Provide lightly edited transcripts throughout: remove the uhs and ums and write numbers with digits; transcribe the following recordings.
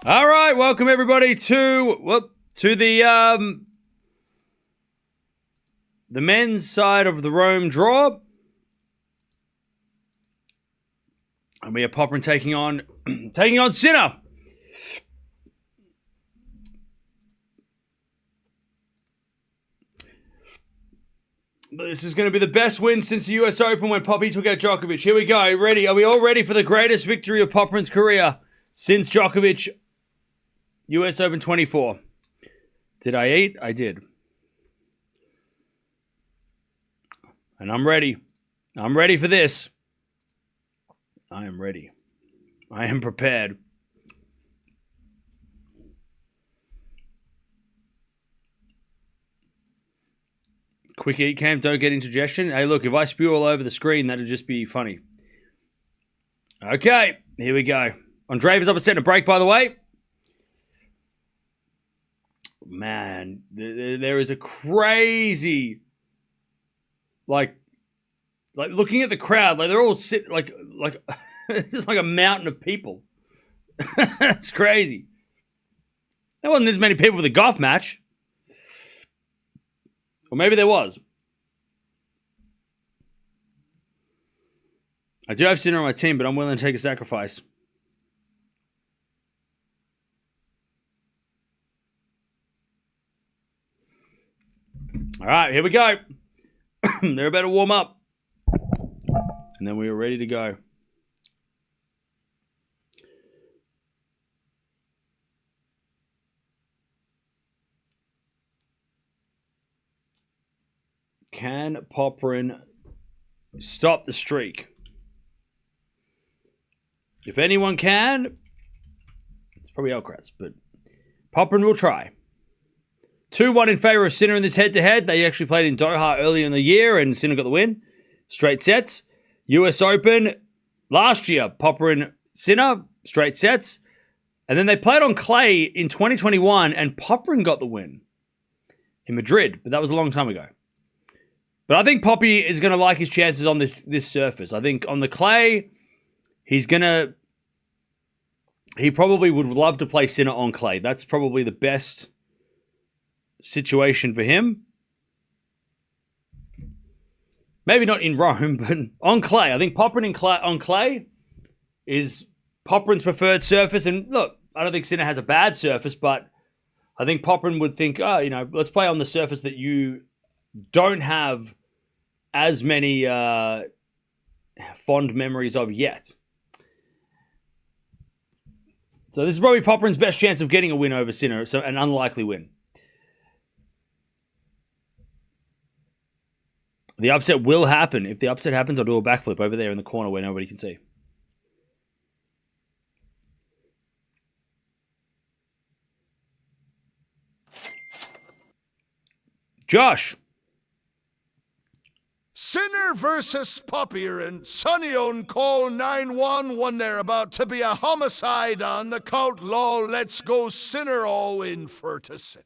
All right, welcome everybody to the men's side of the Rome draw, and we are Popyrin taking on Sinner. This is going to be the best win since the US Open when Poppy took out Djokovic. Here we go. Ready? Are we all ready for the greatest victory of Popyrin's career since Djokovic? US Open 24. Did I eat? I did. And I'm ready. I'm ready for this. I am ready. I am prepared. Quick eat camp, don't get indigestion. Hey, look, if I spew all over the screen, that'd just be funny. Okay, here we go. Andreeva's up a set and a break, by the way. Man, there is a crazy, like looking at the crowd, like they're all like it's just like a mountain of people. That's crazy. There wasn't this many people for the golf match. Or maybe there was. I do have Sinner on my team, but I'm willing to take a sacrifice. All right, here we go. They're about to warm up. And then we are ready to go. Can Popyrin stop the streak? If anyone can, it's probably Alcaraz, but Popyrin will try. 2-1 in favor of Sinner in this head-to-head. They actually played in Doha earlier in the year, and Sinner got the win. Straight sets. US Open last year, Popyrin, Sinner, straight sets. And then they played on clay in 2021, and Popyrin got the win in Madrid, but that was a long time ago. But I think Poppy is going to like his chances on this surface. I think on the clay, he probably would love to play Sinner on clay. That's probably the best situation for him. Maybe not in Rome, but on clay. I think Popyrin on clay is Popyrin's preferred surface. And look, I don't think Sinner has a bad surface, but I think Popyrin would think, let's play on the surface that you don't have as many fond memories of yet. So this is probably Popyrin's best chance of getting a win over Sinner, so an unlikely win. The upset will happen. If the upset happens, I'll do a backflip over there in the corner where nobody can see. Josh. Sinner versus Popyrin. Sonny on call 9-1. They're about to be a homicide on the count. Law, let's go Sinner all in for to sit.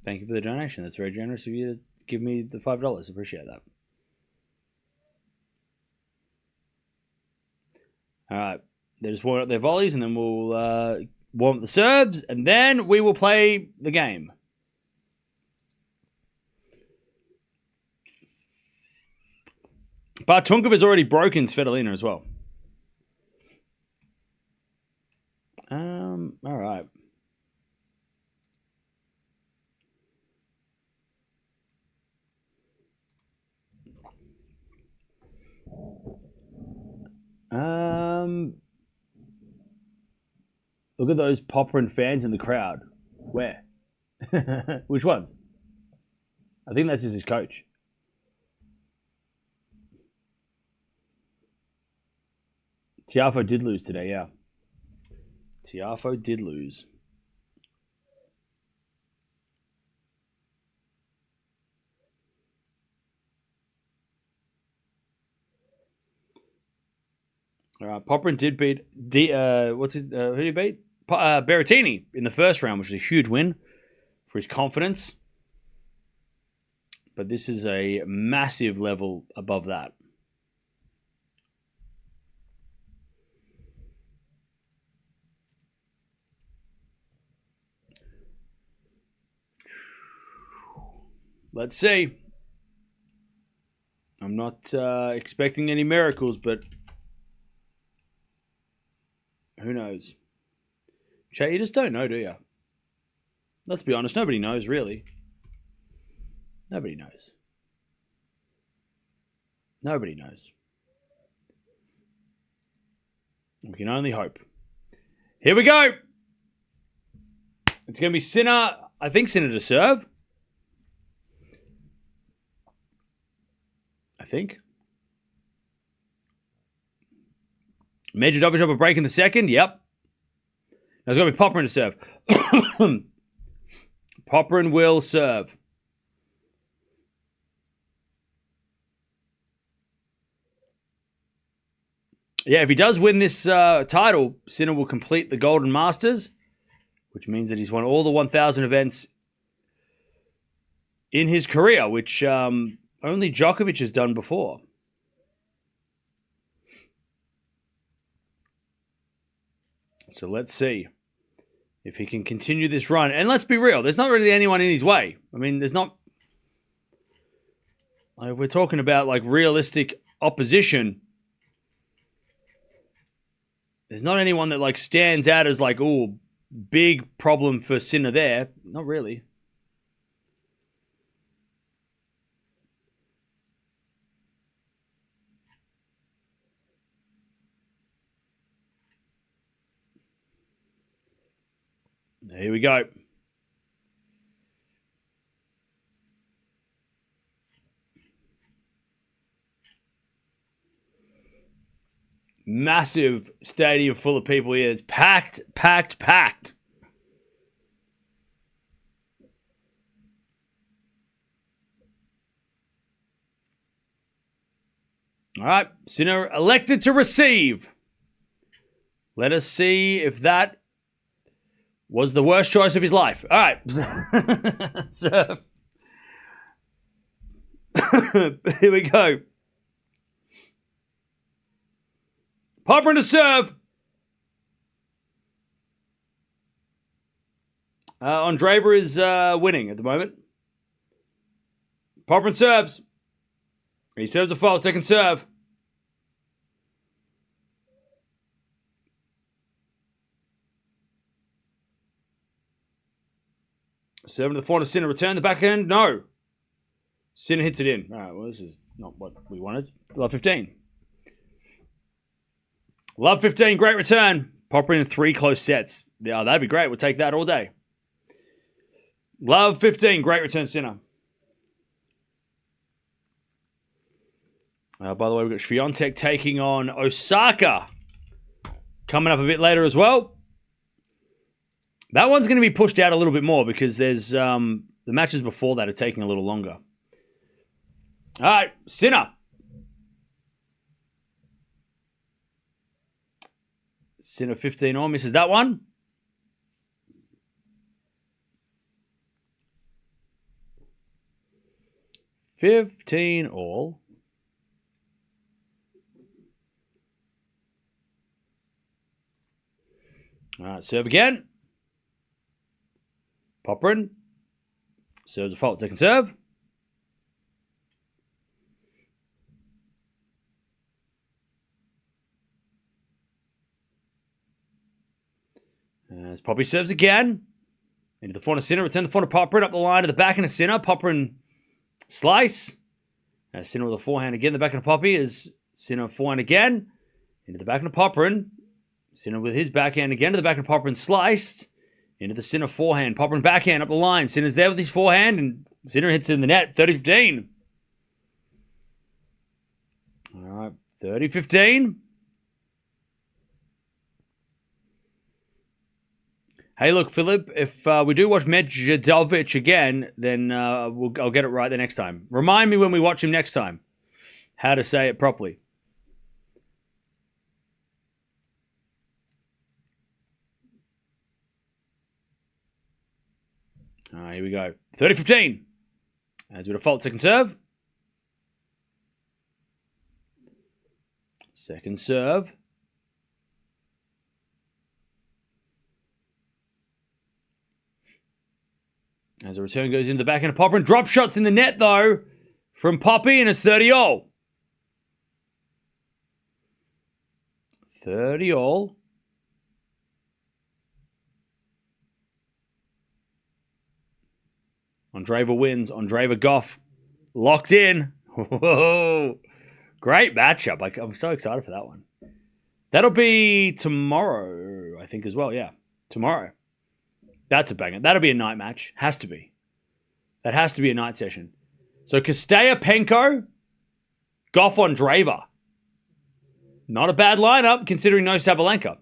Thank you for the donation. That's very generous of you to give me the $5. Appreciate that. All right. They just warm up their volleys, and then we'll warm up the serves, and then we will play the game. But Tunkov has already broken Svitolina as well. All right. Look at those Popyrin fans in the crowd. Where? Which ones? I think that's just his coach. Tiafoe did lose today, yeah. Tiafoe did lose. All right, Popyrin did beat who did he beat? Berrettini in the first round, which is a huge win. for his confidence. But this is a massive level above that. Let's see. I'm not expecting any miracles, but who knows? Chat, you just don't know, do you? Let's be honest, nobody knows, really. Nobody knows. Nobody knows. We can only hope. Here we go. It's going to be Sinner. I think Sinner to serve. I think. Medvedev up a break in the second. Yep. Now it's going to be Popyrin to serve. Popyrin will serve. Yeah, if he does win this title, Sinner will complete the Golden Masters, which means that he's won all the 1,000 events in his career, which only Djokovic has done before. So let's see if he can continue this run. And let's be real, there's not really anyone in his way. I mean, there's not... If we're talking about like realistic opposition, there's not anyone that like stands out as like, oh, big problem for Sinner there. Not really. Here we go. Massive stadium full of people here. It's packed, packed, packed. All right, Sinner elected to receive. Let us see if that was the worst choice of his life. All right. So, here we go. Popyrin to serve. Andreeva is winning at the moment. Popyrin serves. He serves a fault. Second serve. Serving to the forehand of Sinner. Return the backhand. No. Sinner hits it in. All right, well, this is not what we wanted. Love 15. Love 15. Great return. Popyrin in 3 close sets. Yeah, that'd be great. We'll take that all day. Love 15. Great return, Sinner. By the way, we've got Swiatek taking on Osaka. Coming up a bit later as well. That one's going to be pushed out a little bit more because there's the matches before that are taking a little longer. All right, Sinner. Sinner 15 all, misses that one. $15 all. All right, serve again. Popyrin. Serves a fault, second serve. As Poppy serves again. Into the forehand of Sinner. Return the forehand of Popyrin up the line to the backhand of Sinner. Popyrin slice. Sinner with the forehand again. The backhand of Poppy is Sinner forehand again. Into the backhand of Popyrin. Sinner with his backhand again to the backhand of Popyrin sliced. Into the Sinner forehand. Popyrin backhand up the line. Sinner's there with his forehand and Sinner hits it in the net. 30-15. All right. 30-15. Hey, look, Philip, if we do watch Medvedev again, then I'll get it right the next time. Remind me when we watch him next time how to say it properly. All right, here we go. 30-15. As we default, second serve. Second serve. As the return goes into the backhand of Popyrin. Drop shots in the net, though, from Poppy, and it's 30-all. 30-all. Andreeva wins. Andreeva Gauff locked in. Whoa. Great matchup. I'm so excited for that one. That'll be tomorrow, I think, as well. Yeah, tomorrow. That's a banger. That'll be a night match. Has to be. That has to be a night session. So Kostya, Penko, Gauff, Andreeva. Not a bad lineup considering no Sabalenka.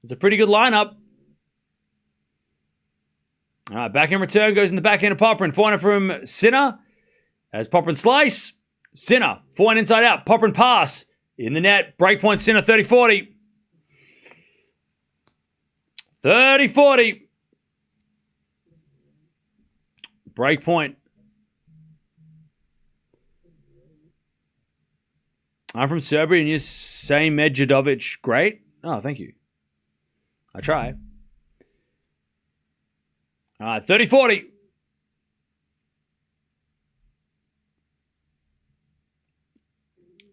It's a pretty good lineup. All right, backhand return goes in the backhand of Popyrin. Forehand from Sinner. As Popyrin slice. Sinner. Forehand inside out. Popyrin pass. In the net. Breakpoint Sinner 30-40. 30-40. Breakpoint. I'm from Serbia and you say Medvedovic. Great. Oh, thank you. I try. 30-40.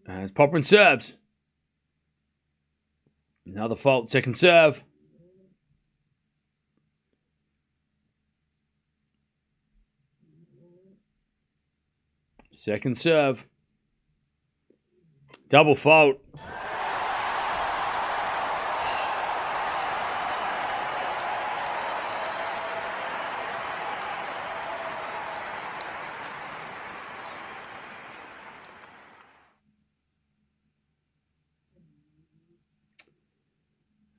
As Popyrin serves. Another fault. Second serve. Second serve. Double fault.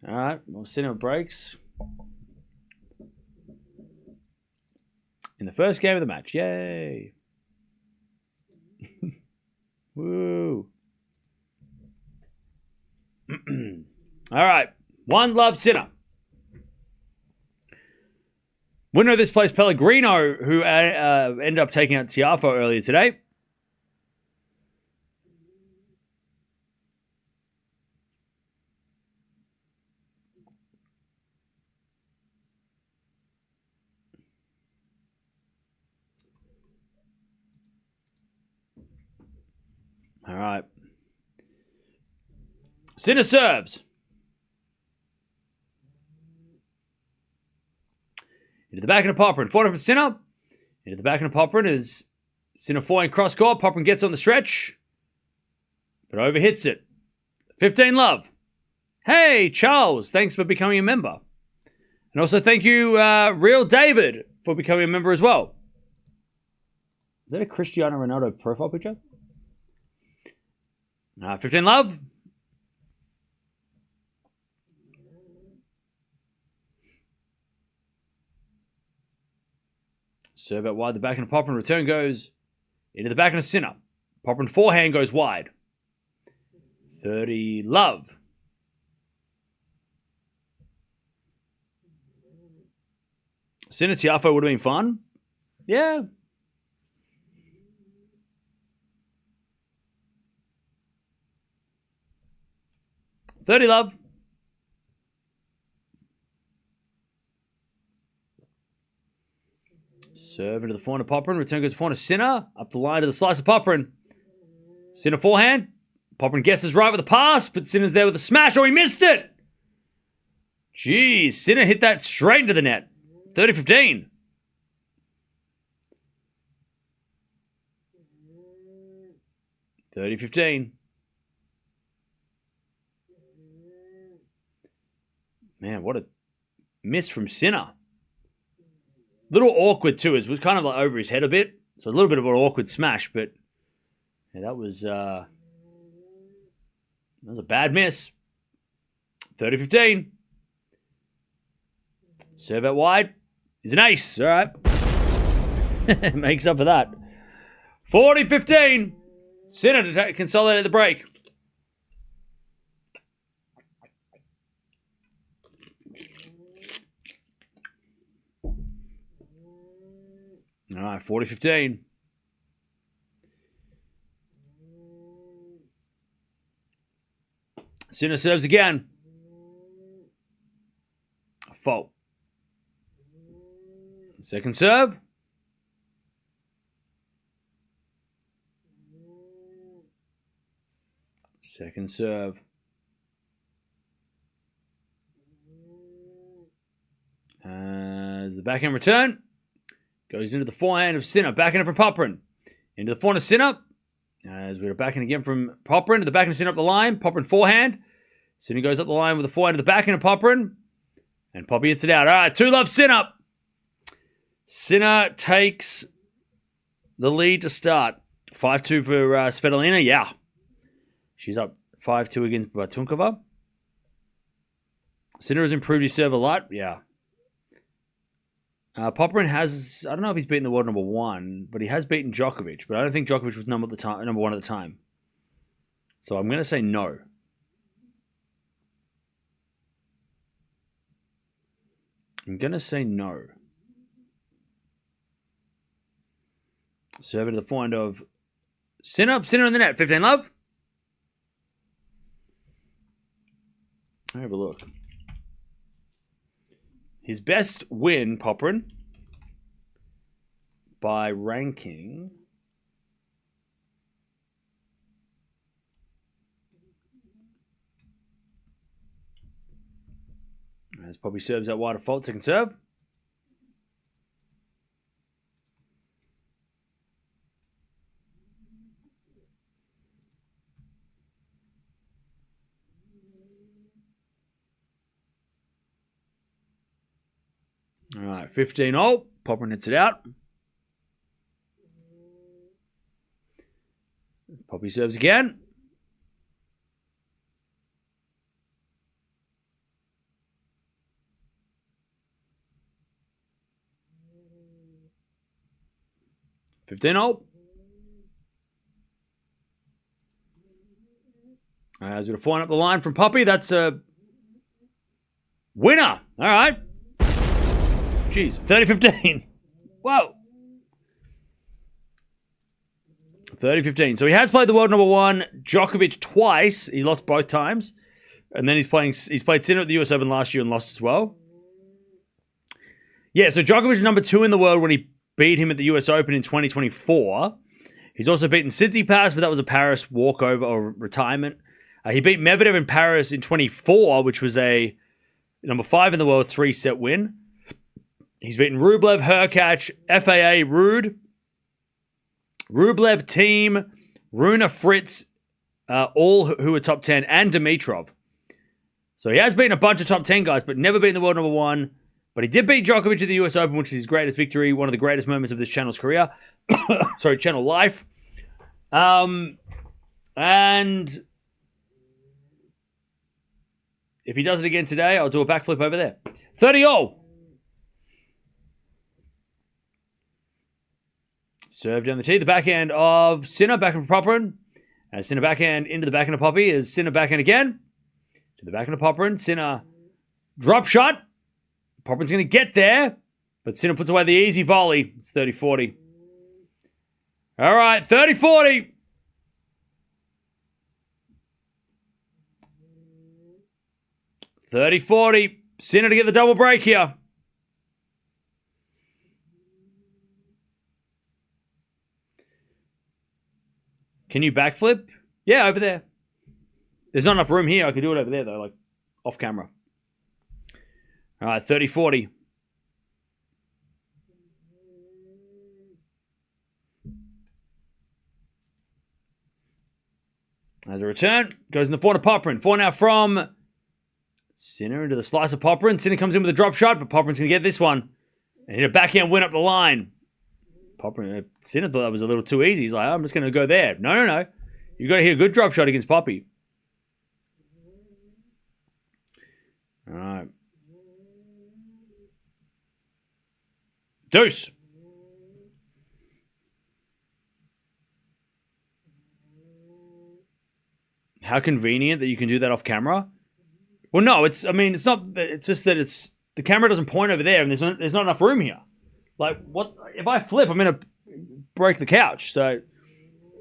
All right, well, Sinner breaks in the first game of the match. Yay! Woo! All right, one love Sinner. Winner of this place, Pellegrino, who ended up taking out Tiafoe earlier today. All right. Sinner serves. Into the backhand of Popyrin. Forehand for Sinner. Into the backhand of Popyrin is Sinner forehand cross court. Popyrin gets on the stretch, but overhits it. 15 love. Hey, Charles, thanks for becoming a member. And also thank you, Real David, for becoming a member as well. Is that a Cristiano Ronaldo profile picture? 15 love. Serve out wide, the backhand of Popyrin. Return goes into the backhand of Sinner. Popyrin forehand goes wide. 30 love. Sinner Tiafoe would have been fun. Yeah. $30 love. Serve into the forehand of Popyrin. Return goes forehand of Sinner. Up the line to the slice of Popyrin. Sinner forehand. Popyrin guesses right with the pass, but Sinner's there with the smash. Oh, he missed it! Jeez, Sinner hit that straight into the net. 30-15. Man, what a miss from Sinner. Little awkward too. It was kind of like over his head a bit. So a little bit of an awkward smash, but yeah, that was a bad miss. 30-15. Serve out wide. He's an ace. All right. Makes up for that. 40-15. Sinner to consolidate the break. All right, 40-15. Sinner serves again. Fault. Second serve. Second serve. As the backhand return goes into the forehand of Sinner. Backhand from Popyrin. Into the forehand of Sinner. As we're backhand again from Popyrin to the backhand of Sinner up the line. Popyrin forehand. Sinner goes up the line with the forehand to the backhand of Popyrin. And Poppy hits it out. All right, 2-love Sinner. Sinner takes the lead to start. 5-2 for Svitolina. Yeah. She's up 5-2 against Batunkova. Sinner has improved his serve a lot. Yeah. Popyrin has, I don't know if he's beaten the world number one, but he has beaten Djokovic. But I don't think Djokovic was number one at the time. So I'm going to say no. I'm going to say no. Serve to the forehand of Sinner. Sinner in the net. 15-love. I'll have a look. His best win, Popyrin, by ranking. As Poppy serves out wide of fault, second serve. All right, 15-all. Popyrin hits it out. Poppy serves again. $15-all. As we're flying up the line from Poppy, that's a winner. All right. Jeez, 30-15. Whoa. 30-15. So he has played the world number one, Djokovic, twice. He lost both times. And then he's played Sinner at the US Open last year and lost as well. Yeah, so Djokovic is number 2 in the world when he beat him at the US Open in 2024. He's also beaten Tsitsipas, but that was a Paris walkover or retirement. He beat Medvedev in Paris in 24, which was a number 5 in the world 3-set win. He's beaten Rublev, Hurkacz, FAA, Rude, Rublev, Team, Runa, Fritz, all who are top 10, and Dimitrov. So he has beaten a bunch of top 10 guys, but never beaten the world number one. But he did beat Djokovic at the US Open, which is his greatest victory, one of the greatest moments of this channel's career. Sorry, channel life. And if he does it again today, I'll do a backflip over there. 30-all. Serve down the tee. The backhand of Sinner, backhand from Popyrin. As Sinner backhand into the backhand of Poppy. As Sinner backhand again. To the backhand of Popyrin. Sinner drop shot. Popyrin's going to get there. But Sinner puts away the easy volley. It's 30-40. All right, 30-40. Sinner to get the double break here. Can you backflip? Yeah, over there. There's not enough room here. I could do it over there, though, like off camera. All right, 30-40. As a return, goes in the forehand of Popyrin. Four now from Sinner into the slice of Popyrin. Sinner comes in with a drop shot, but Popyrin's going to get this one. And hit a backhand win up the line. Sinner thought that was a little too easy. He's like, I'm just going to go there. No. You've got to hit a good drop shot against Poppy. All right. Deuce. How convenient that you can do that off camera. Well, no, it's not, it's just that the camera doesn't point over there and there's not enough room here. Like, what? If I flip, I'm going to break the couch. So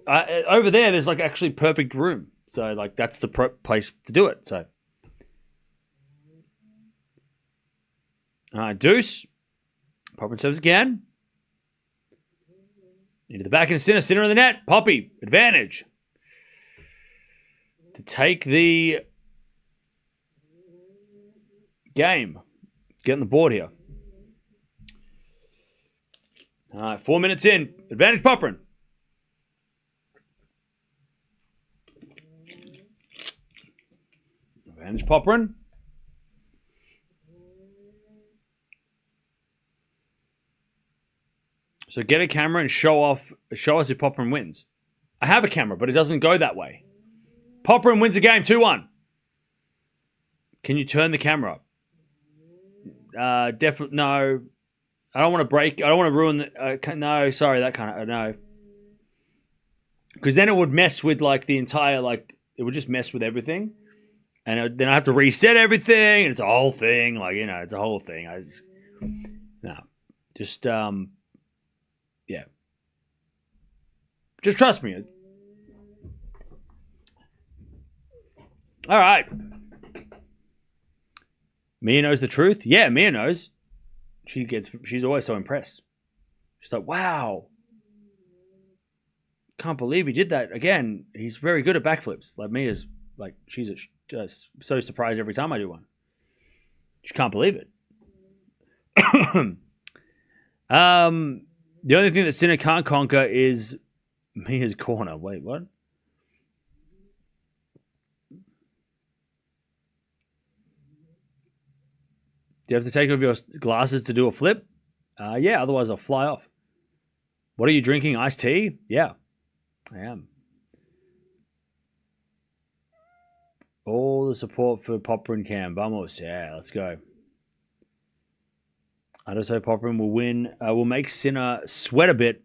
over there's like actually perfect room. So like that's the place to do it. So deuce. Popyrin serves again. Into the back and Sinner. Sinner in the net. Poppy. Advantage. To take the game. Getting the board here. All right, 4 minutes in. Advantage Popyrin. Advantage Popyrin. So get a camera and show us if Popyrin wins. I have a camera, but it doesn't go that way. Popyrin wins the game 2-1. Can you turn the camera up? Definitely no. I don't want to break. I don't want to ruin the. No, sorry, that kind of no. Because then it would mess with like the entire like. It would just mess with everything, and then I have to reset everything, and it's a whole thing. Like it's a whole thing. Yeah. Just trust me. All right. Mia knows the truth. Yeah, Mia knows. She's always so impressed. She's like, wow. Can't believe he did that again. He's very good at backflips. Like Mia's like, she's just so surprised every time I do one. She can't believe it. The only thing that Sinner can't conquer is Mia's corner. Wait, what? Do you have to take off your glasses to do a flip? Yeah, otherwise I'll fly off. What are you drinking? Iced tea? Yeah, I am. All the support for Popyrin Cam. Vamos. Yeah, let's go. I just hope Popyrin will win. Will make Sinner sweat a bit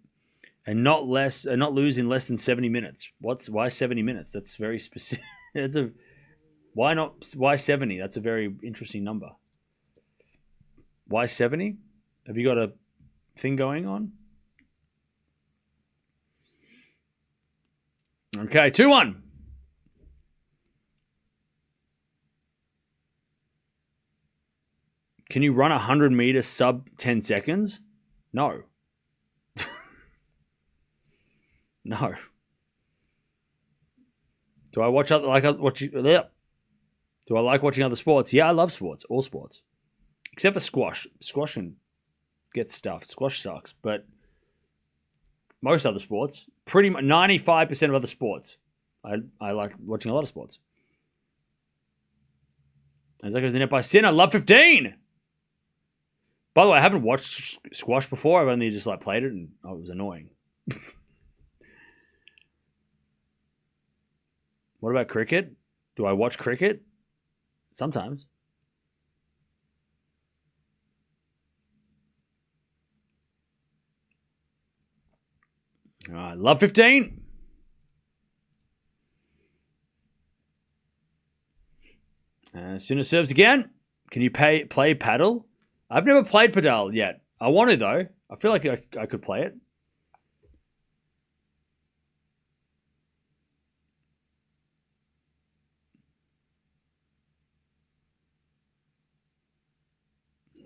and not lose in less than 70 minutes. Why 70 minutes? That's very specific. Why 70? That's a very interesting number. Why 70? Have you got a thing going on? Okay, 2-1. Can you run 100 meters sub 10 seconds? No. No. Do I watch other Do I like watching other sports? Yeah, I love sports, all sports. Except for squash. Squash can get stuffed. Squash sucks. But most other sports, pretty much 95% of other sports, I like watching a lot of sports. As that goes in the net by Sinner. Love 15. By the way, I haven't watched squash before. I've only just like played it and it was annoying. What about cricket? Do I watch cricket? Sometimes. All right, love 15. Sinner serves again. Can you play paddle? I've never played paddle yet. I want to, though. I feel like I could play it.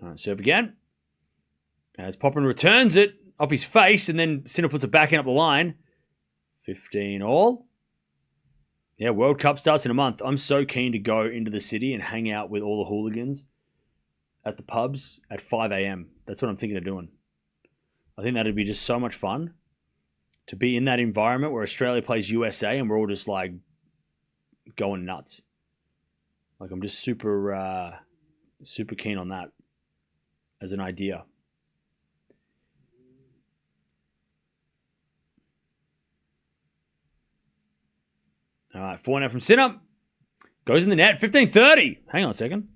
All right, serve again. As Popyrin returns it off his face, and then Sinner puts it back in up the line. 15 all. Yeah, World Cup starts in a month. I'm so keen to go into the city and hang out with all the hooligans at the pubs at 5 a.m. That's what I'm thinking of doing. I think that'd be just so much fun to be in that environment where Australia plays USA and we're all just like going nuts. Like I'm just super keen on that as an idea. All right, 4-0 from Sinner. Goes in the net, 15-30. Hang on a second.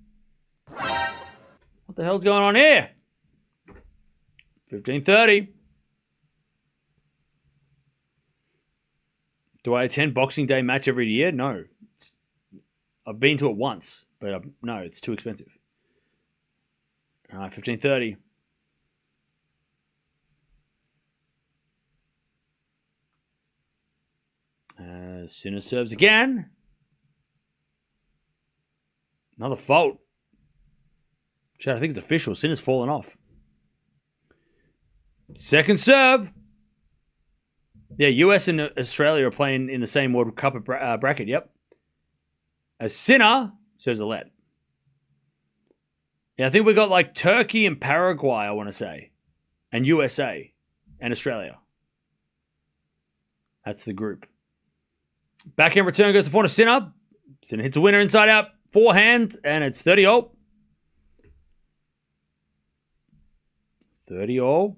What the hell's going on here? 15-30. Do I attend Boxing Day match every year? No. I've been to it once, but no, it's too expensive. All right, 15-30. As Sinner serves again. Another fault. Shit, I think it's official. Sinner's fallen off. Second serve. Yeah, US and Australia are playing in the same World Cup bracket, yep. As Sinner serves a let. Yeah, I think we got like Turkey and Paraguay, I want to say. And USA and Australia. That's the group. Backhand return goes to forehand Sinner. Sinner hits a winner inside out. Forehand, and it's 30-all. 30-all.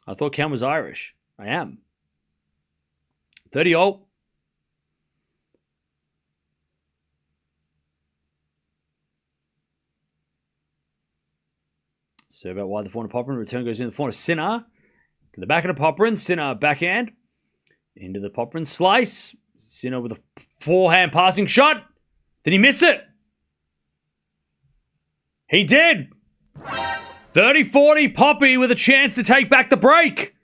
I thought Cam was Irish. I am. 30-all. Serve out wide the forehand Popyrin. Return goes in the forehand Sinner. To the back of the Popyrin. Sinner backhand. Into the Popyrin slice. Sinner with a forehand passing shot. Did he miss it? He did. 30-40 Poppy with a chance to take back the break.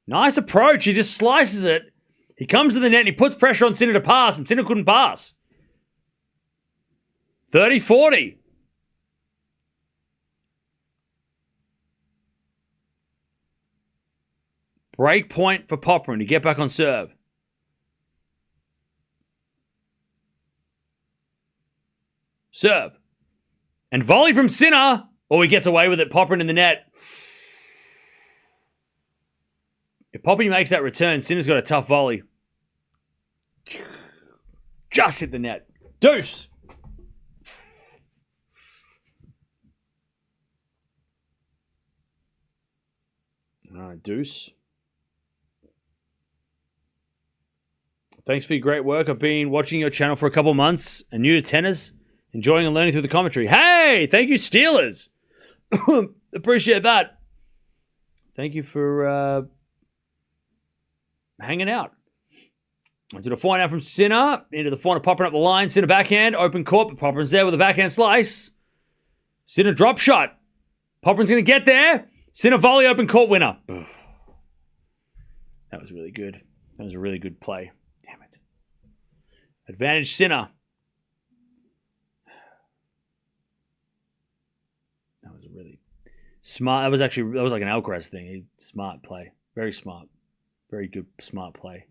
Nice approach. He just slices it. He comes to the net and he puts pressure on Sinner to pass, and Sinner couldn't pass. 30-40. Break point for Popyrin to get back on serve. Serve. And volley from Sinner. Oh, he gets away with it. Popyrin in the net. If Poppy makes that return, Sinner's got a tough volley. Just hit the net. Deuce. All right, deuce. Thanks for your great work. I've been watching your channel for a couple months and new to tennis, enjoying and learning through the commentary. Hey, thank you, Steelers. Appreciate that. Thank you for hanging out. Into the forehand out from Sinner. Into the forehand, Popyrin up the line. Sinner backhand. Open court, but Popyrin's there with a backhand slice. Sinner drop shot. Popyrin's going to get there. Sinner volley, open court winner. That was really good. That was a really good play. Damn it. Advantage Sinner. That was a really smart. That was like an Alcaraz thing. Smart play. Very smart. Very good, smart play.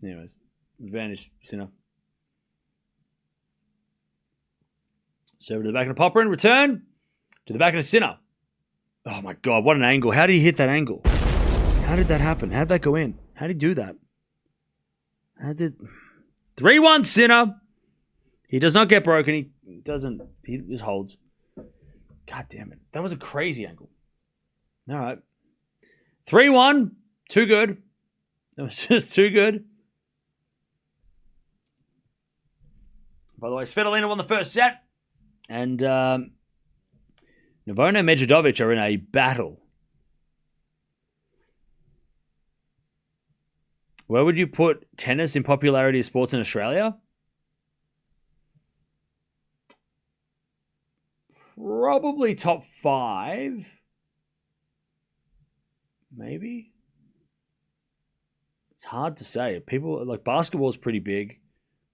Anyways, advantage Sinner. Serve to the back of the Popyrin. Return to the back of the Sinner. Oh my God, what an angle. How did he hit that angle? How did that happen? How did that go in? How did he do that? 3-1 Sinner. He does not get broken. He doesn't. He just holds. God damn it. That was a crazy angle. All right. 3-1. Too good. That was just too good. By the way, Svitolina won the first set. And Novona Medvedovic are in a battle. Where would you put tennis in popularity of sports in Australia? Probably top 5. Maybe. It's hard to say. People like basketball is pretty big.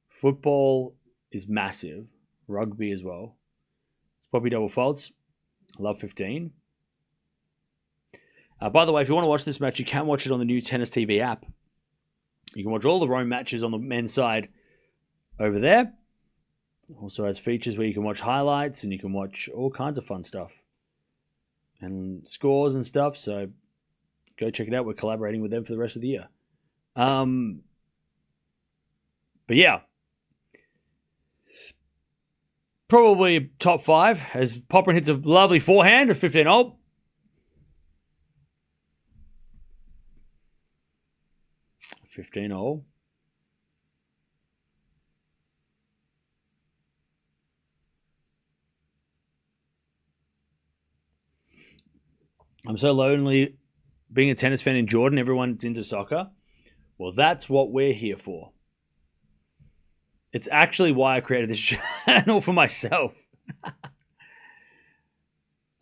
Football is massive. Rugby as well. It's probably double faults. I love 15. By the way, if you want to watch this match, you can watch it on the new Tennis TV app. You can watch all the Rome matches on the men's side over there. Also has features where you can watch highlights and you can watch all kinds of fun stuff and scores and stuff. So go check it out. We're collaborating with them for the rest of the year. But yeah, probably top 5 as Popyrin hits a lovely forehand of 15-all. I'm so lonely being a tennis fan in Jordan, everyone's into soccer. Well, that's what we're here for. It's actually why I created this channel for myself.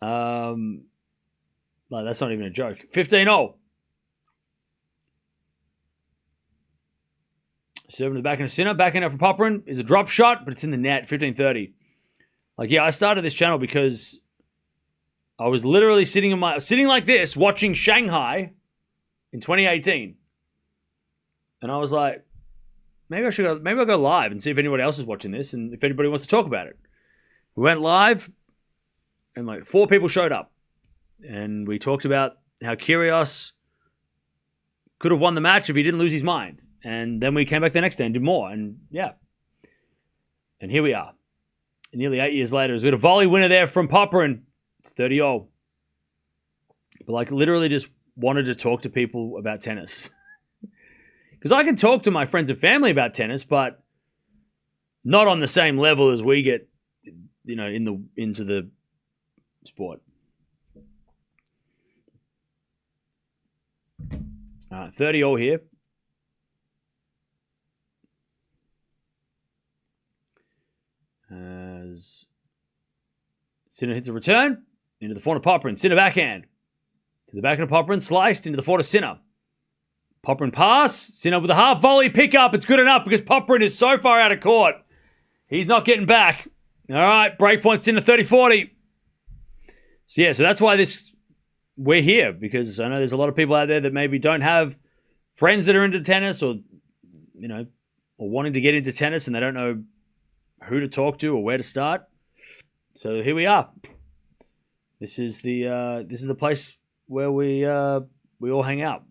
Like, that's not even a joke. 15-0. Serving to the backhand of Sinner. Backhand out from Popyrin is a drop shot, but it's in the net. 15-30. Like, yeah, I started this channel because I was literally sitting like this, watching Shanghai in 2018. And I was like, maybe I'll go live and see if anybody else is watching this and if anybody wants to talk about it. We went live and like 4 people showed up. And we talked about how Kyrgios could have won the match if he didn't lose his mind. And then we came back the next day and did more. And yeah. And here we are. And nearly 8 years later, we got a volley winner there from Popyrin. It's 30-0. But like literally just wanted to talk to people about tennis. Because I can talk to my friends and family about tennis, but not on the same level as we get, you know, into the sport. 30-0 here. As Sinner hits a return into the forehand of Popyrin. Sinner backhand. To the backhand of Popyrin. Sliced into the forehand of Sinner. Popyrin pass. Sinner with a half volley pickup. It's good enough because Popyrin is so far out of court. He's not getting back. All right. Breakpoint Sinner 30-40. So yeah, so that's why we're here, because I know there's a lot of people out there that maybe don't have friends that are into tennis or, you know, or wanting to get into tennis and they don't know who to talk to or where to start. So here we are. This is the place where we all hang out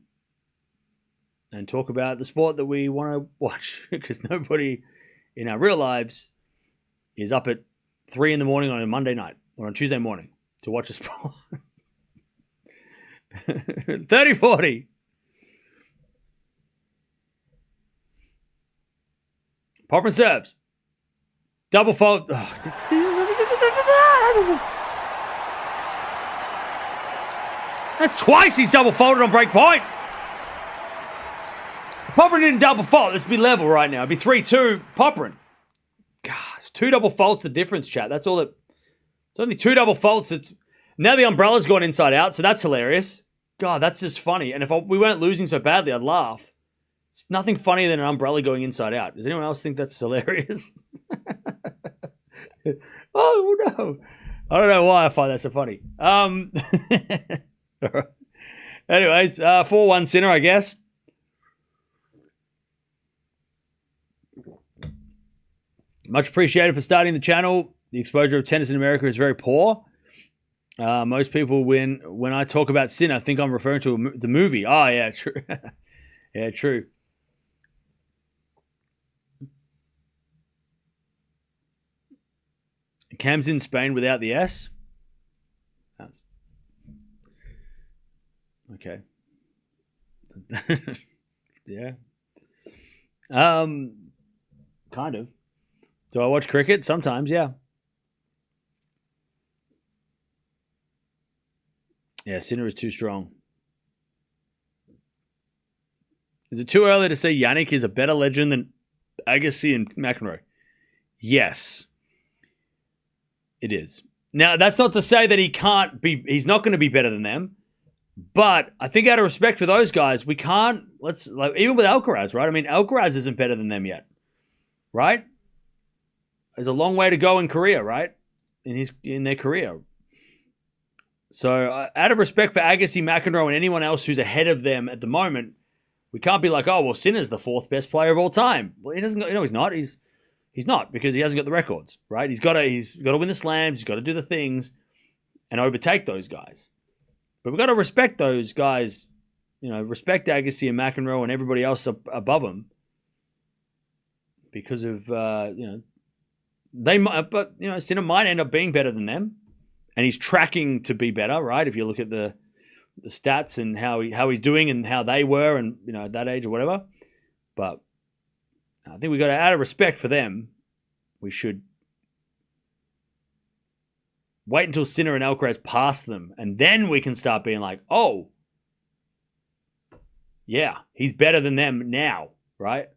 and talk about the sport that we want to watch, because nobody in our real lives is up at 3 a.m. on a Monday night or on Tuesday morning to watch a sport. 30-40. Popyrin serves. Double fault. That's twice he's double faulted on break point. Popyrin didn't double fault. Let's be level right now. It'd be 3-2 Popyrin. God, it's 2 double faults the difference, chat. That's all that. It's only 2 double faults. Now the umbrella's gone inside out, so that's hilarious. God, that's just funny. And if we weren't losing so badly, I'd laugh. It's nothing funnier than an umbrella going inside out. Does anyone else think that's hilarious? Oh, no. I don't know why I find that so funny. Anyways, 4-1 Sinner, I guess. Much appreciated for starting the channel. The exposure of tennis in America is very poor. Most people, when I talk about Sinner, think I'm referring to the movie. Oh, yeah, true. Yeah, true. Cam's in Spain without the S. That's okay. Yeah. Kind of. Do I watch cricket? Sometimes, yeah. Yeah, Sinner is too strong. Is it too early to say Jannik is a better legend than Agassi and McEnroe? Yes. It is. Now, that's not to say that he's not going to be better than them, but I think out of respect for those guys, we can't, even with Alcaraz, right? I mean, Alcaraz isn't better than them yet, right? There's a long way to go in career, right? In their career. So, out of respect for Agassi, McEnroe, and anyone else who's ahead of them at the moment, we can't be like, oh, well, Sinner's the 4th best player of all time. Well, he's not. He's not, because he hasn't got the records, right? He's got to win the slams. He's got to do the things and overtake those guys. But we've got to respect those guys, respect Agassi and McEnroe and everybody else above them, because of, they might, but, Sinner might end up being better than them, and he's tracking to be better, right? If you look at the stats and how he's doing and how they were and, at that age or whatever. But I think we got to, out of respect for them, we should wait until Sinner and Alcaraz pass them, and then we can start being like, oh, yeah, he's better than them now, right?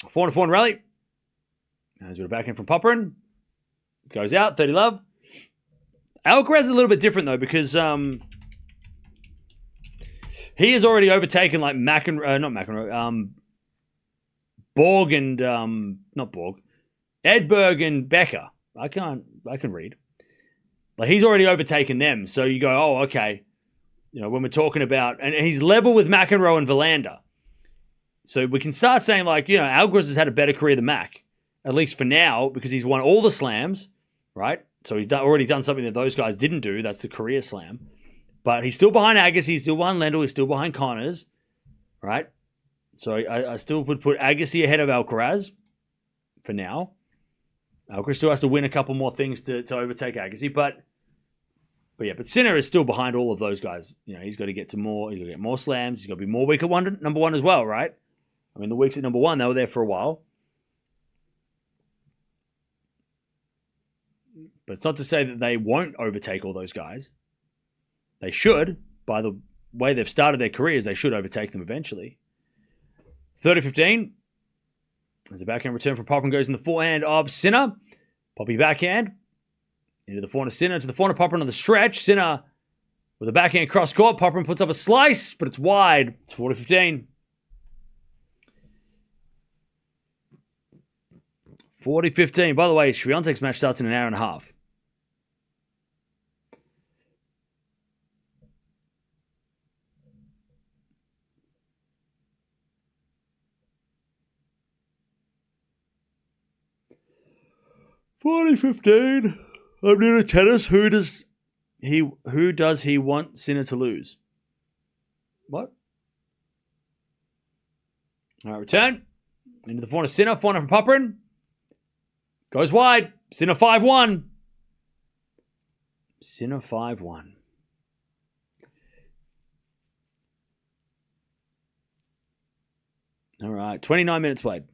4-4 in rally. He's got a backhand from Popyrin. Goes out, 30 love. Alcaraz is a little bit different, though, because he has already overtaken, like, Borg and, not Borg, Edberg and Becker. I can read. Like, he's already overtaken them, so you go, oh, okay. You know, when we're talking about, and he's level with McEnroe and Verlander. So we can start saying, like, you know, Alcaraz has had a better career than Mac, at least for now, because he's won all the slams, right? So he's already done something that those guys didn't do. That's the career slam. But he's still behind Agassi, he's still behind Lendl, he's still behind Connors, right? So I still would put Agassi ahead of Alcaraz for now. Alcaraz still has to win a couple more things to overtake Agassi, but Sinner is still behind all of those guys. You know, he's got to get more slams, he's got to be more weak at number one as well, right? I mean, the weeks at number one, they were there for a while. But it's not to say that they won't overtake all those guys. They should. By the way they've started their careers, they should overtake them eventually. 30-15. As a backhand return from Popyrin goes in the forehand of Sinner. Poppy backhand. Into the forehand of Sinner. To the forehand of Popyrin on the stretch. Sinner with a backhand cross court. Popyrin puts up a slice, but it's wide. It's 40-15. 40-15. By the way, Swiatek's match starts in an hour and a half. $40-15. I'm new to tennis. Who does he want Sinner to lose? What? All right, return. Into the forehand of Sinner. Forehand from Popyrin. Goes wide. Sinner 5-1. Sinner 5-1. All right. 29 minutes played.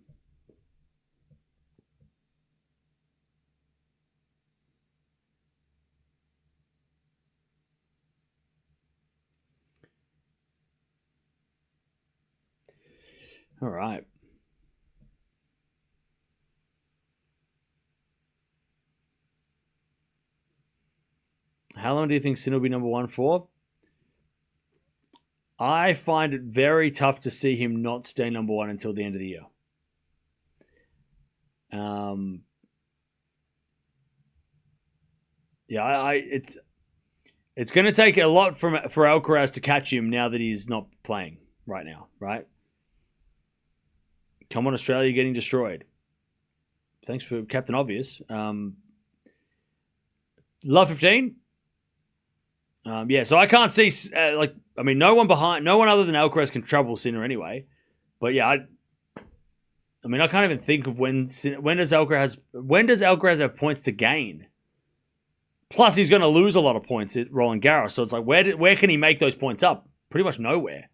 All right. How long do you think Sinner will be number one for? I find it very tough to see him not stay number one until the end of the year. It's going to take a lot for Alcaraz to catch him now that he's not playing right now, right? Come on, Australia, getting destroyed. Thanks for Captain Obvious. Love 15. So I can't see no one other than Alcaraz can trouble Sinner anyway. But yeah, I can't even think of when does Alcaraz have points to gain? Plus, he's going to lose a lot of points at Roland Garros. So it's like, where can he make those points up? Pretty much nowhere,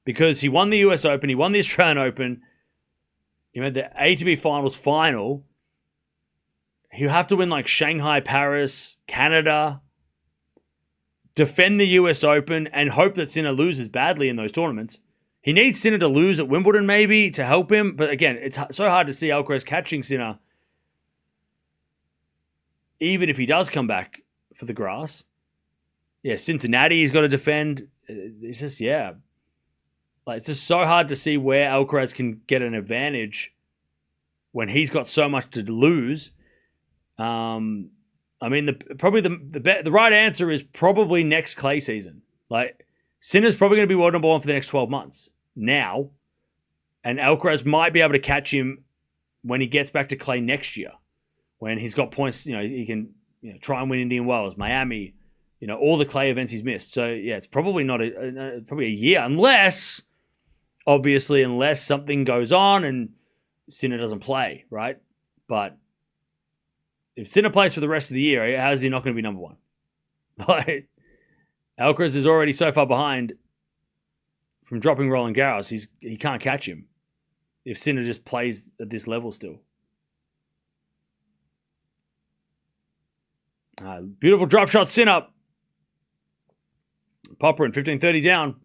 because he won the US Open, he won the Australian Open. He made the ATP Finals final. He'll have to win like Shanghai, Paris, Canada, defend the US Open, and hope that Sinner loses badly in those tournaments. He needs Sinner to lose at Wimbledon maybe to help him. But again, it's so hard to see Alcaraz catching Sinner, even if he does come back for the grass. Yeah, Cincinnati he's got to defend. It's just, yeah. Like, it's just so hard to see where Alcaraz can get an advantage when he's got so much to lose. The right answer is probably next clay season. Like, Sinner's probably going to be world number one for the next 12 months now, and Alcaraz might be able to catch him when he gets back to clay next year, when he's got points. He can try and win Indian Wells, Miami, all the clay events he's missed. So yeah, it's probably not probably a year, unless something goes on and Sinner doesn't play, right? But if Sinner plays for the rest of the year, how is he not going to be number one? Like, Alcaraz is already so far behind from dropping Roland Garros. He can't catch him if Sinner just plays at this level still. Beautiful drop shot, Sinner. Popyrin, 15-30 down.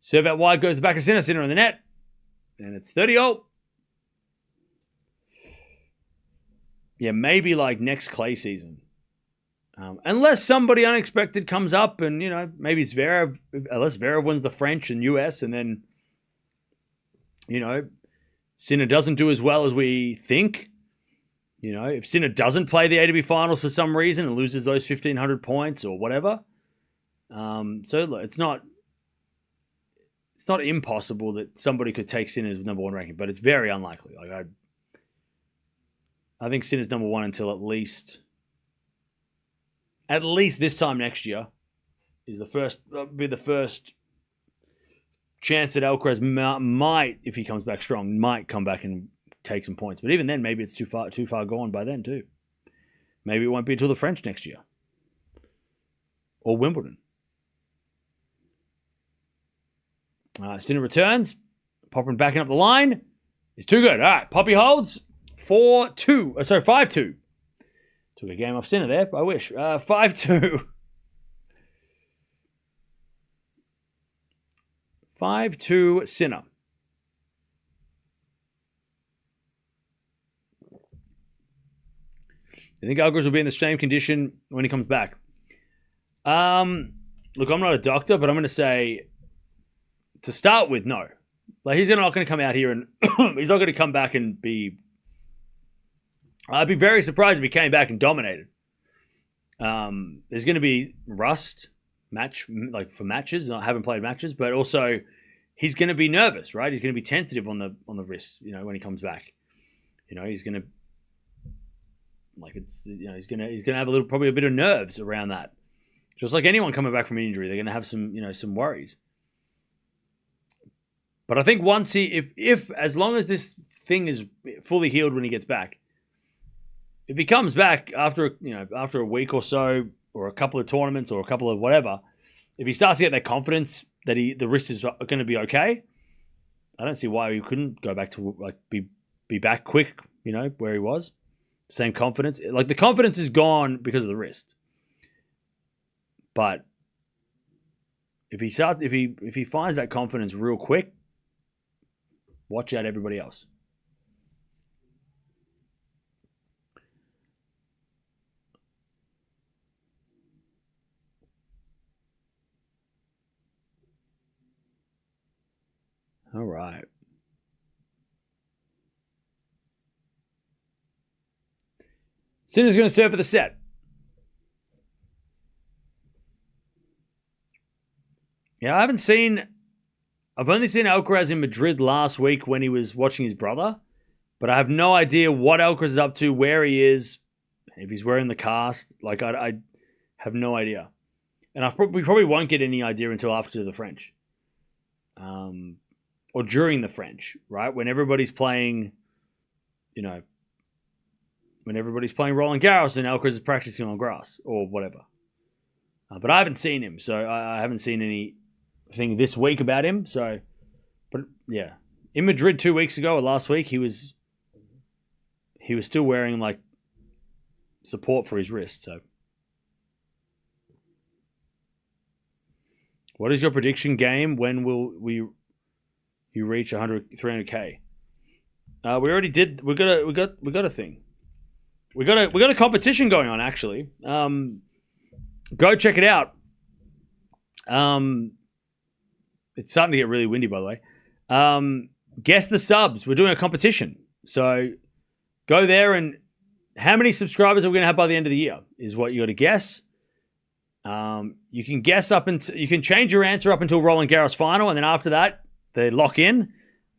Serve out wide, goes back to Sinner. Sinner in the net. And it's 30-0. Yeah, maybe like next clay season. Unless somebody unexpected comes up and, maybe it's Zverev, unless Zverev wins the French and US and then, Sinner doesn't do as well as we think. If Sinner doesn't play the ATP finals for some reason and loses those 1,500 points or whatever. So look, it's not impossible that somebody could take Sinner's number one ranking, but it's very unlikely. Like I think Sinner's number one until at least this time next year is the first chance that Alcaraz might, if he comes back strong, might come back and take some points. But even then, maybe it's too far gone by then too. Maybe it won't be until the French next year or Wimbledon. Sinner returns. Popyrin backing up the line. It's too good. All right, Poppy holds 5-2. Took a game off Sinner there, I wish. 5-2. 5-2 Sinner. I think Alcaraz will be in the same condition when he comes back. Look, I'm not a doctor, but I'm going to say, to start with, no. Like, he's not going to come out here and he's not going to come back and be... I'd be very surprised if he came back and dominated. There's going to be rust for matches. I haven't played matches, but also he's going to be nervous, right? He's going to be tentative on the wrist, when he comes back. He's going to he's going to have probably a bit of nerves around that. Just like anyone coming back from an injury, they're going to have some worries. But I think once if as long as this thing is fully healed when he gets back, if he comes back after a week or so, or a couple of tournaments, or a couple of whatever, if he starts to get that confidence that the wrist is going to be okay, I don't see why he couldn't go back to be back quick, where he was. Same confidence. Like, the confidence is gone because of the wrist. But if he finds that confidence real quick, watch out everybody else. All right. Sinner's going to serve for the set. Yeah, I've only seen Alcaraz in Madrid last week when he was watching his brother, but I have no idea what Alcaraz is up to, where he is, if he's wearing the cast. Like, I have no idea. And we probably won't get any idea until after the French. Or during the French, right? When everybody's playing, when everybody's playing Roland Garros and Alcaraz is practicing on grass or whatever. But I haven't seen him, so I haven't seen anything this week about him. So, but yeah, in Madrid 2 weeks ago or last week, he was still wearing like support for his wrist. So, what is your prediction game? When will you reach 300K? We already did. We got a thing. We got a competition going on, actually. Go check it out. It's starting to get really windy, by the way. Guess the subs. We're doing a competition. So go there, and how many subscribers are we going to have by the end of the year is what you got to guess. You can guess you can change your answer up until Roland Garros final, and then after that, they lock in.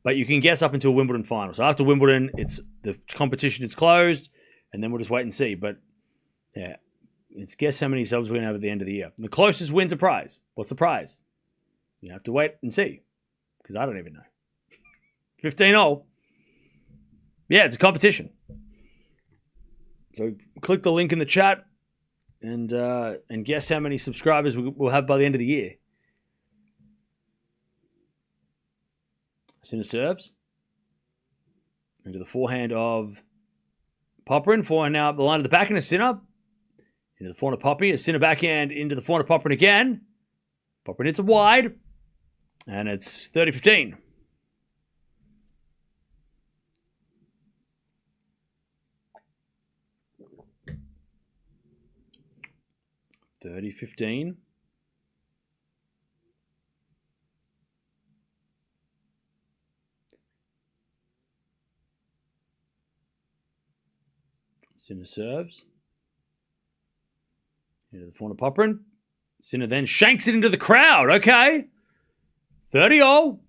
But you can guess up until Wimbledon final. So after Wimbledon, the competition is closed, and then we'll just wait and see. But yeah, it's guess how many subs we're going to have at the end of the year. And the closest wins a prize. What's the prize? You have to wait and see, because I don't even know. 15-0. Yeah, it's a competition. So click the link in the chat and guess how many subscribers we'll have by the end of the year. Sinner serves into the forehand of Popyrin. Forehand now up the line of the backhand of Sinner. Into the forehand of Poppy. A Sinner backhand into the forehand of Popyrin again. Popyrin hits it wide. And it's 30-15. Sinner serves. Into the corner, Popyrin. Sinner then shanks it into the crowd. Okay. 30-all.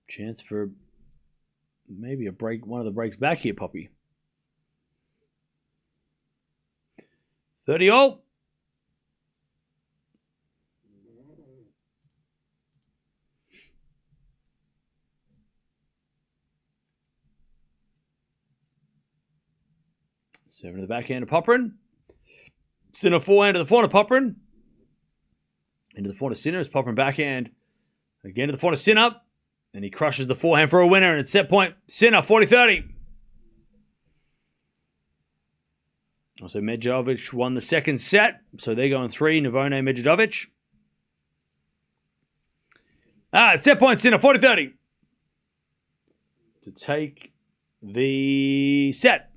Chance for maybe a break, one of the breaks back here, Poppy. 30-all. Seven to the backhand of Popyrin. Sinner forehand to the forehand of Popyrin. Into the forehand of Sinner as Popyrin backhand. Again to the forehand of Sinner. And he crushes the forehand for a winner. And it's set point. Sinner, 40-30. Also, Medvedev won the second set. So they're going 3. Navone, Medvedev. Set point, Sinner, 40-30. To take the set.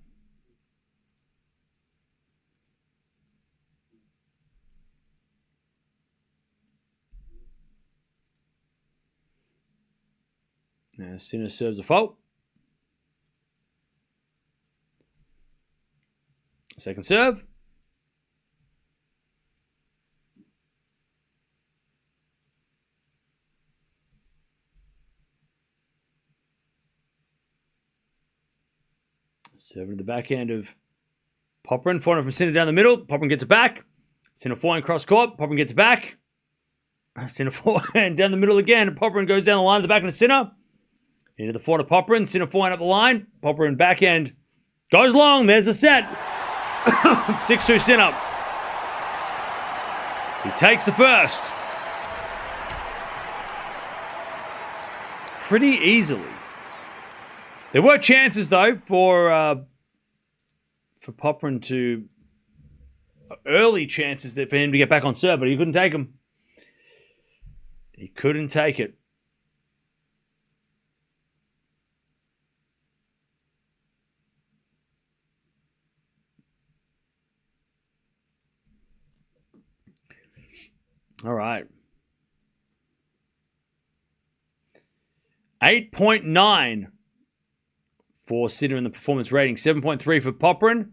Now Sinner serves a fault. Second serve. Serving to the backhand of Popyrin. Forehand from Sinner down the middle. Popyrin gets it back. Sinner forehand cross court. Popyrin gets it back. Sinner forehand down the middle again. Popyrin goes down the line to the back of the Sinner. Into the forehand of Popyrin. Sinner forehand up the line. Popyrin backhand goes long. There's the set. 6-2 Sinner. He takes the first. Pretty easily. There were chances, though, for Popyrin to... early chances for him to get back on serve, but he couldn't take them. He couldn't take it. All right. 8.9 for Sinner in the performance rating. 7.3 for Popyrin.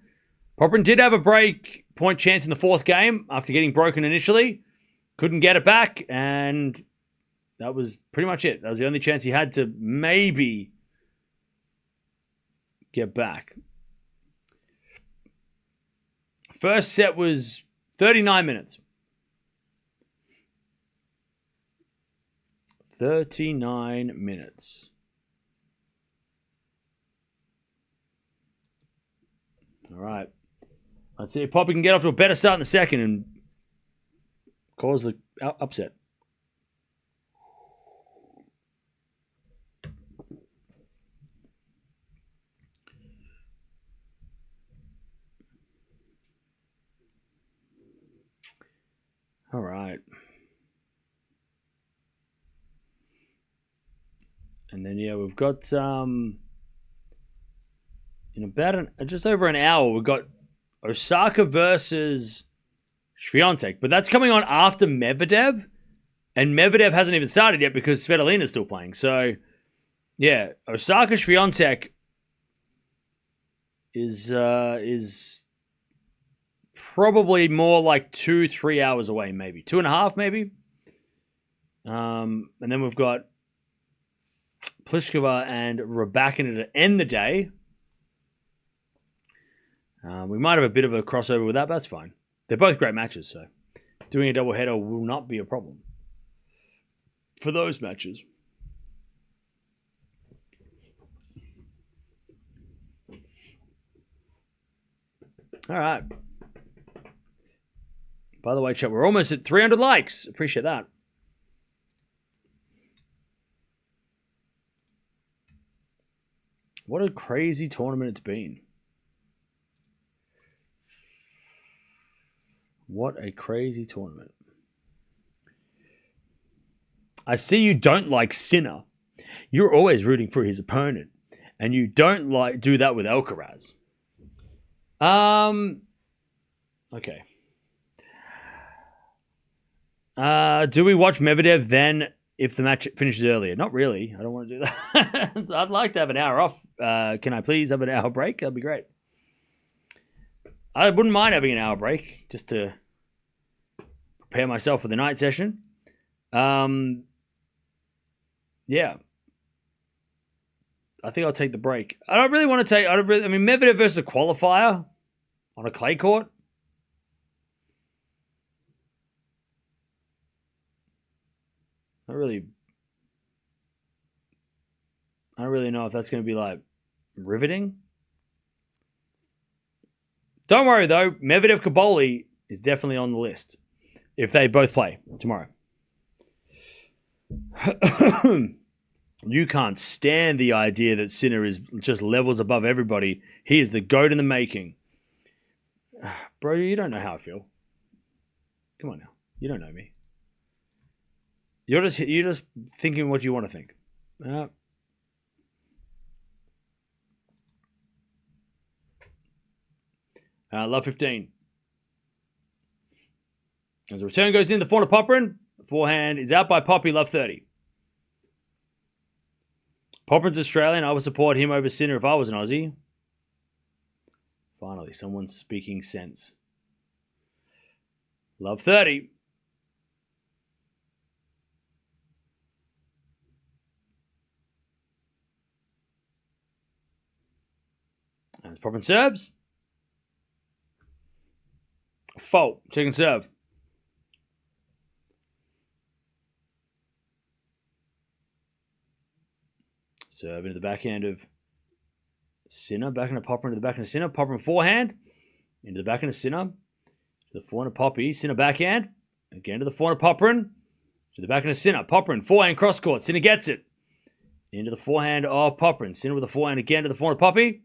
Popyrin did have a break point chance in the fourth game after getting broken initially. Couldn't get it back, and that was pretty much it. That was the only chance he had to maybe get back. First set was 39 minutes. 39 minutes. All right. Let's see if Poppy can get off to a better start in the second and cause the upset. All right. And then, yeah, we've got, in about just over an hour, we've got Osaka versus Swiatek. But that's coming on after Medvedev. And Medvedev hasn't even started yet because Svitolina's still playing. So, yeah, Osaka Swiatek is probably more like 2-3 hours away, maybe. 2.5, maybe. And then we've got Pliskova and Raducanu to end the day. We might have a bit of a crossover with that, but that's fine. They're both great matches, so doing a doubleheader will not be a problem for those matches. All right. By the way, chat, we're almost at 300 likes. Appreciate that. What a crazy tournament it's been. What a crazy tournament. I see you don't like Sinner. You're always rooting for his opponent. And you don't do that with Alcaraz. Okay. Do we watch Medvedev then if the match finishes earlier? Not really. I don't want to do that. I'd like to have an hour off. Can I please have an hour break? That'd be great. I wouldn't mind having an hour break just to prepare myself for the night session. Yeah. I think I'll take the break. I don't really want to take... Medvedev versus a qualifier on a clay court. I don't really know if that's going to be like riveting. Don't worry though, Medvedev Kaboli is definitely on the list if they both play tomorrow. You can't stand the idea that Sinner is just levels above everybody. He is the GOAT in the making. Bro, you don't know how I feel. Come on now. You don't know me. You're just thinking what you want to think. Love 15. As the return goes in, the forehand of Popyrin. The forehand is out by Poppy, love 30. Popyrin's Australian. I would support him over Sinner if I was an Aussie. Finally, someone's speaking sense. Love 30. And Popyrin serves. Fault. Second serve. Serve into the backhand of Sinner. Backhand of Popyrin into the backhand of Sinner. Popyrin forehand. Into the backhand of Sinner. To the forehand of Poppy. Sinner backhand. Again to the forehand of Popyrin. To the backhand of Sinner. Popyrin forehand cross court. Sinner gets it. Into the forehand of Popyrin. Sinner with the forehand again to the forehand of Poppy.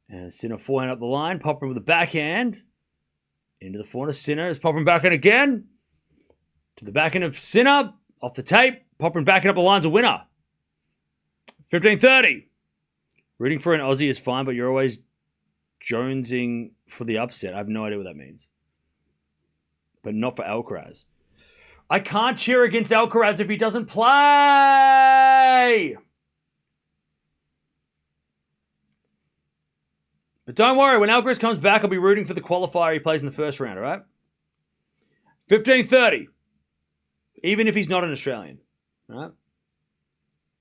And Sinner forehand up the line. Popyrin with the backhand. Into the forehand of Sinner. Is Popyrin backhand again. To the backhand of Sinner. Off the tape. Popyrin backing up the line's a winner. 15-30. Rooting for an Aussie is fine, but you're always jonesing for the upset. I have no idea what that means. But not for Alcaraz. I can't cheer against Alcaraz if he doesn't play. But don't worry, when Alcaraz comes back, I'll be rooting for the qualifier he plays in the first round, all right? 15-30. Even if he's not an Australian, all right?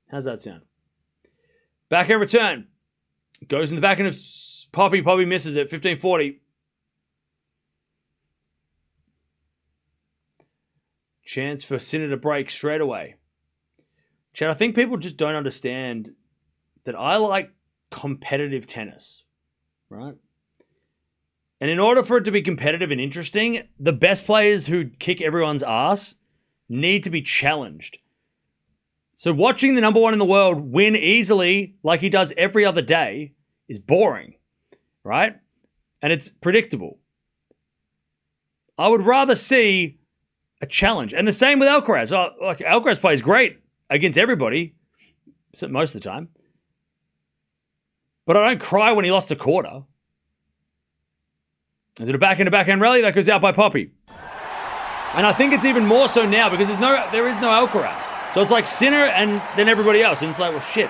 How's that sound? Backhand return. Goes in the backhand of Poppy. Poppy misses it. 15-40. Chance for Sinner to break straight away. Chad, I think people just don't understand that I like competitive tennis. Right? And in order for it to be competitive and interesting, the best players who kick everyone's ass need to be challenged. So watching the number one in the world win easily like he does every other day is boring, right? And it's predictable. I would rather see a challenge. And the same with Alcaraz. Alcaraz plays great against everybody, most of the time. But I don't cry when he lost a quarter. Is it a backhand rally? That goes out by Poppy. And I think it's even more so now because there is no Alcaraz. So it's like Sinner and then everybody else. And it's like, well, shit.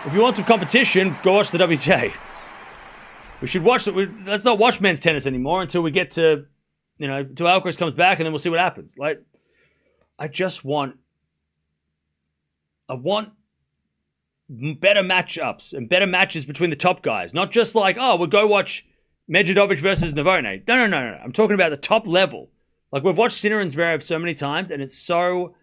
If you want some competition, go watch the WTA. We should watch it. Let's not watch men's tennis anymore until we get to, until Alcaraz comes back and then we'll see what happens. Like, I want better matchups and better matches between the top guys. Not just like, we'll go watch Medvedev versus Novone. No. I'm talking about the top level. Like, we've watched Sinner and Zverev so many times, and it's so...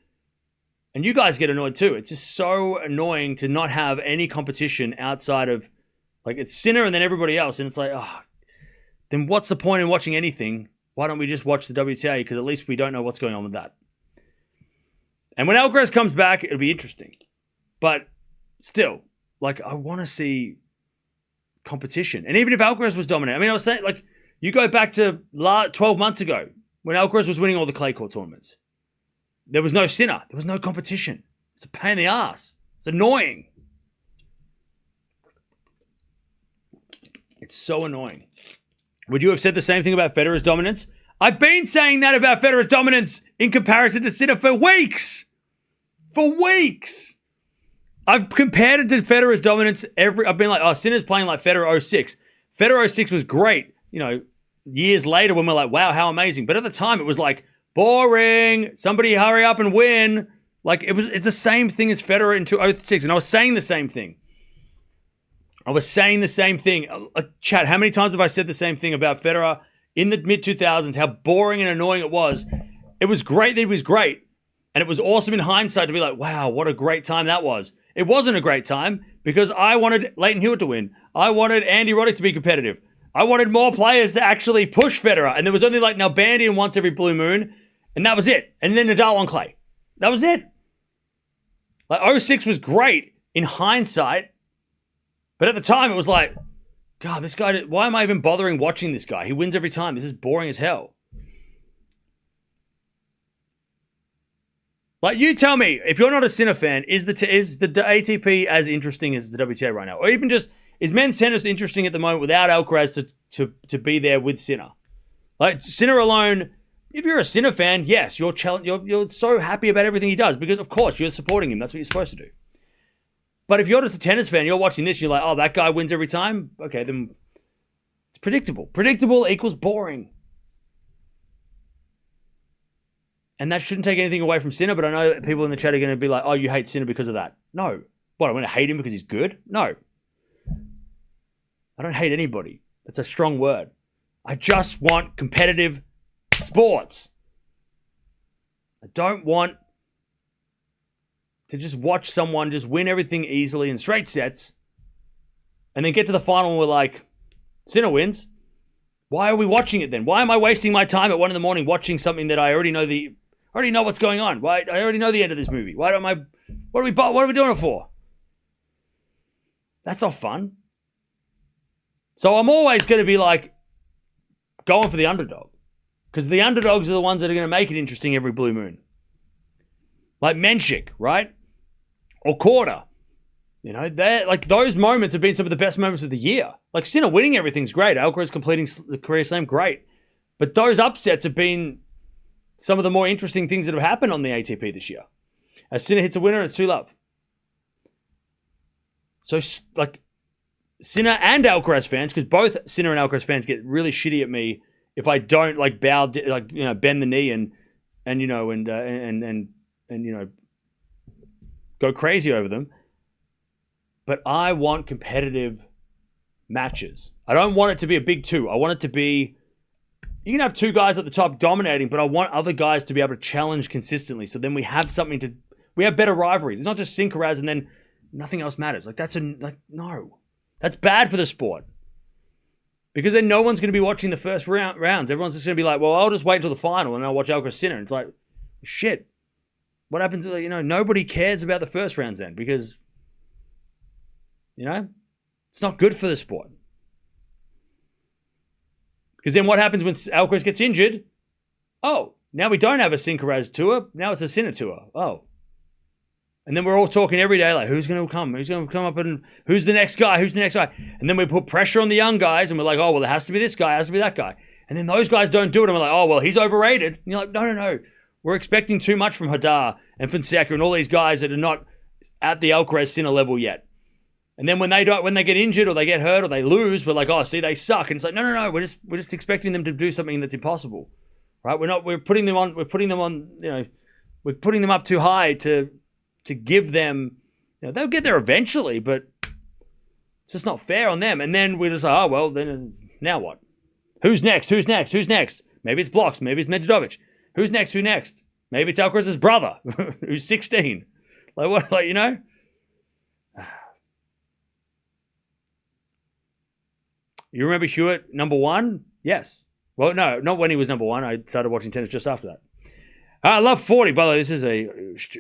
And you guys get annoyed too. It's just so annoying to not have any competition outside of... Like, it's Sinner and then everybody else, and it's like, then what's the point in watching anything? Why don't we just watch the WTA? Because at least we don't know what's going on with that. And when Alcaraz comes back, it'll be interesting. But still, like, I want to see competition. And even if Alcaraz was dominant, I mean, I was saying, like, you go back to 12 months ago when Alcaraz was winning all the clay court tournaments. There was no Sinner. There was no competition. It's a pain in the ass. It's annoying. It's so annoying. Would you have said the same thing about Federer's dominance? I've been saying that about Federer's dominance in comparison to Sinner for weeks. For weeks. I've compared it to Federer's dominance I've been like, oh, Sinner's playing like Federer 06. Federer 06 was great, you know, years later when we're like, wow, how amazing. But at the time it was like, boring. Somebody hurry up and win. Like, it's the same thing as Federer in 2006. And I was saying the same thing. Chat, how many times have I said the same thing about Federer in the mid-2000s, how boring and annoying it was. It was great that he was great. And it was awesome in hindsight to be like, wow, what a great time that was. It wasn't a great time because I wanted Leighton Hewitt to win. I wanted Andy Roddick to be competitive. I wanted more players to actually push Federer. And there was only like Nalbandian once every blue moon. And that was it. And then Nadal on clay. That was it. Like, 06 was great in hindsight. But at the time, it was like, God, this guy, why am I even bothering watching this guy? He wins every time. This is boring as hell. Like, you tell me, if you're not a Sinner fan, is the ATP as interesting as the WTA right now? Or even just, is men's tennis interesting at the moment without Alcaraz to be there with Sinner? Like, Sinner alone, if you're a Sinner fan, yes, you're so happy about everything he does because, of course, you're supporting him. That's what you're supposed to do. But if you're just a tennis fan, you're watching this, you're like, oh, that guy wins every time? Okay, then it's predictable. Predictable equals boring. And that shouldn't take anything away from Sinner, but I know that people in the chat are going to be like, oh, you hate Sinner because of that. No. What, I'm going to hate him because he's good? No. I don't hate anybody. That's a strong word. I just want competitive sports. I don't want to just watch someone just win everything easily in straight sets and then get to the final and we're like, Sinner wins. Why are we watching it then? Why am I wasting my time at 1 a.m. watching something that I already know what's going on? Why? I already know the end of this movie. What are we doing it for? That's not fun. So I'm always going to be like going for the underdog. Because the underdogs are the ones that are going to make it interesting every blue moon. Like Menchik, right? Or Korda. You know, like those moments have been some of the best moments of the year. Like Sinner winning everything's great. Alcaraz completing the career slam, great. But those upsets have been some of the more interesting things that have happened on the ATP this year. As Sinner hits a winner, it's 2-love. So, like, Sinner and Alcaraz fans, because both Sinner and Alcaraz fans get really shitty at me if I don't like bend the knee and go crazy over them. But I want competitive matches. I don't want it to be a big two. I want it to be, you can have two guys at the top dominating, but I want other guys to be able to challenge consistently. So then we have we have better rivalries. It's not just Sincaraz and then nothing else matters. Like no. That's bad for the sport. Because then no one's going to be watching the first rounds. Everyone's just going to be like, well, I'll just wait until the final and I'll watch Alcaraz Sinner. It's like, shit. What happens? Nobody cares about the first rounds then because, it's not good for the sport. Because then what happens when Alcaraz gets injured? Oh, now we don't have a Sincaraz tour. Now it's a Sinner tour. Oh. And then we're all talking every day like, who's going to come? Who's going to come up and who's the next guy? Who's the next guy? And then we put pressure on the young guys and we're like, oh, well, it has to be this guy. It has to be that guy. And then those guys don't do it. And we're like, oh, well, he's overrated. And you're like, no. We're expecting too much from Hadar and Fonseca and all these guys that are not at the Alcaraz Sinner level yet. And then when they get injured or they get hurt or they lose, we're like, oh, see, they suck. And it's like, no. We're just expecting them to do something that's impossible, right? We're putting them up too high to give them, they'll get there eventually, but it's just not fair on them. And then we're just like, oh, well, then now what? Who's next? Maybe it's Blocks. Maybe it's Medvedev. Who's next? Who next? Maybe it's Alcaraz's brother, who's 16. Like what? Like, You remember Hewitt number 1? Yes. Well, no, not when he was number 1. I started watching tennis just after that. I love 40. By the way, this is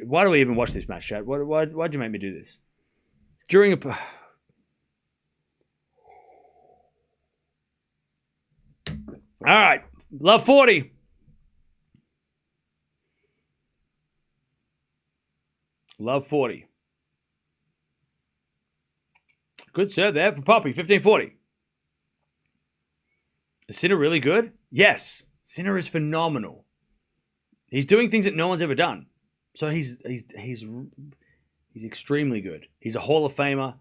why do we even watch this match, chat? Why'd you make me do this? during a... All right. Love 40. Love 40. Good serve there for Poppy. 15-40. Is Sinner really good? Yes. Sinner is phenomenal. He's doing things that no one's ever done. So he's extremely good. He's a Hall of Famer.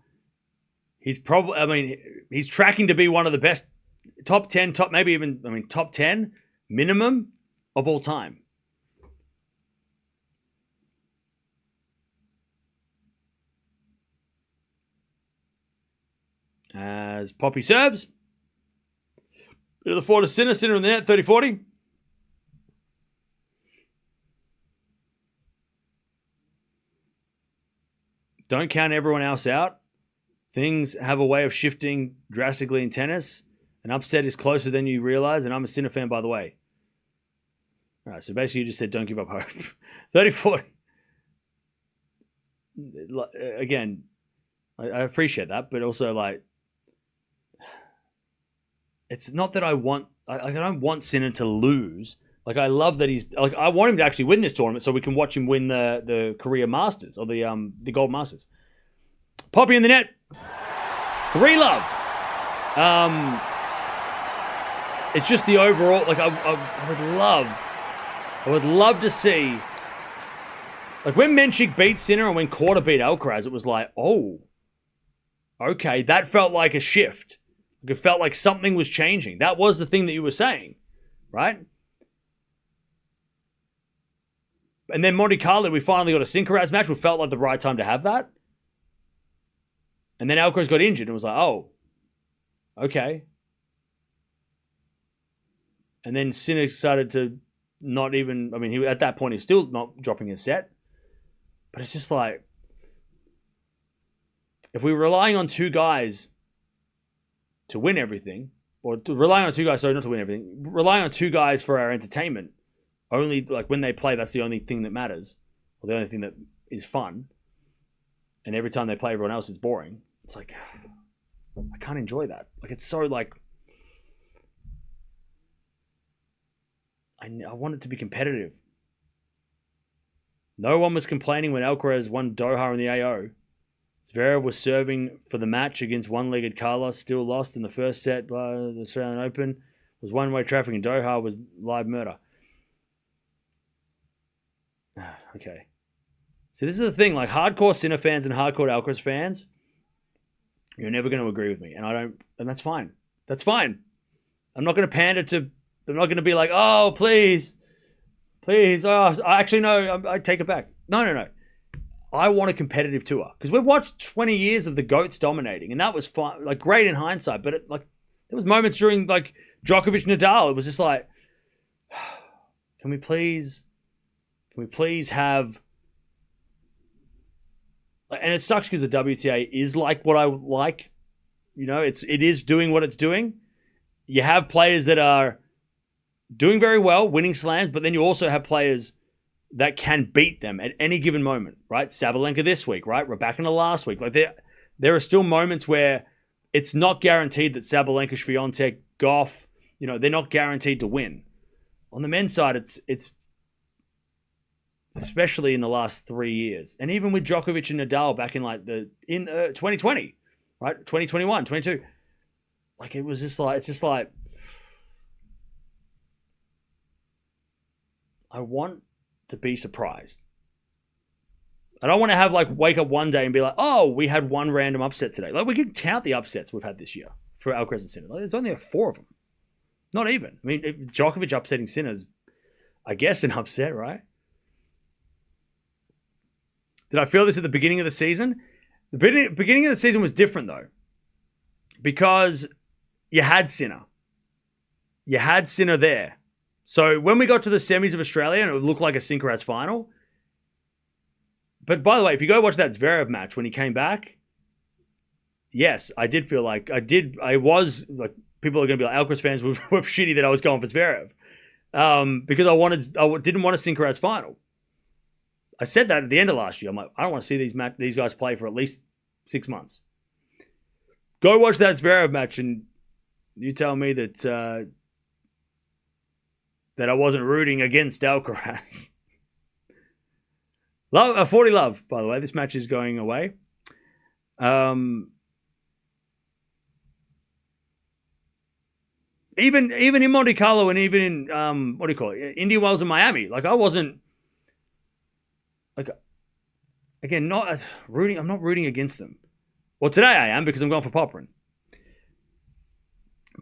He's tracking to be one of the best top 10, top 10 minimum of all time. As Poppy serves. Bit of the 4 to Sinner. Sinner in the net, 30-40. Don't count everyone else out. Things have a way of shifting drastically in tennis. An upset is closer than you realize, and I'm a Sinner fan, by the way. All right, so basically you just said don't give up hope. 30-40. Again, I appreciate that, but also, like, it's not that I don't want Sinner to lose. Like, I love that he's... Like, I want him to actually win this tournament so we can watch him win the Korea Masters, or the Gold Masters. Poppy in the net. 3 love. It's just the overall... Like, I would love to see... Like, when Menchik beat Sinner and when Korda beat Alcaraz, it was like, oh, okay, that felt like a shift. It felt like something was changing. That was the thing that you were saying, right? And then Monte Carlo, we finally got a Sinkeraz match. We felt like the right time to have that. And then Alcaraz got injured and was like, oh, okay. And then Sinner started to not even... I mean, at that point, he's still not dropping his set. But it's just like... If we were relying on 2 guys to win everything, relying on 2 guys for our entertainment, only like when they play, that's the only thing that matters, or the only thing that is fun. And every time they play everyone else, it's boring. It's like, I can't enjoy that. Like, it's so like, I want it to be competitive. No one was complaining when Alcaraz won Doha in the AO. Zverev was serving for the match against one-legged Carlos, still lost in the first set by the Australian Open. It was one-way traffic in Doha, was live murder. Okay. So this is the thing, like, hardcore Sinner fans and hardcore Alcaraz fans, you're never going to agree with me. And that's fine. That's fine. I'm not going to pander to, I'm not going to be like, oh, please, actually, no, I take it back. No. I want a competitive tour because we've watched 20 years of the GOATs dominating, and that was fine, like, great in hindsight. But there was moments during, like, Djokovic Nadal. It was just like, can we please have? And it sucks because the WTA is like what I like. You know, it is doing what it's doing. You have players that are doing very well, winning slams, but then you also have players that can beat them at any given moment, right? Sabalenka this week, right? Raducanu last week. Like, there are still moments where it's not guaranteed that Sabalenka, Swiatek, Gauff, you know, they're not guaranteed to win. On the men's side, it's especially in the last 3 years, and even with Djokovic and Nadal back in 2020, right? 2021, 22. Like, it's just like I want to be surprised. I don't want to have, like, wake up one day and be like, oh, we had one random upset today. Like, we can count the upsets we've had this year for Alcaraz and Sinner. Like, there's only 4 of them. Not even. I mean, Djokovic upsetting Sinner is, I guess, an upset, right? Did I feel this at the beginning of the season? The beginning of the season was different, though, because you had Sinner. You had Sinner there. So when we got to the semis of Australia, and it would look like a Sinkeraz final. But by the way, if you go watch that Zverev match when he came back, yes, I did feel like I was like, people are going to be like, Alcaraz fans were shitty that I was going for Zverev, because I didn't want a Sinkeraz final. I said that at the end of last year. I'm like, I don't want to see these guys play for at least 6 months. Go watch that Zverev match and you tell me that that I wasn't rooting against Alcaraz. Love, 40 love, by the way. This match is going away. Even in Monte Carlo and even in Indian Wells and Miami, like I wasn't like again not rooting. I'm not rooting against them. Well, today I am because I'm going for Popyrin.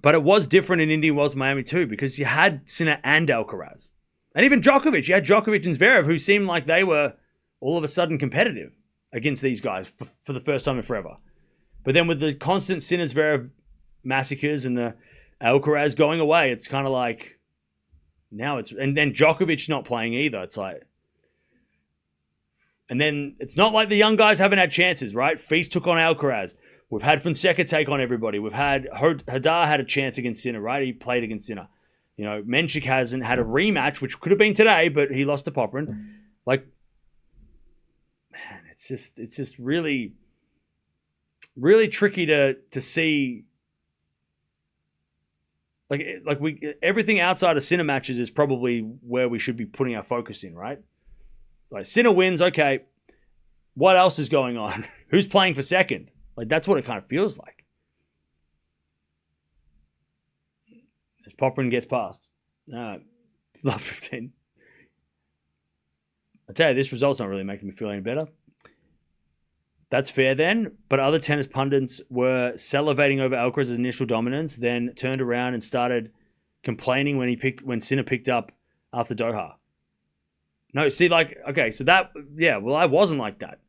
But it was different in Indian Wells, Miami too, because you had Sinner and Alcaraz, and even Djokovic. You had Djokovic and Zverev, who seemed like they were all of a sudden competitive against these guys for the first time in forever. But then with the constant Sinner Zverev massacres and the Alcaraz going away, it's kind of like now it's, and then Djokovic not playing either. It's like, and then it's not like the young guys haven't had chances, right? Feast took on Alcaraz. We've had Fonseca take on everybody. We've had Hadar had a chance against Sinner, right? He played against Sinner. You know, Menchik hasn't had a rematch, which could have been today, but he lost to Popyrin. Like, man, it's just really, really tricky to see. Like everything outside of Sinner matches is probably where we should be putting our focus in, right? Like Sinner wins, okay. What else is going on? Who's playing for second? Like that's what it kind of feels like. As Popyrin gets past. Love 15. I tell you, this result's not really making me feel any better. That's fair then, but other tennis pundits were salivating over Alcaraz's initial dominance, then turned around and started complaining when Sinner picked up after Doha. No, see, like, okay, so that, yeah, well, I wasn't like that.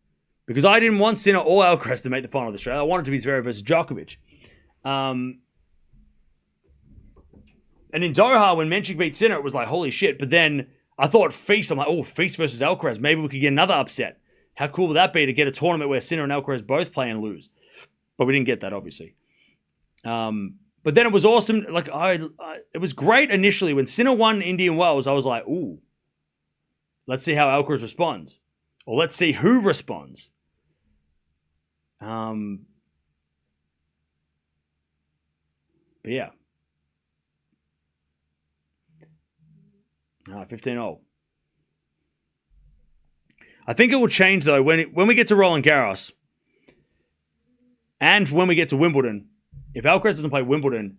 Because I didn't want Sinner or Alcaraz to make the final of Australia. I wanted it to be Zverev versus Djokovic. And in Doha, when Menchik beat Sinner, it was like, holy shit. But then I thought Feast, I'm like, oh, Feast versus Alcaraz. Maybe we could get another upset. How cool would that be to get a tournament where Sinner and Alcaraz both play and lose? But we didn't get that, obviously. But then it was awesome. Like it was great initially. When Sinner won Indian Wells, I was like, ooh, let's see how Alcaraz responds. Or let's see who responds. But yeah. 15-0. I think it will change though when we get to Roland Garros and when we get to Wimbledon. If Alcaraz doesn't play Wimbledon,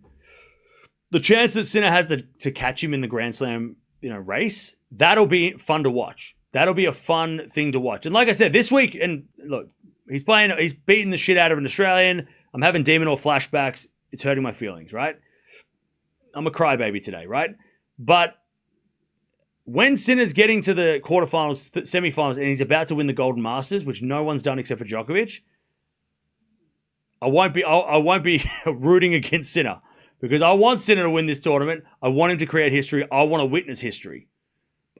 the chance that Sinner has to catch him in the Grand Slam, race, that'll be fun to watch. That'll be a fun thing to watch. And like I said, this week, and look, he's beating the shit out of an Australian. I'm having Demon or flashbacks. It's hurting my feelings, right? I'm a crybaby today, right? But when Sinner's getting to the quarterfinals, semifinals, and he's about to win the Golden Masters, which no one's done except for Djokovic, I won't be rooting against Sinner because I want Sinner to win this tournament. I want him to create history. I want to witness history.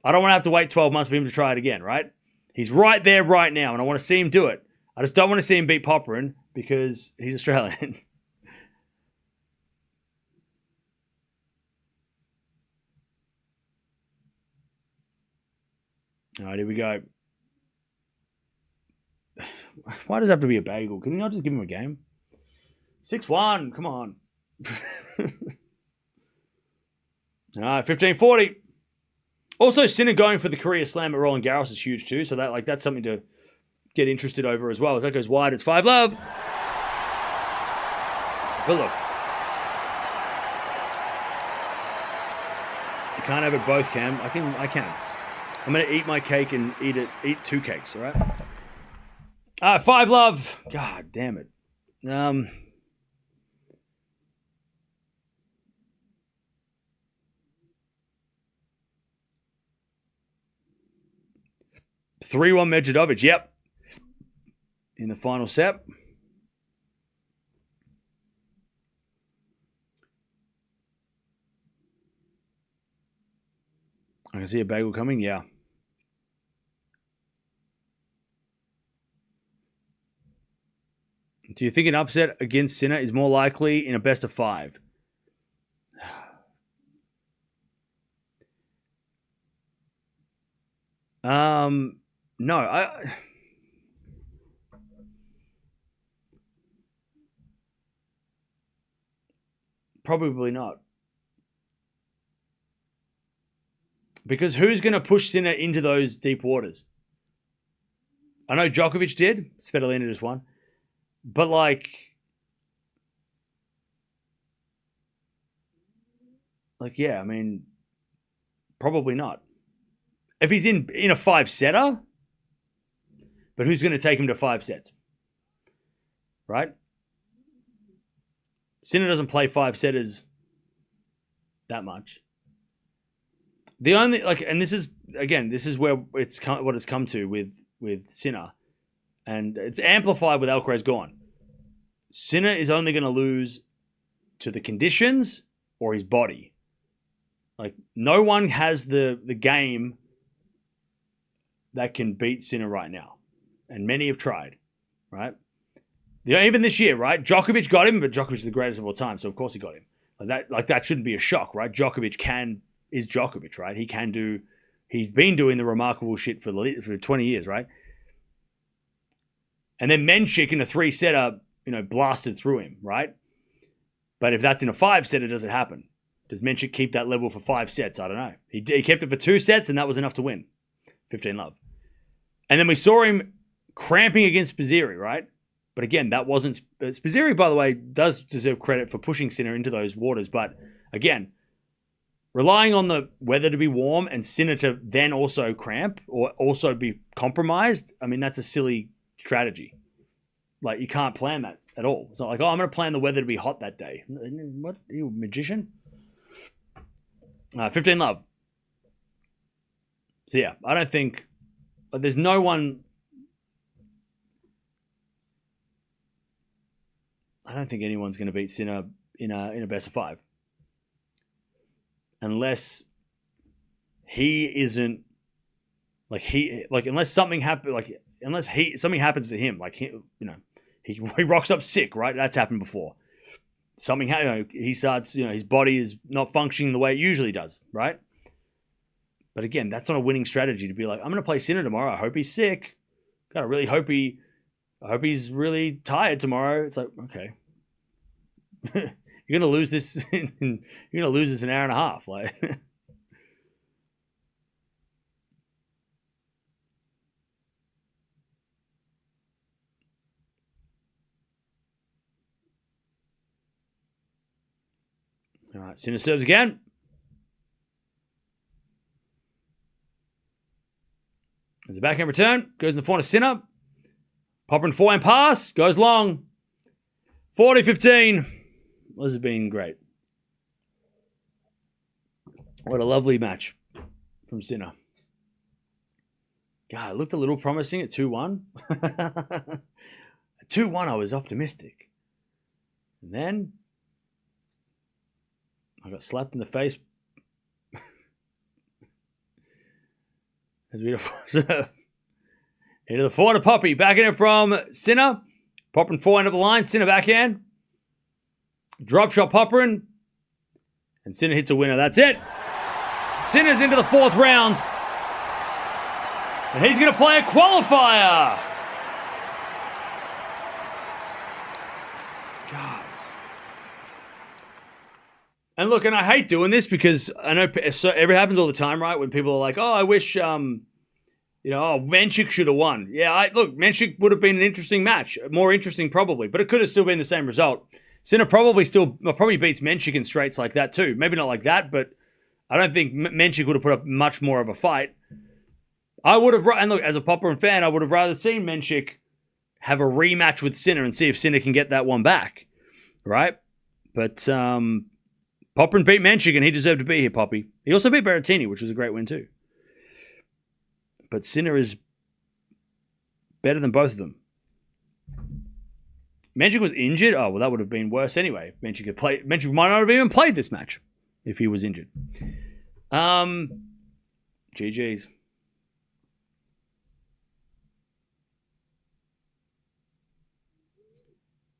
I don't want to have to wait 12 months for him to try it again, right? He's right there right now, and I want to see him do it. I just don't want to see him beat Popyrin because he's Australian. All right, here we go. Why does it have to be a bagel? Can you not just give him a game? 6-1, come on. All right, 15-40. Also, Sinner going for the career slam at Roland Garros is huge too, so that's something to get interested over as well. As that goes wide, it's 5-love. But look, you can't have it both, Cam. I can. I'm going to eat my cake and eat two cakes, all right? 5-love. God damn it. 3-1 Medvedev. Yep. In the final set. I can see a bagel coming. Yeah. Do you think an upset against Sinner is more likely in a best of 5? No, Probably not. Because who's going to push Sinner into those deep waters? I know Djokovic did. Svitolina just won. But yeah, I mean, probably not. If he's in a 5-setter, but who's going to take him to 5 sets? Right? Sinner doesn't play 5-setters that much. The only, and this is where what it's come to with Sinner. And it's amplified with Alcaraz gone. Sinner is only going to lose to the conditions or his body. Like, no one has the game that can beat Sinner right now. And many have tried, right? Even this year, right? Djokovic got him, but Djokovic is the greatest of all time, so of course he got him. That shouldn't be a shock, right? Djokovic is Djokovic, right? He's been doing the remarkable shit for 20 years, right? And then Menchik in a 3-setter, blasted through him, right? But if that's in a 5-setter, does it happen? Does Menchik keep that level for 5 sets? I don't know. He kept it for 2 sets, and that was enough to win. 15-love. And then we saw him cramping against Spizzirri, right? But again, that wasn't... Spizzirri, by the way, does deserve credit for pushing Sinner into those waters. But again, relying on the weather to be warm and Sinner to then also cramp or also be compromised, I mean, that's a silly strategy. Like, you can't plan that at all. It's not like, I'm going to plan the weather to be hot that day. What? Are you a magician? 15-love. So yeah, I don't think... There's no one... I don't think anyone's going to beat Sinner in a best of 5. Unless he isn't... unless something happens... something happens to him. He rocks up sick, right? That's happened before. He starts, his body is not functioning the way it usually does, right? But again, that's not a winning strategy to be like, I'm going to play Sinner tomorrow. I hope he's sick. God, I really hope I hope he's really tired tomorrow. It's like, okay. You're going to lose this an hour and a half. Like, all right, Sinner serves again. There's a backhand return. Goes in the forehand to Sinner. Popyrin forehand pass. Goes long. 40-15. This has been great. What a lovely match from Sinner. God, it looked a little promising at 2-1. At 2-1, I was optimistic. And then I got slapped in the face as we serve. Into the forehand of Poppy. Backhand it from Sinner. Popyrin forehand up the line. Sinner backhand. Drop shot Popyrin. And Sinner hits a winner. That's it. Sinner's into the 4th round. And he's going to play a qualifier. God. And look, and I hate doing this because I know it happens all the time, right? When people are like, oh, I wish, Menchik should have won. Yeah, Menchik would have been an interesting match. More interesting probably, but it could have still been the same result. Sinner probably beats Menchik in straights like that too. Maybe not like that, but I don't think Menchik would have put up much more of a fight. I would have, and look, as a Popyrin fan, I would have rather seen Menchik have a rematch with Sinner and see if Sinner can get that one back, right? But Popyrin beat Menchik and he deserved to be here, Poppy. He also beat Berrettini, which was a great win too. But Sinner is better than both of them. Menchik was injured. Oh, well, that would have been worse anyway. Menchik might not have even played this match if he was injured. GG's.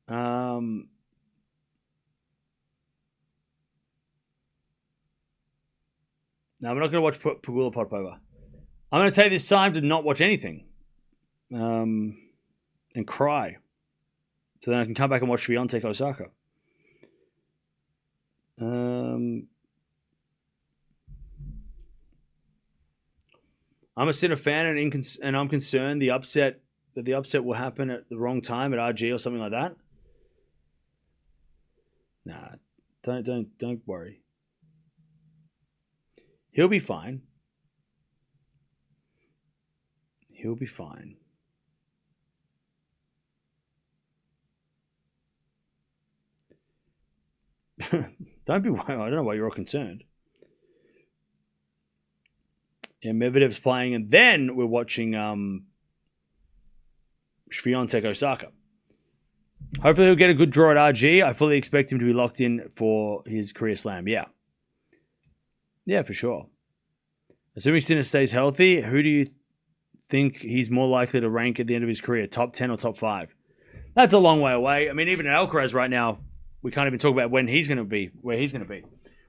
No, I'm not going to watch Pagula Potpova. I'm going to take this time to not watch anything and cry. So then I can come back and watch Swiatek Osaka. I'm a Sinner fan, and I'm concerned the upset will happen at the wrong time at RG or something like that. Nah, don't worry. He'll be fine. He'll be fine. Don't be worried. I don't know why you're all concerned. Yeah, Medvedev's playing, and then we're watching Swiatek Osaka. Hopefully he'll get a good draw at RG. I fully expect him to be locked in for his career slam. Yeah. Yeah, for sure. Assuming Sinner stays healthy, who do you think he's more likely to rank at the end of his career? Top 10 or top 5? That's a long way away. I mean, even at Alcaraz right now, we can't even talk about when he's going to be, where he's going to be.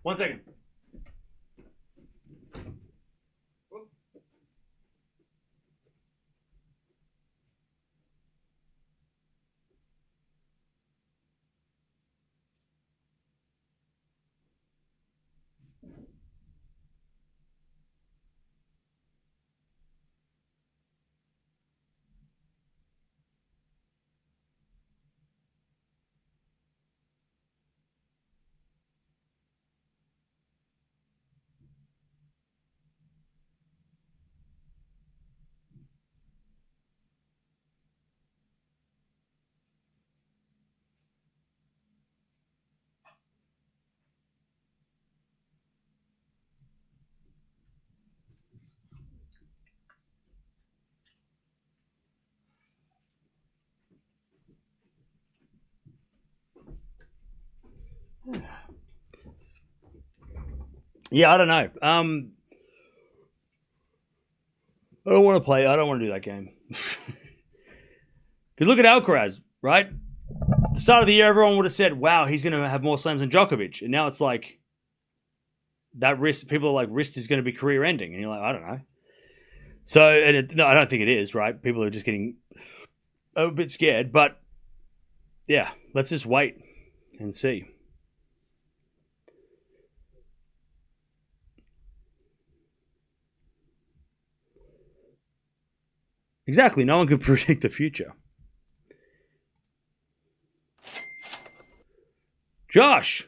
1 second. Yeah, I don't know. I don't want to play. I don't want to do that game. Because look at Alcaraz, right? At the start of the year, everyone would have said, wow, he's going to have more slams than Djokovic. And now it's like that wrist, people are like, wrist is going to be career ending. And you're like, I don't know. So, no, I don't think it is, right? People are just getting a bit scared. But yeah, let's just wait and see. Exactly. No one can predict the future. Josh.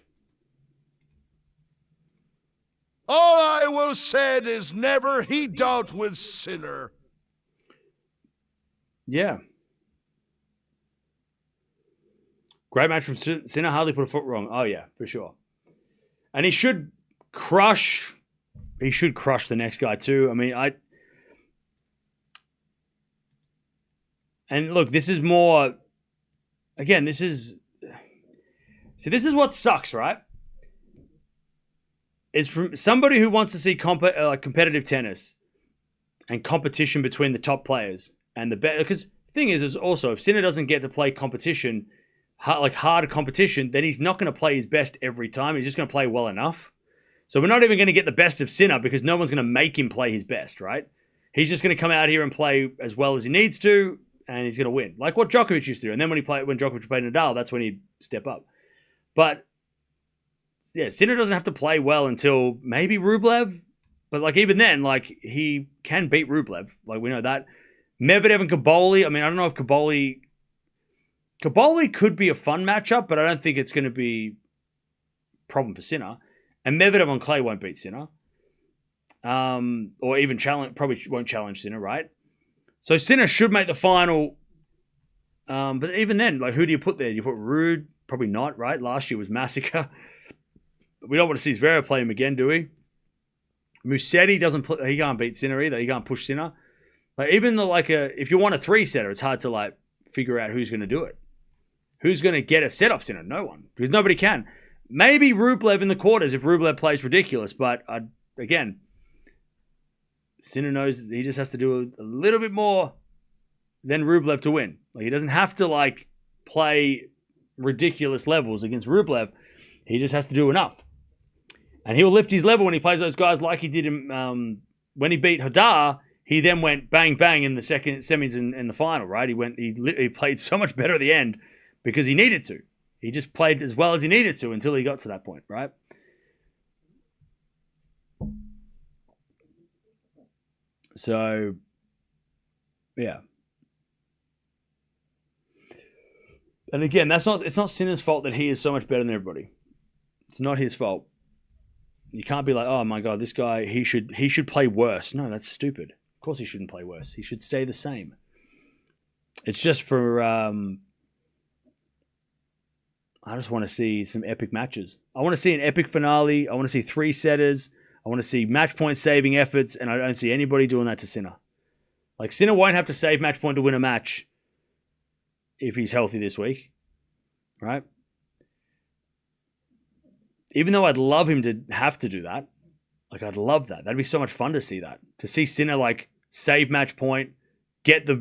All I will say is never he dealt with Sinner. Yeah. Great match from Sinner. Hardly put a foot wrong. Oh, yeah, for sure. And he should crush the next guy too. I mean, and look, this is more, again, this is what sucks, right? It's from somebody who wants to see competitive tennis and competition between the top players and the best. Because the thing is also, if Sinner doesn't get to play competition, like harder competition, then he's not going to play his best every time. He's just going to play well enough. So we're not even going to get the best of Sinner because no one's going to make him play his best, right? He's just going to come out here and play as well as he needs to, and he's going to win. Like what Djokovic used to do. And then when Djokovic played Nadal, that's when he'd step up. But yeah, Sinner doesn't have to play well until maybe Rublev. But like even then, like he can beat Rublev. Like we know that. Medvedev and Kaboli. I mean, I don't know if Kaboli could be a fun matchup, but I don't think it's going to be a problem for Sinner. And Medvedev on clay won't beat Sinner. Or even probably won't challenge Sinner, right? So Sinner should make the final. But even then, like who do you put there? Do you put Rude? Probably not, right? Last year was Massacre. We don't want to see Zverev play him again, do we? Musetti he can't beat Sinner either. He can't push Sinner. Like even though if you want a 3-setter, it's hard to like figure out who's going to do it. Who's going to get a set off Sinner? No one, because nobody can. Maybe Rublev in the quarters if Rublev plays ridiculous, but again, Sinner knows he just has to do a little bit more than Rublev to win. Like he doesn't have to like play ridiculous levels against Rublev. He just has to do enough. And he will lift his level when he plays those guys like he did when he beat Hadar. He then went bang, bang in the second semis and the final, right? He played so much better at the end because he needed to. He just played as well as he needed to until he got to that point, right? So, yeah. And again, it's not Sinner's fault that he is so much better than everybody. It's not his fault. You can't be like, oh my God, this guy, he should play worse. No, that's stupid. Of course he shouldn't play worse. He should stay the same. It's just for, I just want to see some epic matches. I want to see an epic finale. I want to see 3-setters. I want to see match point saving efforts, and I don't see anybody doing that to Sinner. Like, Sinner won't have to save match point to win a match if he's healthy this week, right? Even though I'd love him to have to do that, like, I'd love that. That'd be so much fun to see that. To see Sinner, like, save match point, get the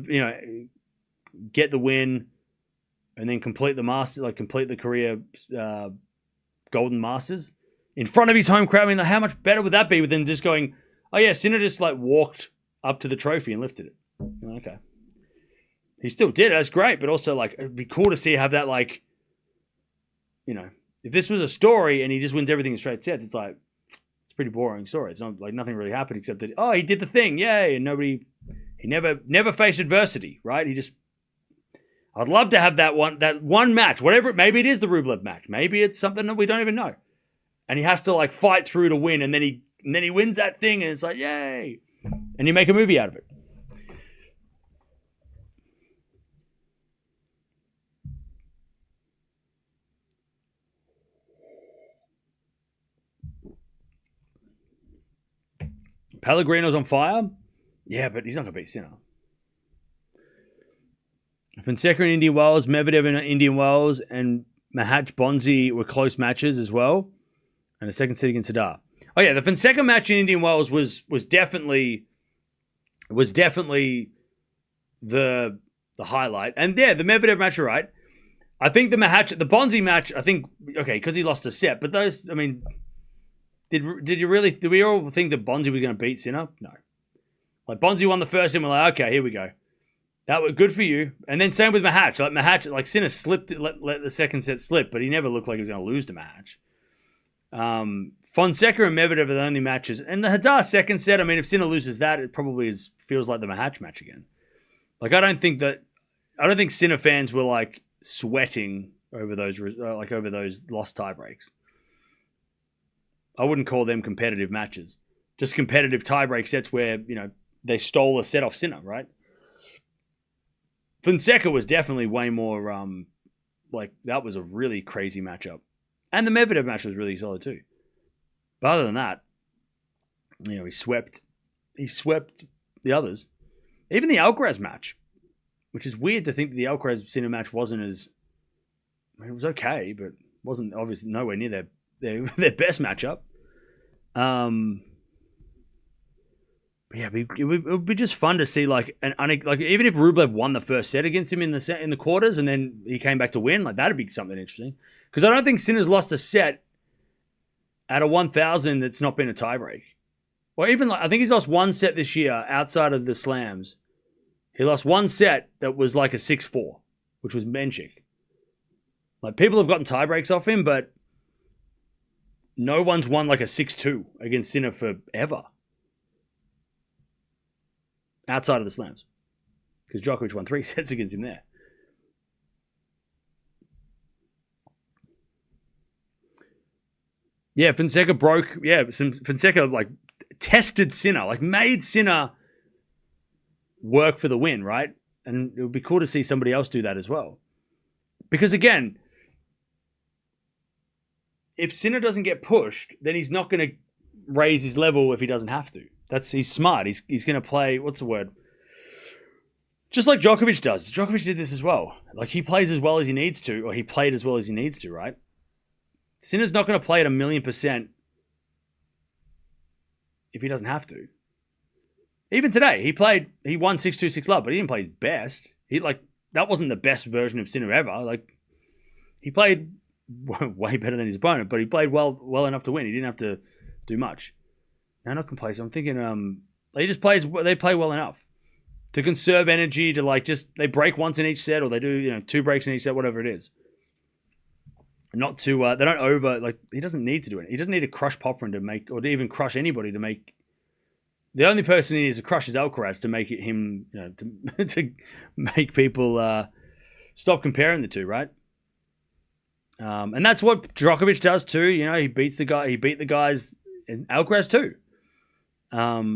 win, and then complete the master, like, complete the career Golden Masters in front of his home crowd. I mean, like, how much better would that be than just going, oh yeah, Sinner just, like, walked up to the trophy and lifted it. Okay. He still did it. That's great. But also, like, it'd be cool to see have that, like, if this was a story and he just wins everything in straight sets, it's like, it's a pretty boring story. It's not like nothing really happened except that, oh, he did the thing. Yay. And he never faced adversity, right? I'd love to have that one match, whatever, maybe it is the Rublev match. Maybe it's something that we don't even know. And he has to, like, fight through to win. And then he wins that thing and it's like, yay. And you make a movie out of it. Pellegrino's on fire? Yeah, but he's not going to beat Sinner. Fonseca in Indian Wells, Medvedev in Indian Wells, and Mahatch Bonzi were close matches as well. And a second set against Sadar. Oh yeah, the Fonseca match in Indian Wells was definitely the highlight. And yeah, the Medvedev match, you're right. I think the Bonzi match, I think, okay, because he lost a set, but those, I mean, did we all think that Bonzi was going to beat Sinner? No. Like, Bonzi won the first and we're like, okay, here we go. That was good for you. And then same with Mahatch. Like Sinner slipped, let the second set slip, but he never looked like he was going to lose to Mahatch. Fonseca and Medvedev are the only matches. And the Hadar second set, I mean, if Sinner loses that, it probably feels like the Mahatch match again. Like, I don't think Sinner fans were, like, sweating over those lost tie breaks. I wouldn't call them competitive matches. Just competitive tiebreak sets where, they stole a set off Sinner, right? Fonseca was definitely way more, that was a really crazy matchup. And the Medvedev match was really solid too. But other than that, he swept the others. Even the Alcaraz match, which is weird to think that the Alcaraz Sinner match wasn't as, I mean, it was okay, but wasn't obviously nowhere near their best matchup. But yeah, it would be just fun to see, like, even if Rublev won the first set against him in the quarters and then he came back to win, like, that'd be something interesting. Because I don't think Sinner's lost a set at a 1,000 that's not been a tiebreak. Or even, like, I think he's lost one set this year outside of the slams. He lost one set that was like a 6-4, which was Menchik. Like, people have gotten tiebreaks off him, but no one's won like a 6-2 against Sinner forever. Outside of the slams. Because Djokovic won 3 sets against him there. Yeah, Fonseca broke. Yeah, Fonseca, like, tested Sinner. Like, made Sinner work for the win, right? And it would be cool to see somebody else do that as well. Because, again, if Sinner doesn't get pushed, then he's not going to raise his level if he doesn't have to. He's smart. He's going to play, what's the word? Just like Djokovic does. Djokovic did this as well. Like, he plays as well as he needs to, or he played as well as he needs to, right? Sinner's not going to play at 1,000,000% if he doesn't have to. Even today, he won 6-2, 6-love, but he didn't play his best. That wasn't the best version of Sinner ever. Like, he played way better than his opponent, but he played well enough to win. He didn't have to do much. Now, not complacent. I'm thinking they play well enough to conserve energy, to, like, just, they break once in each set, or they do 2 breaks in each set, whatever it is. Not to they don't he doesn't need to do it. He doesn't need to crush Popyrin to make, or to even crush anybody to make The only person he needs to crush is Alcaraz to make it him, to make people stop comparing the two, right? And that's what Djokovic does too. He beats the guy. He beat the guys in Alcaraz too. But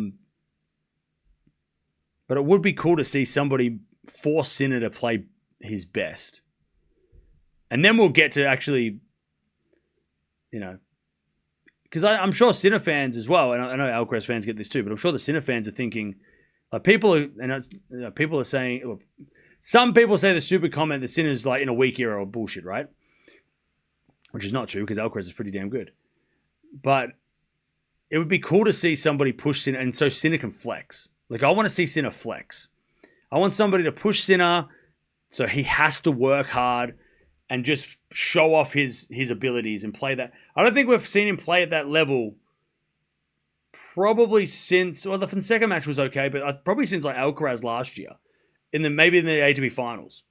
it would be cool to see somebody force Sinner to play his best. And then we'll get to actually, because I'm sure Sinner fans as well, and I know Alcaraz fans get this too, but I'm sure the Sinner fans are thinking, like people are saying, some people say the stupid comment that Sinner's like in a weak era or bullshit, right? Which is not true because Alcaraz is pretty damn good. But it would be cool to see somebody push Sinner, and so Sinner can flex. Like, I want to see Sinner flex. I want somebody to push Sinner so he has to work hard and just show off his abilities and play that. I don't think we've seen him play at that level probably since, well, the Fonseca match was okay, but probably since like Alcaraz last year, maybe in the ATP finals.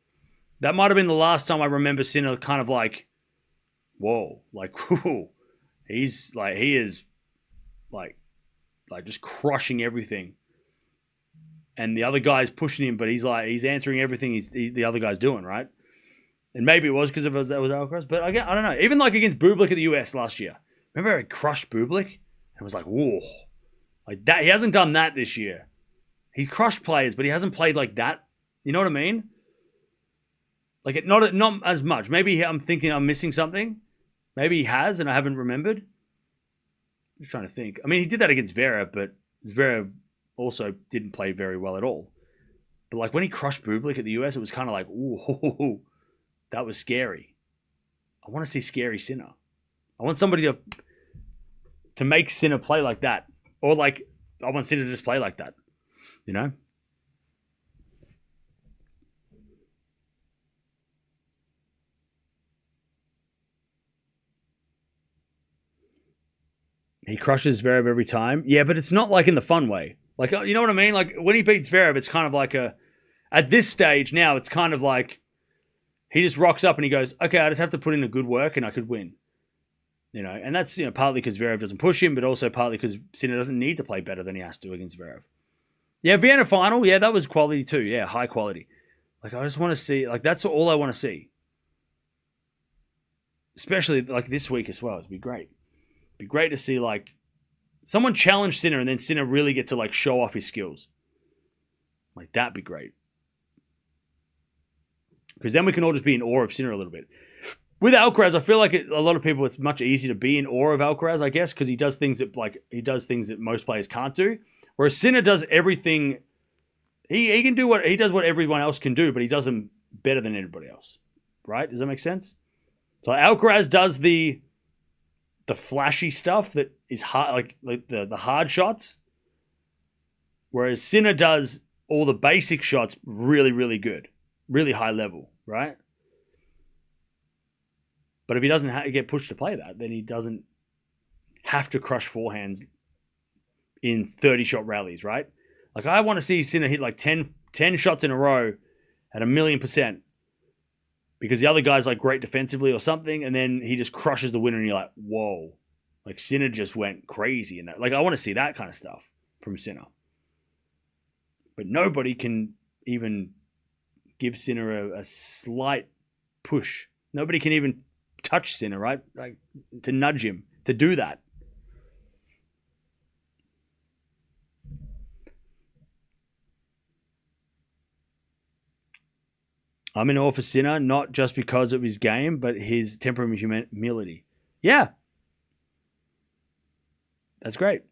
That might have been the last time I remember Sinner kind of like, whoa, like, whoa. He is like just crushing everything. And the other guy's pushing him, but he's answering everything the other guy's doing, right? And maybe it was because it was Alcaraz, but I don't know. Even like against Bublik at the US last year. Remember he crushed Bublik? It was like, whoa. Like that. He hasn't done that this year. He's crushed players, but he hasn't played like that. You know what I mean? Like not as much. Maybe I'm thinking I'm missing something. Maybe he has and I haven't remembered. I'm just trying to think. I mean, he did that against Zverev, but Zverev also didn't play very well at all. But like when he crushed Bublik at the US, it was kind of like, ooh, that was scary. I want to see scary Sinner. I want somebody to make Sinner play like that. Or like, I want Sinner to just play like that. He crushes Zverev every time. Yeah, but it's not like in the fun way. Like, you know what I mean? Like, when he beats Zverev, it's kind of like at this stage now, it's kind of like he just rocks up and he goes, okay, I just have to put in a good work and I could win. And that's, partly because Zverev doesn't push him, but also partly because Sinner doesn't need to play better than he has to against Zverev. Yeah, Vienna final, yeah, that was quality too. Yeah, high quality. Like, I just want to see, like, that's all I want to see. Especially, like, this week as well. It'd be great. It'd be great to see, like, someone challenge Sinner and then Sinner really get to, like, show off his skills. Like, that'd be great. Because then we can all just be in awe of Sinner a little bit. With Alcaraz, I feel like a lot of people, it's much easier to be in awe of Alcaraz, I guess, because he does things that most players can't do. Whereas Sinner does everything. He can do what everyone else can do, but he does them better than everybody else. Right? Does that make sense? So Alcaraz does the flashy stuff that is hard, like the hard shots, whereas Sinner does all the basic shots really, really good, really high level, right? But if he doesn't get pushed to play that, then he doesn't have to crush forehands in 30-shot rallies, right? Like, I want to see Sinner hit like 10 shots in a row at 1,000,000%. Because the other guy's like great defensively or something, and then he just crushes the winner and you're like, whoa. Like, Sinner just went crazy in that. Like, I want to see that kind of stuff from Sinner. But nobody can even give Sinner a slight push. Nobody can even touch Sinner, right? Like, to nudge him, to do that. I'm in awe for Sinner, not just because of his game, but his temperament and humility. Yeah. That's great.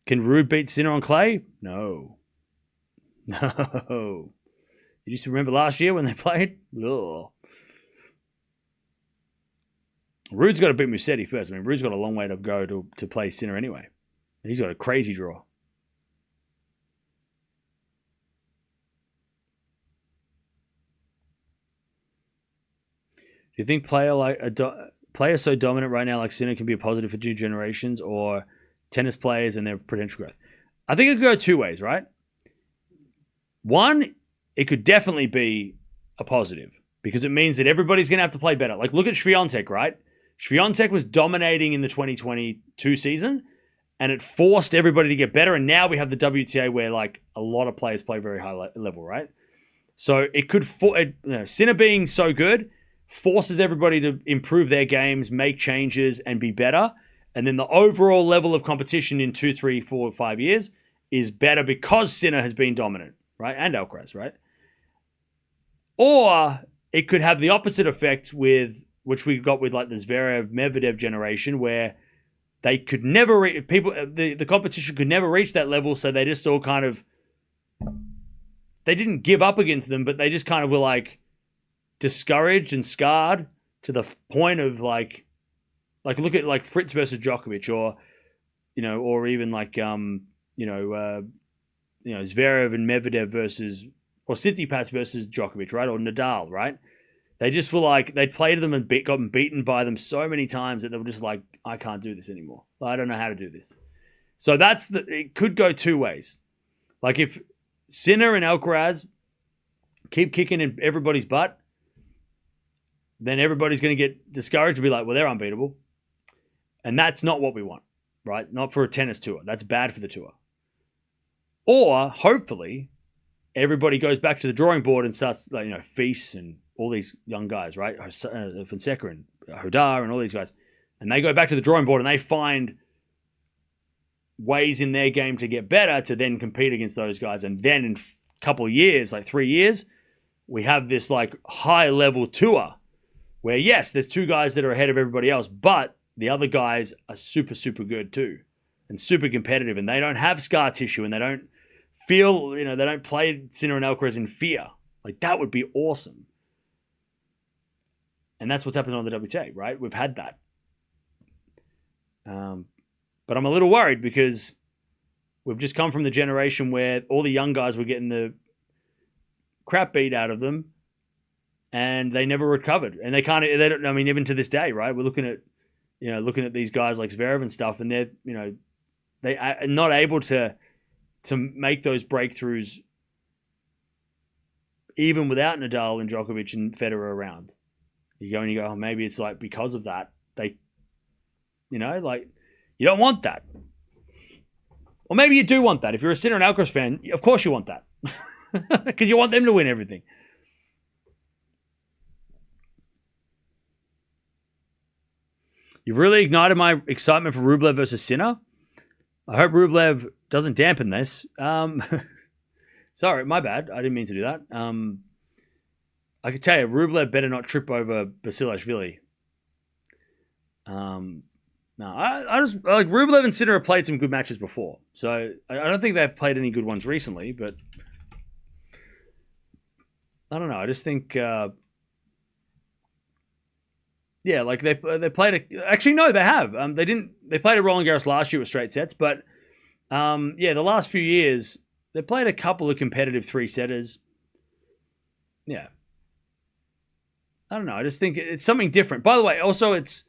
Can Ruud beat Sinner on clay? No. No. You just remember last year when they played? Ugh. Ruud's got to beat Musetti first. I mean, Ruud's got a long way to go to play Sinner anyway. He's got a crazy draw. Do you think player so dominant right now like Sinner can be a positive for new generations or tennis players and their potential growth? I think it could go two ways, right? One, it could definitely be a positive because it means that everybody's going to have to play better. Like, look at Swiatek, right? Swiatek was dominating in the 2022 season, and it forced everybody to get better. And now we have the WTA where like a lot of players play very high level, right? So it could, Sinner being so good forces everybody to improve their games, make changes, and be better. And then the overall level of competition in 2, 3, 4, 5 years is better because Sinner has been dominant, right? And Alcaraz, right? Or it could have the opposite effect with, which we got with like the Zverev-Medvedev generation, where they could never the competition could never reach that level, so they just all kind of, they didn't give up against them, but they just kind of were like discouraged and scarred to the point of like look at like Fritz versus Djokovic, or or even like Zverev and Medvedev versus, or Tsitsipas versus Djokovic, right? Or Nadal, right? They just were like, they played them and gotten beaten by them so many times that they were just like, I can't do this anymore. I don't know how to do this. So it could go two ways. Like if Sinner and Alcaraz keep kicking in everybody's butt, then everybody's going to get discouraged and be like, well, they're unbeatable. And that's not what we want, right? Not for a tennis tour. That's bad for the tour. Or hopefully everybody goes back to the drawing board and starts, like, Feast and all these young guys, right? Fonseca and Hodar and all these guys. And they go back to the drawing board and they find ways in their game to get better to then compete against those guys. And then in a couple of years, like 3 years, we have this like high level tour where, yes, there's two guys that are ahead of everybody else, but the other guys are super, super good too and super competitive, and they don't have scar tissue and they don't feel, they don't play Sinner and Alcaraz in fear. Like, that would be awesome. And that's what's happening on the WTA, right? We've had that. But I'm a little worried because we've just come from the generation where all the young guys were getting the crap beat out of them and they never recovered. And they don't, even to this day, right? We're looking at these guys like Zverev and stuff, and they're, they are not able to make those breakthroughs even without Nadal and Djokovic and Federer around. You go and you go, oh, maybe it's like because of that, they, you don't want that. Or maybe you do want that. If you're a Sinner and Alcaraz fan, of course you want that. Because you want them to win everything. You've really ignited my excitement for Rublev versus Sinner. I hope Rublev doesn't dampen this. Sorry, my bad. I didn't mean to do that. I could tell you, Rublev better not trip over Basilashvili. No, I just like Rublev and Sinner have played some good matches before, so I don't think they've played any good ones recently. But I don't know. I just think, like they played actually no, they have. They didn't. They played a Roland Garros last year with straight sets, but the last few years they played a couple of competitive 3-setters. Yeah, I don't know. I just think it's something different. By the way, also it's.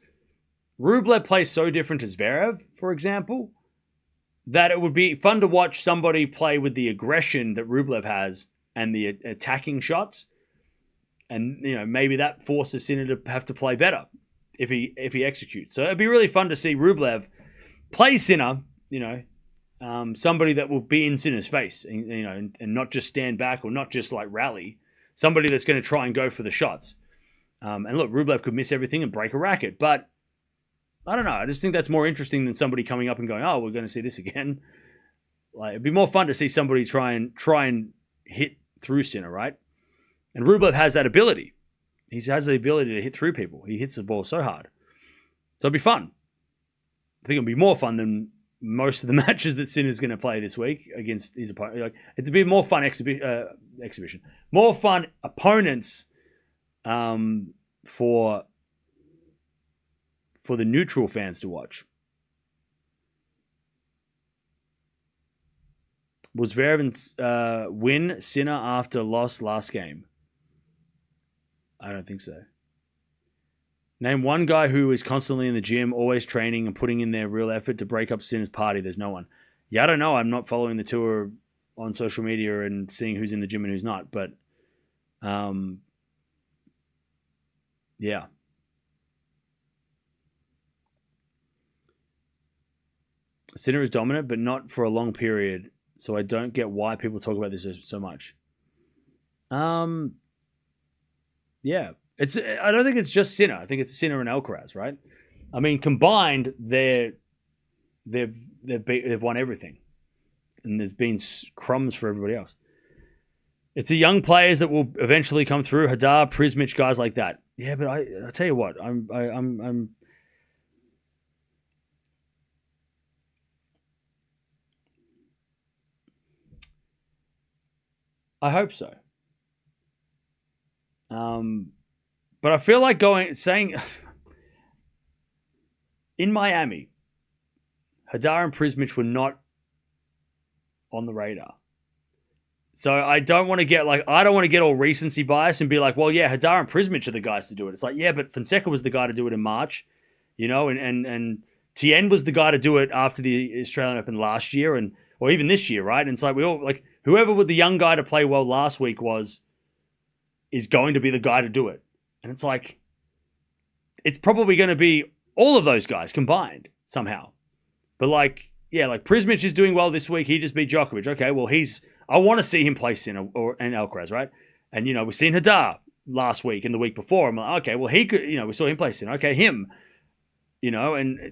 Rublev plays so different to Zverev, for example, that it would be fun to watch somebody play with the aggression that Rublev has and the attacking shots. And, maybe that forces Sinner to have to play better if he executes. So it'd be really fun to see Rublev play Sinner, somebody that will be in Sinner's face, and not just stand back or not just like rally. Somebody that's going to try and go for the shots. And look, Rublev could miss everything and break a racket, but I don't know. I just think that's more interesting than somebody coming up and going, "Oh, we're going to see this again." Like, it'd be more fun to see somebody try and hit through Sinner, right? And Rublev has that ability. He has the ability to hit through people. He hits the ball so hard, so it'd be fun. I think it'd be more fun than most of the matches that Sinner's going to play this week against his opponent. Like, it'd be more fun exhibition, more fun opponents for the neutral fans to watch. Was Zverev's win Sinner after loss last game? I don't think so. Name one guy who is constantly in the gym, always training and putting in their real effort to break up Sinner's party. There's no one. Yeah, I don't know. I'm not following the tour on social media and seeing who's in the gym and who's not. But, yeah. Sinner is dominant, but not for a long period. So I don't get why people talk about this so much. Yeah. I don't think it's just Sinner. I think it's Sinner and Alcaraz, right? I mean, combined, they've won everything. And there's been crumbs for everybody else. It's the young players that will eventually come through. Hadar, Prismic, guys like that. Yeah, but I tell you what, I hope so. But I feel like saying in Miami, Hadar and Prismic were not on the radar. So I don't want to get all recency bias and be like, well, yeah, Hadar and Prismic are the guys to do it. It's like, yeah, but Fonseca was the guy to do it in March, and Tien was the guy to do it after the Australian Open last year or even this year, right? And it's like we all like whoever with the young guy to play well last week is going to be the guy to do it. And it's like it's probably going to be all of those guys combined somehow. But like Prismic is doing well this week. He just beat Djokovic. Okay, well I want to see him play Sinner and Alcaraz, right? And we've seen Hadar last week and the week before. I'm like, okay, well he could, we saw him play Sinner. Okay, him, and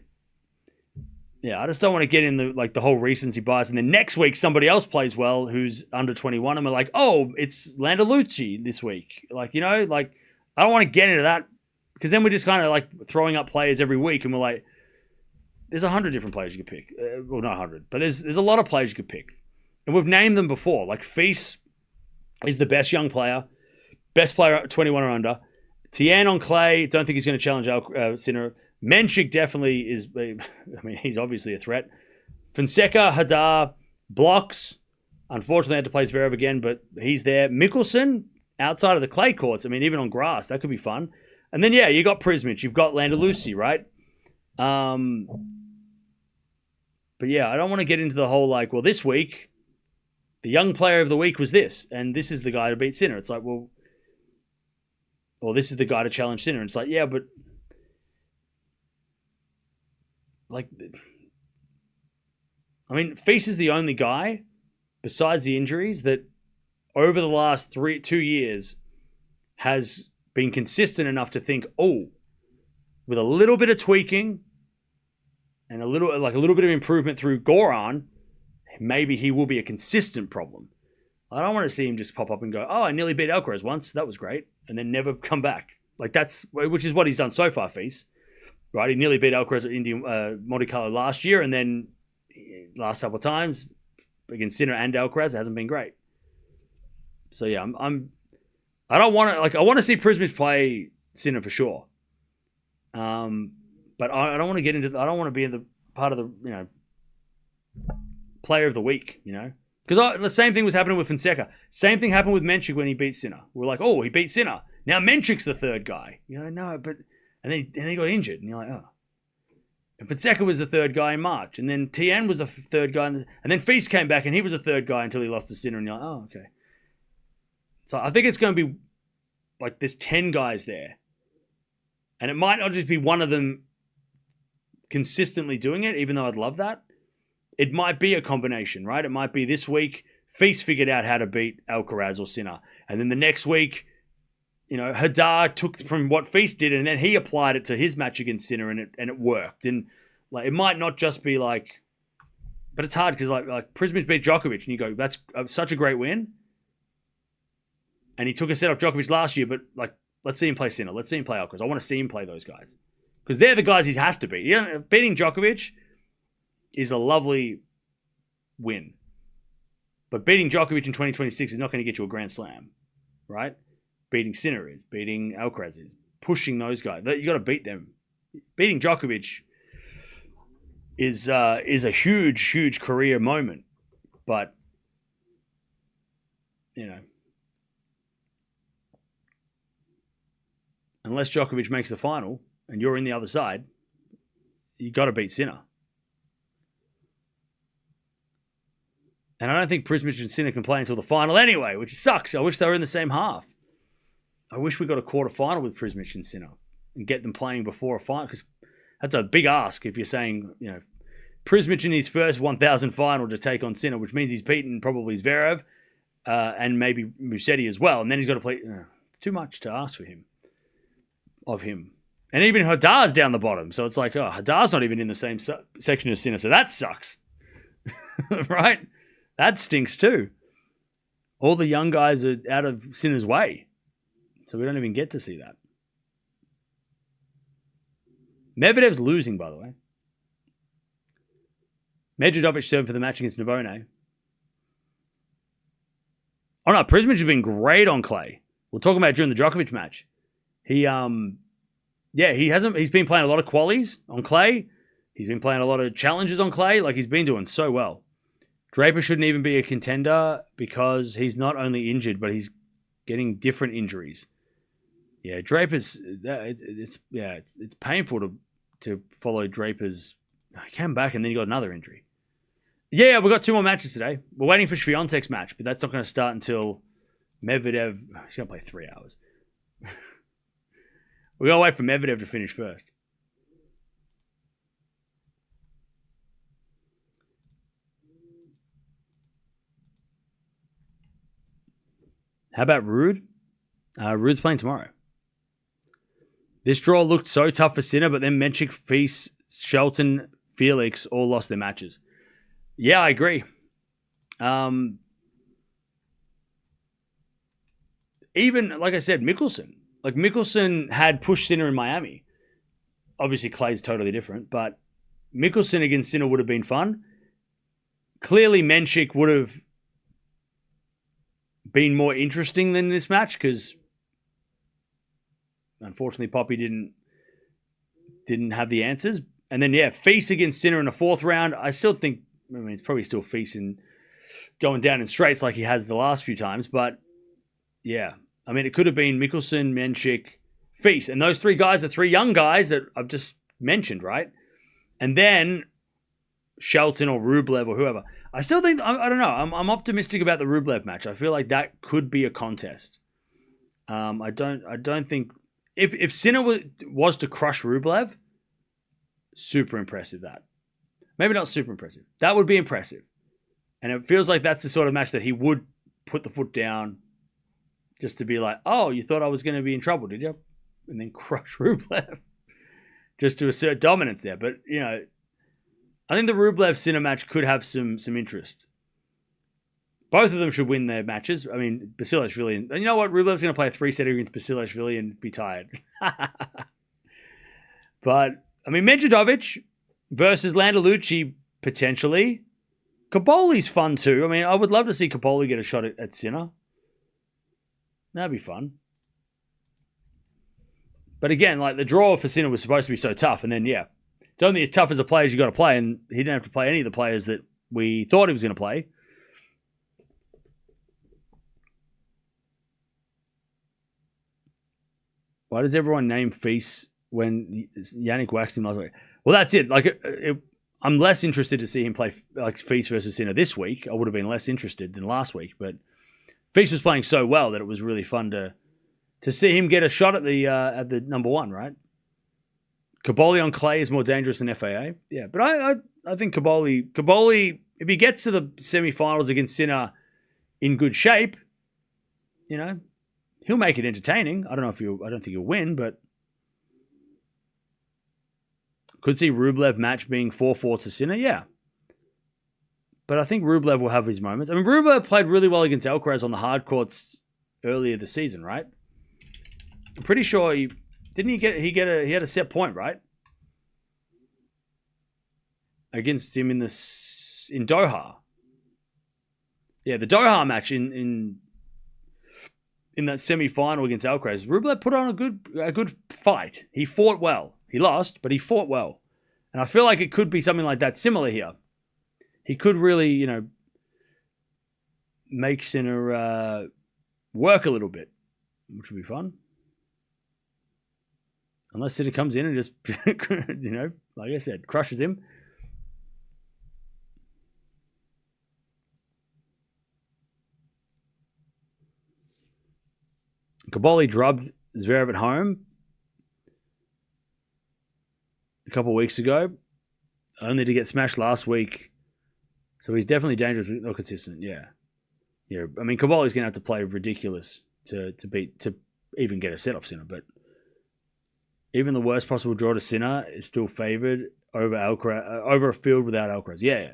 yeah, I just don't want to get in the whole recency bias. And then next week somebody else plays well who's under 21, and we're like, oh, it's Landalucci this week. I don't want to get into that because then we're just kind of like throwing up players every week, and we're like, there's 100 different players you could pick. Well, not 100, but there's a lot of players you could pick. And we've named them before. Like Fils is the best young player, best player 21 or under. Tien on clay, don't think he's going to challenge Sinner. Menchik definitely is. I mean, he's obviously a threat. Fonseca, Hadar, blocks. Unfortunately, had to play Zverev again, but he's there. Mickelson, outside of the clay courts. I mean, even on grass, that could be fun. And then, yeah, you got Prismic. You've got Landalucci, right? But yeah, I don't want to get into the whole well, this week, the young player of the week was this, and this is the guy to beat Sinner. It's like, well, or this is the guy to challenge Sinner. And it's like, yeah, but I mean, Fils is the only guy, besides the injuries, that over the last 2 years has been consistent enough to think, oh, with a little bit of tweaking and a little bit of improvement through Goran, maybe he will be a consistent problem. I don't want to see him just pop up and go, oh, I nearly beat Alcaraz once. That was great. And then never come back. Which is what he's done so far, Fils. Right? He nearly beat Alcaraz at Monte Carlo last year. And then last couple of times against Sinner and Alcaraz, it hasn't been great. So yeah, I don't want to, I want to see Prismic play Sinner for sure. But I don't want to get into, I don't want to be in the part of the, player of the week, Because the same thing was happening with Fonseca. Same thing happened with Menchik when he beat Sinner. We're like, oh, he beat Sinner. Now Menchik's the third guy. No, but... And then he got injured. And you're like, oh. And Fonseca was the third guy in March. And then Tien was the third guy. And then Fils came back and he was the third guy until he lost to Sinner. And you're like, oh, okay. So I think it's going to be like there's 10 guys there. And it might not just be one of them consistently doing it, even though I'd love that. It might be a combination, right? It might be this week, Fils figured out how to beat Alcaraz or Sinner. And then the next week, Hadar took from what Fils did and then he applied it to his match against Sinner and it worked. And it might not just be but it's hard because like Prismic beat Djokovic and you go, that's such a great win. And he took a set off Djokovic last year, but let's see him play Sinner. Let's see him play Alcaraz. I want to see him play those guys because they're the guys he has to beat. Beating Djokovic is a lovely win. But beating Djokovic in 2026 is not going to get you a Grand Slam, right? Beating Sinner is. Beating Alcaraz is. Pushing those guys. You got to beat them. Beating Djokovic is a huge, huge career moment. But, unless Djokovic makes the final and you're in the other side, you got to beat Sinner. And I don't think Prismic and Sinner can play until the final anyway, which sucks. I wish they were in the same half. I wish we got a quarterfinal with Prismic and Sinner and get them playing before a final, because that's a big ask if you're saying, Prismic in his first 1,000 final to take on Sinner, which means he's beaten probably Zverev and maybe Musetti as well. And then he's got to play. Too much to ask of him. And even Hadar's down the bottom. So it's like, Hadar's not even in the same section as Sinner. So that sucks. Right? That stinks too. All the young guys are out of Sinner's way. So we don't even get to see that. Medvedev's losing, by the way. Medvedev served for the match against Novone. Oh no, Prismic has been great on clay. We'll talk about it during the Djokovic match. He's been playing a lot of qualies on clay. He's been playing a lot of challenges on clay. Like, he's been doing so well. Draper shouldn't even be a contender because he's not only injured, but he's getting different injuries. Yeah, Draper's it's painful to follow Draper's. He came back and then he got another injury. Yeah, we've got 2 more matches today. We're waiting for Swiatek's match, but that's not going to start until Medvedev. He's going to play 3 hours. We're going to wait for Medvedev to finish first. How about Rude? Rude's playing tomorrow. This draw looked so tough for Sinner, but then Menchik, Feast, Shelton, Felix all lost their matches. Yeah, I agree. Even, like I said, Mickelson. Like, Mickelson had pushed Sinner in Miami. Obviously, Clay's totally different, but Mickelson against Sinner would have been fun. Clearly, Menchik would have been more interesting than this match because, unfortunately, Poppy didn't have the answers. And then, Feast against Sinner in the 4th round. I still think, it's probably still Feast in going down in straights like he has the last few times. But, yeah. It could have been Mickelson, Menchik, Feast. And those 3 guys are 3 young guys that I've just mentioned, right? And then Shelton or Rublev or whoever. I still think, I don't know, I'm optimistic about the Rublev match. I feel like that could be a contest. I don't think, if Sinner was to crush Rublev, super impressive that. Maybe not super impressive. That would be impressive. And it feels like that's the sort of match that he would put the foot down just to be like, oh, you thought I was going to be in trouble, did you? And then crush Rublev just to assert dominance there. But, I think the Rublev-Sinner match could have some interest. Both of them should win their matches. Basilashvili. And you know what? Rublev's going to play a 3-setter against Basilashvili and be tired. But, Medvedev versus Landalucci, potentially. Capoli's fun too. I would love to see Capoli get a shot at Sinner. That'd be fun. But again, like, the draw for Sinner was supposed to be so tough. And then, it's only as tough as the players you got to play. And he didn't have to play any of the players that we thought he was going to play. Why does everyone name Feast when Yannick waxed him last week? Well, that's it. Like, I'm less interested to see him play like Feast versus Sinner this week. I would have been less interested than last week, but Feast was playing so well that it was really fun to see him get a shot at the number 1, right? Caboli on clay is more dangerous than FAA. Yeah, but I think Caboli, if he gets to the semifinals against Sinner in good shape, he'll make it entertaining. I don't think he'll win, but could see Rublev match being 4-4 to Sinner, yeah. But I think Rublev will have his moments. Rublev played really well against Alcaraz on the hard courts earlier this season, right? I'm pretty sure he had a set point, right? Against him in Doha. Yeah, the Doha match in that semi-final against Alcaraz. Rublev put on a good fight. He fought well. He lost, but he fought well. And I feel like it could be something like that similar here. He could really, make Sinner work a little bit, which would be fun. Unless Sinner comes in and just, like I said, crushes him. Caboli drubbed Zverev at home a couple of weeks ago. only to get smashed last week. So he's definitely dangerous, not consistent. Yeah. I mean, Cavalli's going to have to play ridiculous to even get a set off Sinner, but even the worst possible draw to Sinner is still favoured over over a field without Alcaraz. Yeah.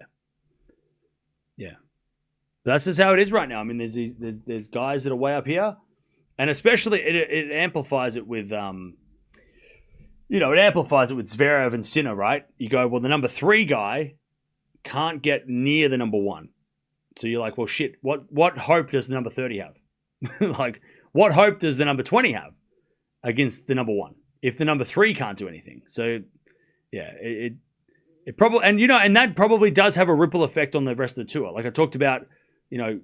But that's just how it is right now. I mean, there's guys that are way up here, and especially it amplifies it with Zverev and Sinner, right? You go, well, the number 3 guy can't get near the number 1. So you're like, well, shit, what hope does the number 30 have? Like, what hope does the number 20 have against the number 1 if the number 3 can't do anything? So, yeah, it probably, and that probably does have a ripple effect on the rest of the tour. Like I talked about, I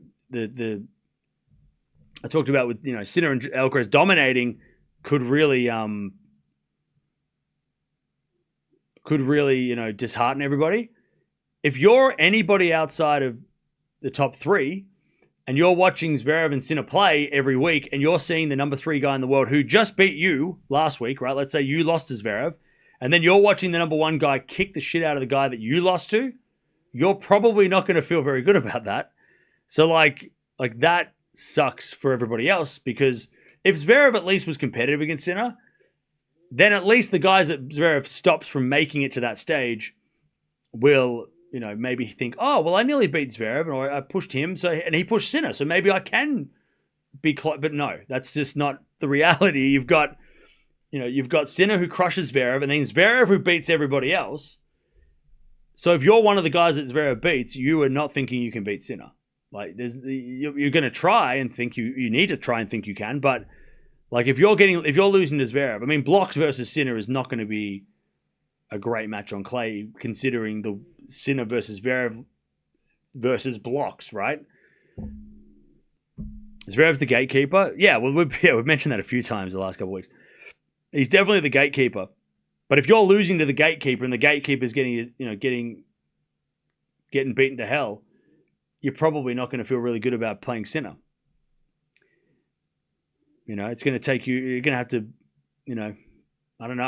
talked about with, Sinner and Alcaraz dominating could really, dishearten everybody. If you're anybody outside of the top 3 and you're watching Zverev and Sinner play every week and you're seeing the number 3 guy in the world who just beat you last week, right? Let's say you lost to Zverev and then you're watching the number 1 guy kick the shit out of the guy that you lost to, you're probably not going to feel very good about that. So like that sucks for everybody else, because if Zverev at least was competitive against Sinner, then at least the guys that Zverev stops from making it to that stage will, maybe think, oh, well, I nearly beat Zverev or I pushed him, and he pushed Sinner, so maybe I can be close. But no, that's just not the reality. You've got Sinner who crushes Zverev, and then Zverev who beats everybody else. So if you're one of the guys that Zverev beats, you are not thinking you can beat Sinner. Like you're going to try and think you need to try and think you can, but like if you're losing to Zverev, I mean, blocks versus Sinner is not going to be a great match on clay, considering the Sinner versus Zverev versus blocks, right? Zverev's the gatekeeper. Yeah, well, we've mentioned that a few times the last couple of weeks. He's definitely the gatekeeper. But if you're losing to the gatekeeper and the gatekeeper's getting beaten to hell, you're probably not going to feel really good about playing Sinner. It's going to take you. You're going to have to, I don't know.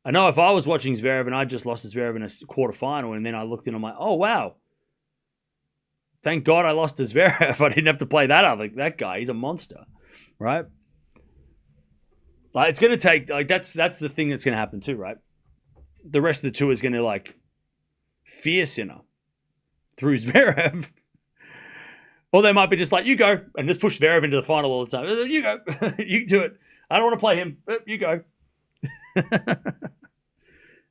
I know if I was watching Zverev and I just lost to Zverev in a quarterfinal, and then I looked in, I'm like, oh wow, thank God I lost to Zverev. I didn't have to play that guy. He's a monster, right? Like it's going to take that's the thing that's going to happen too, right? The rest of the tour is going to fear Sinner through Zverev. Or they might be just like, you go, and just push Zverev into the final all the time. You go. You do it. I don't want to play him. You go.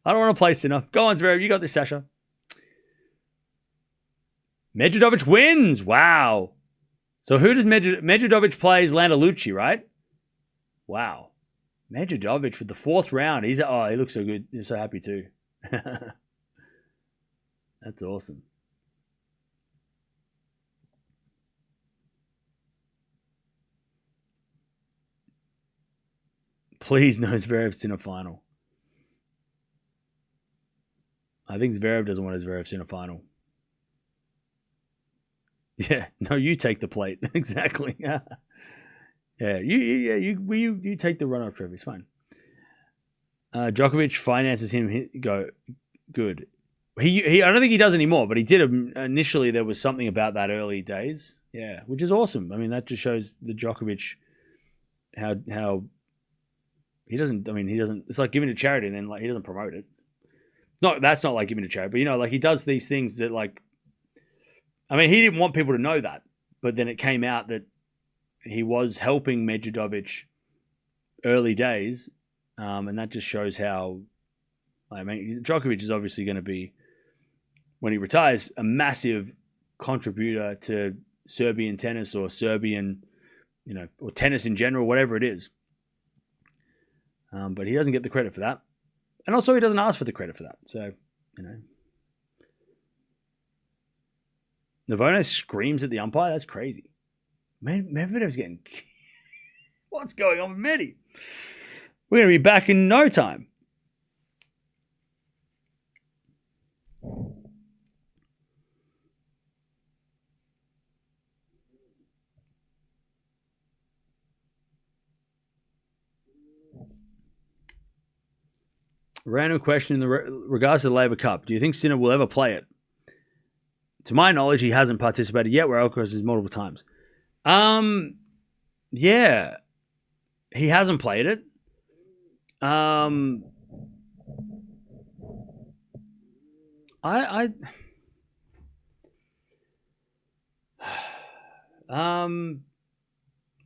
I don't want to play Sinner. Go on, Zverev. You got this, Sasha. Medvedev wins. Wow. So who does Medvedev plays Landalucci, right? Wow. Medvedev with the 4th round. He looks so good. He's so happy too. That's awesome. Please no Zverev's in a final. I think Zverev doesn't want Zverev's in a final. Yeah, no, you take the plate. Exactly. Yeah, you take the run-up trophy. It's fine. Djokovic finances him. Go good. He I don't think he does anymore, but he did initially. There was something about that early days. Yeah, which is awesome. I mean, that just shows the Djokovic how he doesn't. I mean, he doesn't. It's like giving to charity, and then he doesn't promote it. No, that's not like giving to charity, but he does these things that I mean, he didn't want people to know that, but then it came out that he was helping Medvedev early days, and that just shows how. I mean, Djokovic is obviously going to be, when he retires, a massive contributor to Serbian tennis or Serbian, or tennis in general, whatever it is. But he doesn't get the credit for that. And also he doesn't ask for the credit for that. So, Navono screams at the umpire. That's crazy. Medvedev's getting... What's going on with Medi? We're going to be back in no time. Random question in the regards to the Labour Cup. Do you think Sinner will ever play it? To my knowledge, he hasn't participated yet, where Alcaraz has multiple times. Yeah. He hasn't played it. I've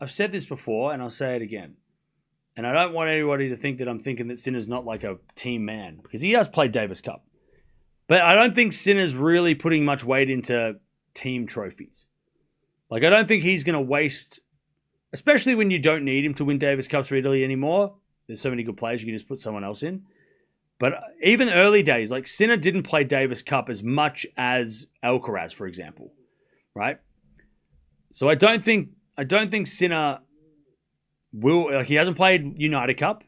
said this before, and I'll say it again. And I don't want anybody to think that I'm thinking that Sinner's not like a team man, because he has played Davis Cup. But I don't think Sinner's really putting much weight into team trophies. Like, I don't think he's going to waste, especially when you don't need him to win Davis Cups for Italy anymore. There's so many good players, you can just put someone else in. But even early days, like Sinner didn't play Davis Cup as much as Alcaraz, for example, right? So I don't think Sinner will, like, he hasn't played United Cup,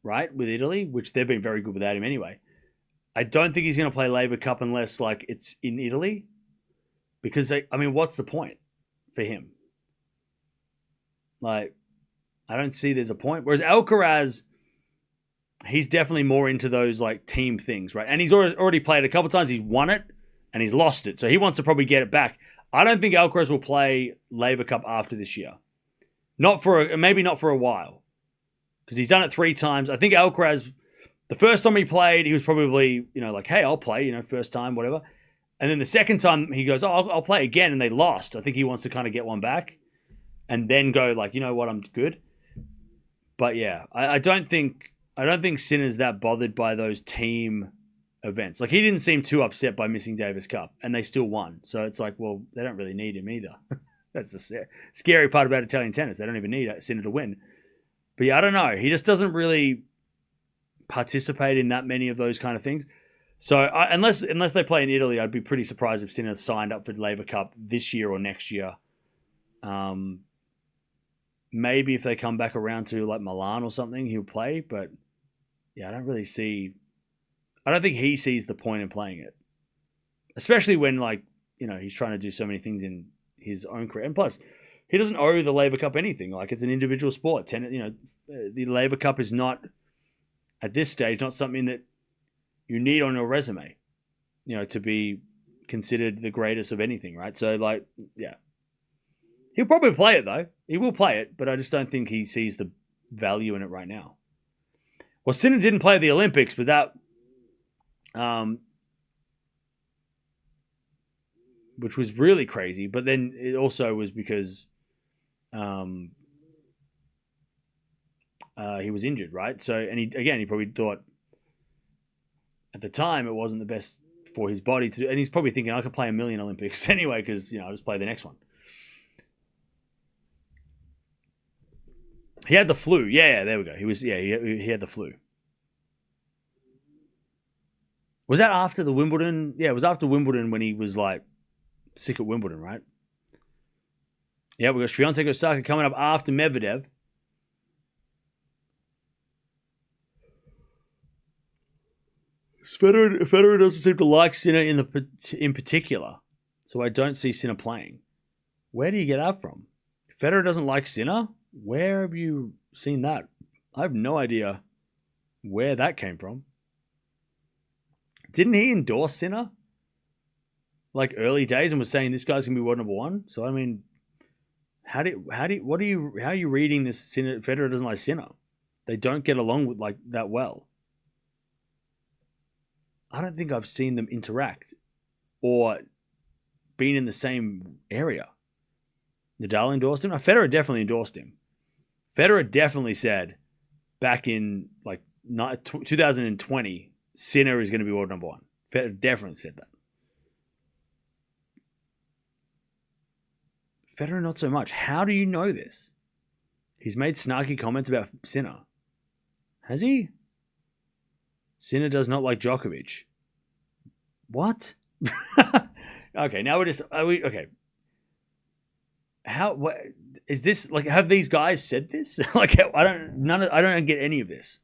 right, with Italy, which they've been very good without him anyway. I don't think he's going to play Labour Cup unless, like, it's in Italy. Because, I mean, what's the point for him? Like, I don't see there's a point. Whereas Alcaraz, he's definitely more into those, like, team things, right? And he's already played a couple times. He's won it and he's lost it. So he wants to probably get it back. I don't think Alcaraz will play Labour Cup after this year. Maybe not for a while. Because he's done it 3 times. I think Alcaraz, the first time he played, he was probably, like, hey, I'll play, first time, whatever. And then the second time he goes, I'll play again, and they lost. I think he wants to kind of get one back and then go like, you know what, I'm good. But yeah, I don't think Sinner's that bothered by those team events. Like, he didn't seem too upset by missing Davis Cup, and they still won. So it's like, well, they don't really need him either. That's the scary part about Italian tennis. They don't even need Sinner to win. But yeah, I don't know. He just doesn't really participate in that many of those kind of things. So unless they play in Italy, I'd be pretty surprised if Sinner signed up for the Labour Cup this year or next year. Maybe if they come back around to like Milan or something, he'll play. But yeah, I don't think he sees the point in playing it, especially when he's trying to do so many things in his own career. And plus, he doesn't owe the Labour Cup anything. Like, it's an individual sport. The Labour Cup is not, at this stage, not something that you need on your resume, to be considered the greatest of anything, right? So, yeah. He'll probably play it, though. He will play it, but I just don't think he sees the value in it right now. Well, Sinner didn't play at the Olympics, but that, which was really crazy. But then it also was because he was injured, right? So, and he probably thought at the time it wasn't the best for his body to do. And he's probably thinking, I could play a million Olympics anyway because, I'll just play the next one. He had the flu. Yeah, there we go. He had the flu. Was that after the Wimbledon? Yeah, it was after Wimbledon when he was sick at Wimbledon, right? Yeah, we got Swiatek Osaka coming up after Medvedev. Federer doesn't seem to like Sinner in particular, so I don't see Sinner playing. Where do you get that from? Federer doesn't like Sinner? Where have you seen that? I have no idea where that came from. Didn't he endorse Sinner early days and was saying this guy's gonna be world number 1? So I mean, how are you reading this? Sinner, Federer doesn't like Sinner. They don't get along with that well. I don't think I've seen them interact or been in the same area. Nadal endorsed him. Federer definitely endorsed him. Federer definitely said back in 2020, Sinner is going to be world number 1. Federer definitely said that. Federer, not so much. How do you know this? He's made snarky comments about Sinner. Has he? Sinner does not like Djokovic. What? Okay, now we're just... okay. What is this? Have these guys said this? I don't get any of this.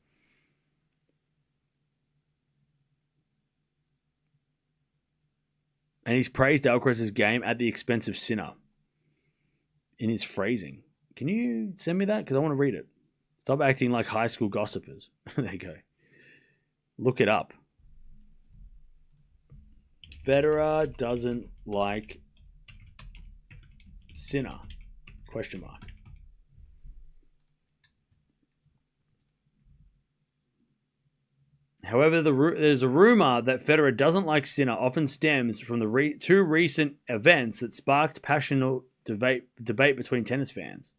And he's praised Alcaraz's game at the expense of Sinner in his phrasing. Can you send me that? Because I want to read it. Stop acting like high school gossipers. There you go. Look it up. Federer doesn't like Sinner? Question mark. However, there's a rumor that Federer doesn't like Sinner often stems from the two recent events that sparked passionate debate between tennis fans.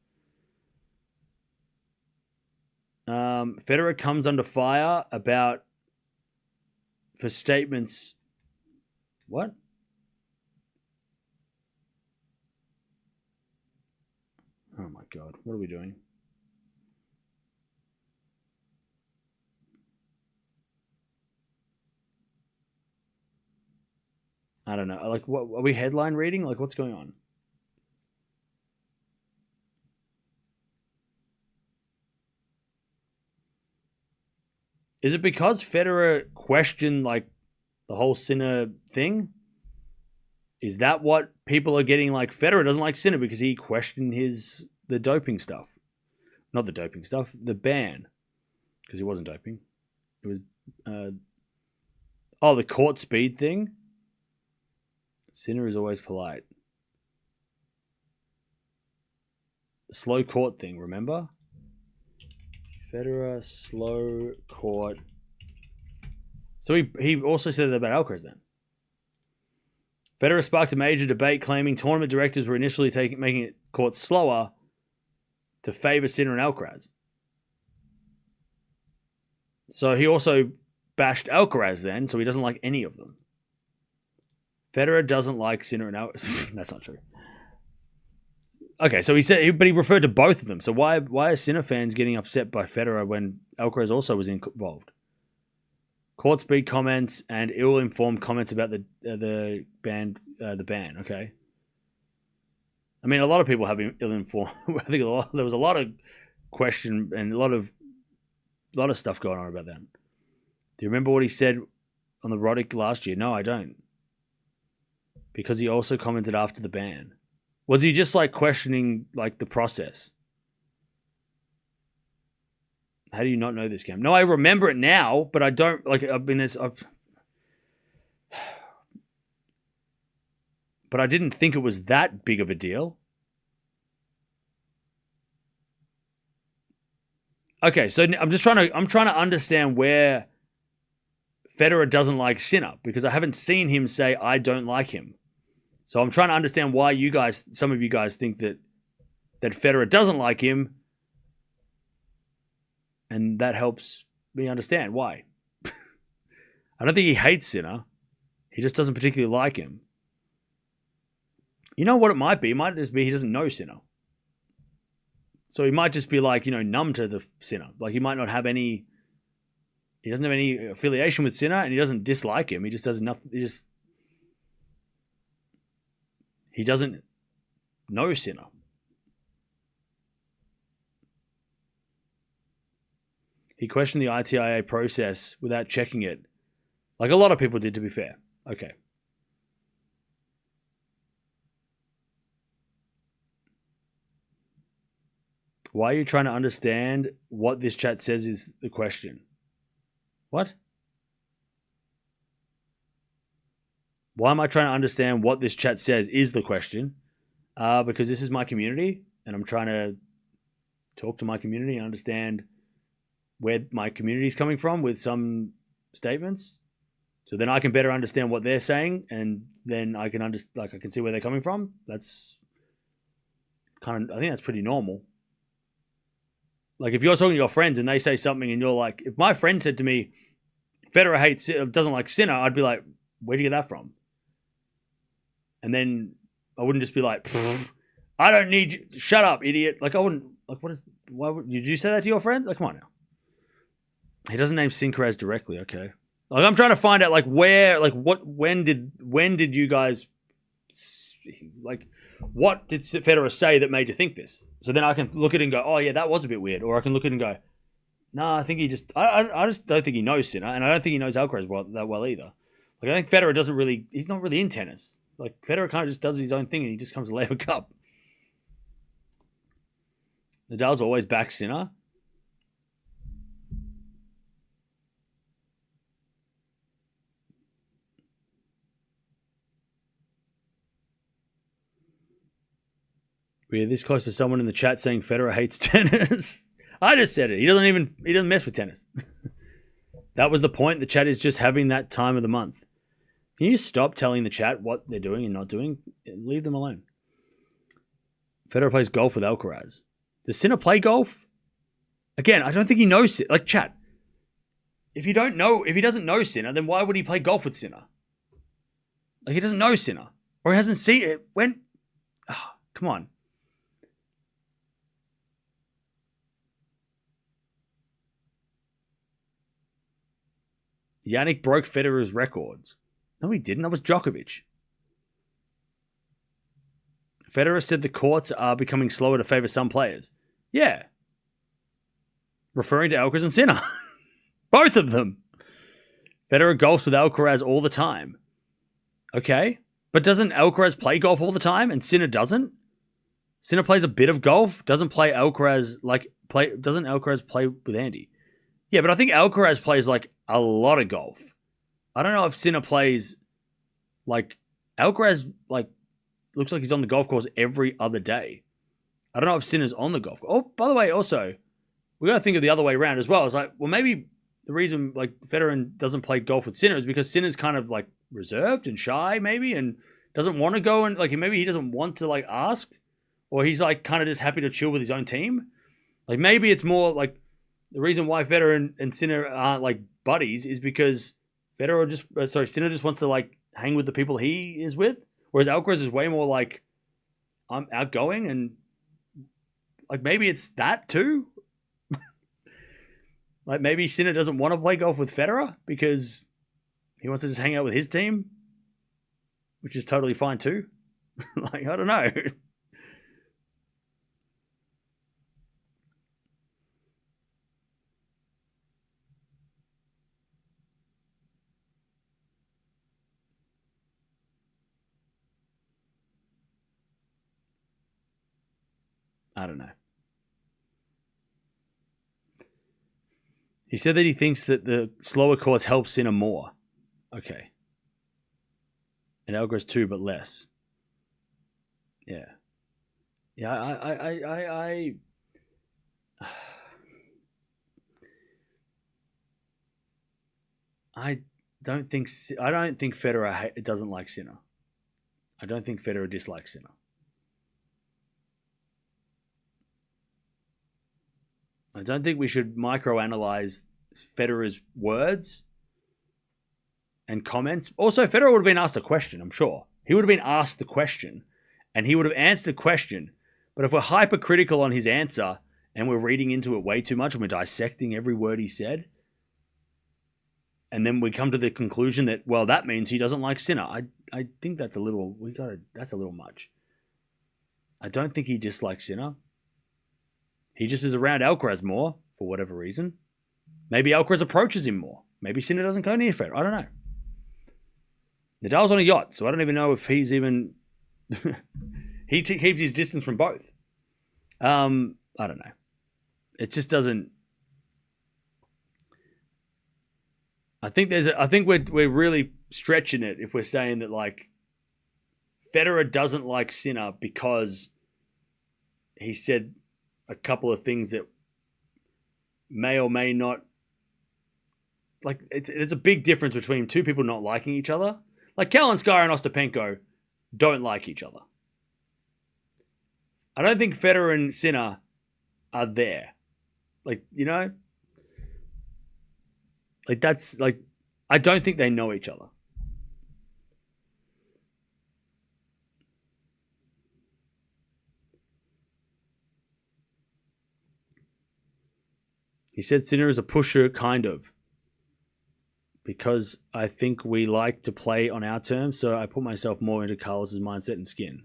Federer comes under fire for statements. What? Oh my God, what are we doing? I don't know. Like, what are we headline reading? Like, what's going on? Is it because Federer questioned like the whole Sinner thing? Is that what people are getting? Like, Federer doesn't like Sinner because he questioned the doping stuff. Not the doping stuff, the ban. Because he wasn't doping. It was the court speed thing. Sinner is always polite. The slow court thing, remember? Federer, slow court. So he also said that about Alcaraz then. Federer sparked a major debate claiming tournament directors were initially making it court slower to favour Sinner and Alcaraz. So he also bashed Alcaraz then, so he doesn't like any of them. Federer doesn't like Sinner and Alcaraz. That's not true. Okay, so he referred to both of them. So why are Sinner fans getting upset by Federer when Alcaraz also was involved? Court speed comments and ill-informed comments about the ban. Okay. I mean, a lot of people have ill-informed. I think there was a lot of question and a lot of stuff going on about that. Do you remember what he said on the Roddick last year? No, I don't. Because he also commented after the ban. Was he just like questioning like the process? How do you not know this, Cam? No, I remember it now, but I don't like. But I didn't think it was that big of a deal. Okay, so I'm trying to understand where Federer doesn't like Sinner because I haven't seen him say I don't like him. So I'm trying to understand why some of you guys think that Federer doesn't like him, and that helps me understand why. I don't think he hates Sinner. He just doesn't particularly like him. You know what it might be? It might just be he doesn't know Sinner. So he might just be like, numb to the Sinner. Like he might not have he doesn't have any affiliation with Sinner and he doesn't dislike him. He just does nothing. He doesn't know Sinner. He questioned the ITIA process without checking it. Like a lot of people did, to be fair. Okay. Why are you trying to understand what this chat says is the question? What? Why am I trying to understand what this chat says is the question? Because this is my community and I'm trying to talk to my community and understand where my community is coming from with some statements. So then I can better understand what they're saying and then I can I can see where they're coming from. That's I think that's pretty normal. Like if you're talking to your friends and they say something and you're like, if my friend said to me, Federer doesn't like Sinner, I'd be like, where'd you get that from? And then I wouldn't just be like, I don't need you. Shut up, idiot. Like I wouldn't, did you say that to your friend? Like, come on now. He doesn't name Sinkeraz directly. Okay. Like I'm trying to find out when did you guys what did Federer say that made you think this? So then I can look at it and go, oh yeah, that was a bit weird. Or I can look at it and go, no, I think he just, I just don't think he knows Sinner and I don't think he knows Alcaraz that well either. Like I think Federer he's not really in tennis. Like Federer kind of just does his own thing and he just comes to Labour Cup. Nadal's always back Sinner. We're this close to someone in the chat saying Federer hates tennis. I just said it. He doesn't mess with tennis. That was the point. The chat is just having that time of the month. Can you stop telling the chat what they're doing and not doing? Leave them alone. Federer plays golf with Alcaraz. Does Sinner play golf? Again, I don't think he knows. Like, chat. If he doesn't know Sinner, then why would he play golf with Sinner? Like, he doesn't know Sinner. Or he hasn't seen it. Come on. Jannik broke Federer's records. No, he didn't. That was Djokovic. Federer said the courts are becoming slower to favor some players. Yeah. Referring to Alcaraz and Sinner. Both of them. Federer golfs with Alcaraz all the time. Okay. But doesn't Alcaraz play golf all the time and Sinner doesn't? Sinner plays a bit of golf. Doesn't Alcaraz play with Andy? Yeah, but I think Alcaraz plays like a lot of golf. I don't know if Sinner plays like Alcaraz looks like he's on the golf course every other day. I don't know if Sinner's on the golf course. Oh, by the way, also, we got to think of the other way around as well. It's like, well, maybe the reason like Federer doesn't play golf with Sinner is because Sinner's kind of like reserved and shy maybe and doesn't want to go and like maybe he doesn't want to like ask or he's like kind of just happy to chill with his own team. Like maybe it's more like the reason why Federer and Sinner aren't like buddies is because Sinner just wants to like hang with the people he is with. Whereas Alcaraz is way more like, I'm outgoing and like maybe it's that too. Like maybe Sinner doesn't want to play golf with Federer because he wants to just hang out with his team, which is totally fine too. Like, I don't know. I don't know. He said that he thinks that the slower courts help Sinner more. Okay. And Alcaraz too, but less. Yeah. Yeah, I don't think Federer doesn't like Sinner. I don't think Federer dislikes Sinner. I don't think we should microanalyze Federer's words and comments. Also, Federer would have been asked a question, I'm sure. He would have been asked the question, and he would have answered the question. But if we're hypercritical on his answer, and we're reading into it way too much, and we're dissecting every word he said, and then we come to the conclusion that, well, that means he doesn't like Sinner. I think that's a little much. I don't think he dislikes Sinner. He just is around Alcaraz more, for whatever reason. Maybe Alcaraz approaches him more. Maybe Sinner doesn't go near Federer. I don't know. Nadal's on a yacht, so I don't even know if he's even... he keeps his distance from both. I don't know. It just doesn't... I think we're really stretching it if we're saying that, like, Federer doesn't like Sinner because he said a couple of things that may or may not, like, there's a big difference between two people not liking each other. Like Kalinskaya and Ostapenko don't like each other. I don't think Federer and Sinner are there. Like, you know? Like, that's, like, I don't think they know each other. He said Sinner is a pusher, kind of. Because I think we like to play on our terms, so I put myself more into Carlos's mindset and skin.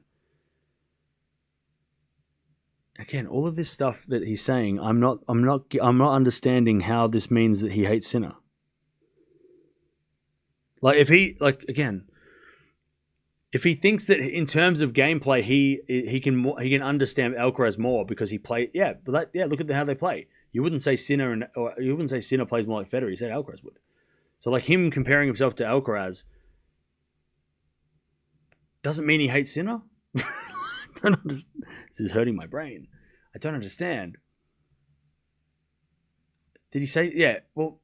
Again, all of this stuff that he's saying, I'm not understanding how this means that he hates Sinner. Like, if he thinks that in terms of gameplay he can understand Alcaraz more because he played, look at how they play. You wouldn't say Sinner plays more like Federer. You said Alcaraz would. So, like, him comparing himself to Alcaraz doesn't mean he hates Sinner. don't understand. This is hurting my brain. I don't understand. Did he say? Yeah. Well,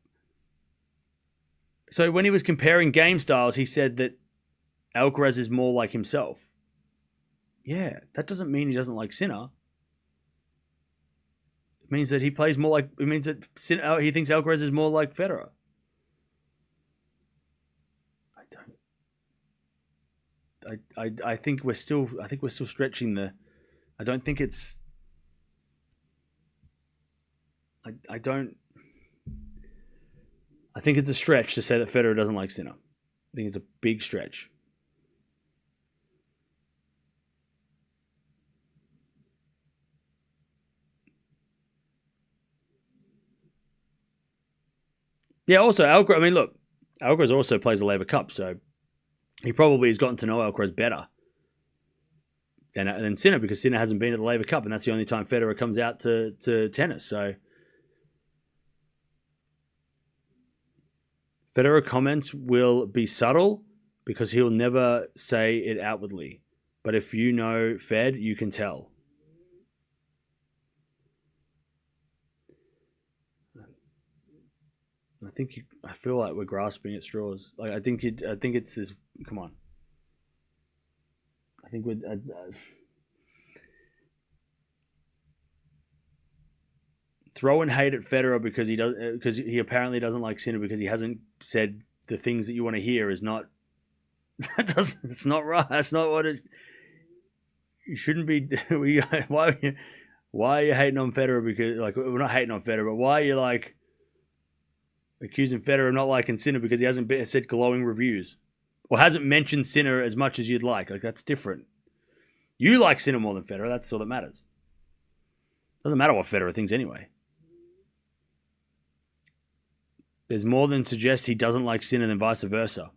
so when he was comparing game styles, he said that Alcaraz is more like himself. Yeah, that doesn't mean he doesn't like Sinner. It means that he plays more like. It means that he thinks Alcaraz is more like Federer. I think we're still stretching the. I don't think it's. I don't. I think it's a stretch to say that Federer doesn't like Sinner. I think it's a big stretch. Yeah, also, Alcaraz, I mean, look, Alcaraz also plays the Laver Cup, so he probably has gotten to know Alcaraz better than Sinner, because Sinner hasn't been at the Laver Cup, and that's the only time Federer comes out to tennis. So Federer comments will be subtle because he'll never say it outwardly. But if you know Fed, you can tell. I feel like we're grasping at straws. Like I think it's this. Come on. I think we're. Throwing hate at Federer because he apparently doesn't like Sinner because he hasn't said the things that you want to hear is not. It's not right. That's not what it. You shouldn't be. Why are you hating on Federer? Because we're not hating on Federer, but why are you like accusing Federer of not liking Sinner because he hasn't said glowing reviews or hasn't mentioned Sinner as much as you'd like? Like that's different. You like Sinner more than Federer. That's all that matters. Doesn't matter what Federer thinks anyway. There's more than suggests he doesn't like Sinner than vice versa.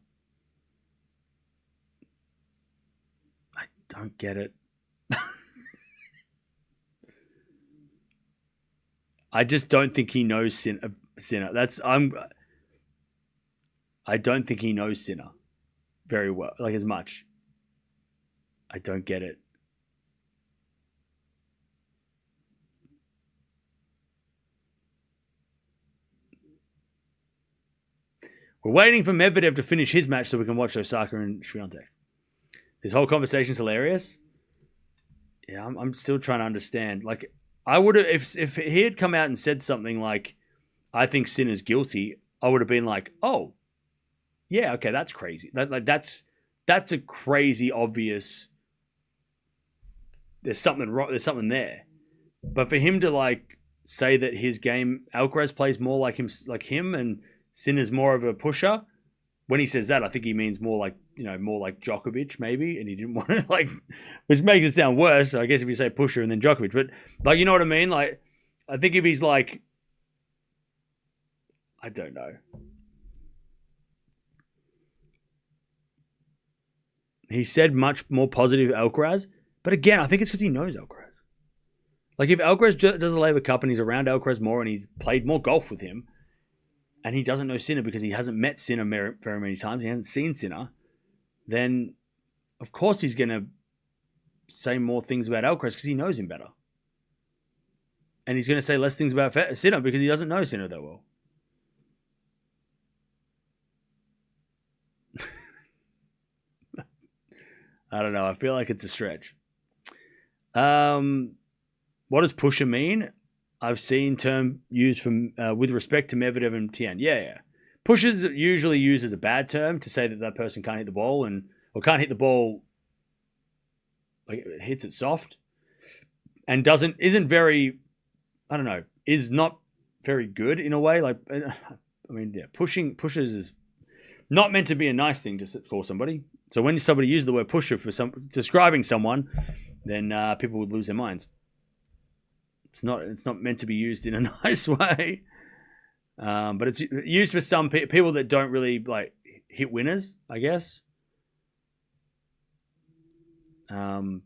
I don't get it. I just don't think he knows Sinner. I don't think he knows Sinner very well, like as much. I don't get it. We're waiting for Medvedev to finish his match so we can watch Osaka and Swiatek. This whole conversation's hilarious. Yeah, I'm still trying to understand. Like, I would have, if he had come out and said something like, I think Sinner's guilty, I would have been like, oh, yeah, okay, that's crazy. That's a crazy obvious. There's something wrong. There's something there. But for him to like say that his game, Alcaraz plays more like him, and Sinner's more of a pusher. When he says that, I think he means more like Djokovic, maybe, and he didn't want to which makes it sound worse. I guess if you say pusher and then Djokovic, but like, you know what I mean? Like, I think if he's like, I don't know. He said much more positive Alcaraz, but again, I think it's because he knows Alcaraz. Like if Alcaraz does the Laver Cup and he's around Alcaraz more and he's played more golf with him, and he doesn't know Sinner because he hasn't met Sinner very many times, he hasn't seen Sinner, then of course he's going to say more things about Alcaraz because he knows him better. And he's going to say less things about Sinner because he doesn't know Sinner that well. I don't know. I feel like it's a stretch. What does pusher mean? I've seen term used from with respect to Medvedev and Tian. Yeah. Pushers usually used as a bad term to say that person can't hit the ball or can't hit the ball, like it hits it soft, and isn't very, I don't know, is not very good in a way. Like, I mean, yeah, pushers is not meant to be a nice thing to call somebody. So when somebody uses the word pusher for describing someone, then people would lose their minds. It's not meant to be used in a nice way, but it's used for some people that don't really like hit winners, I guess. Meaning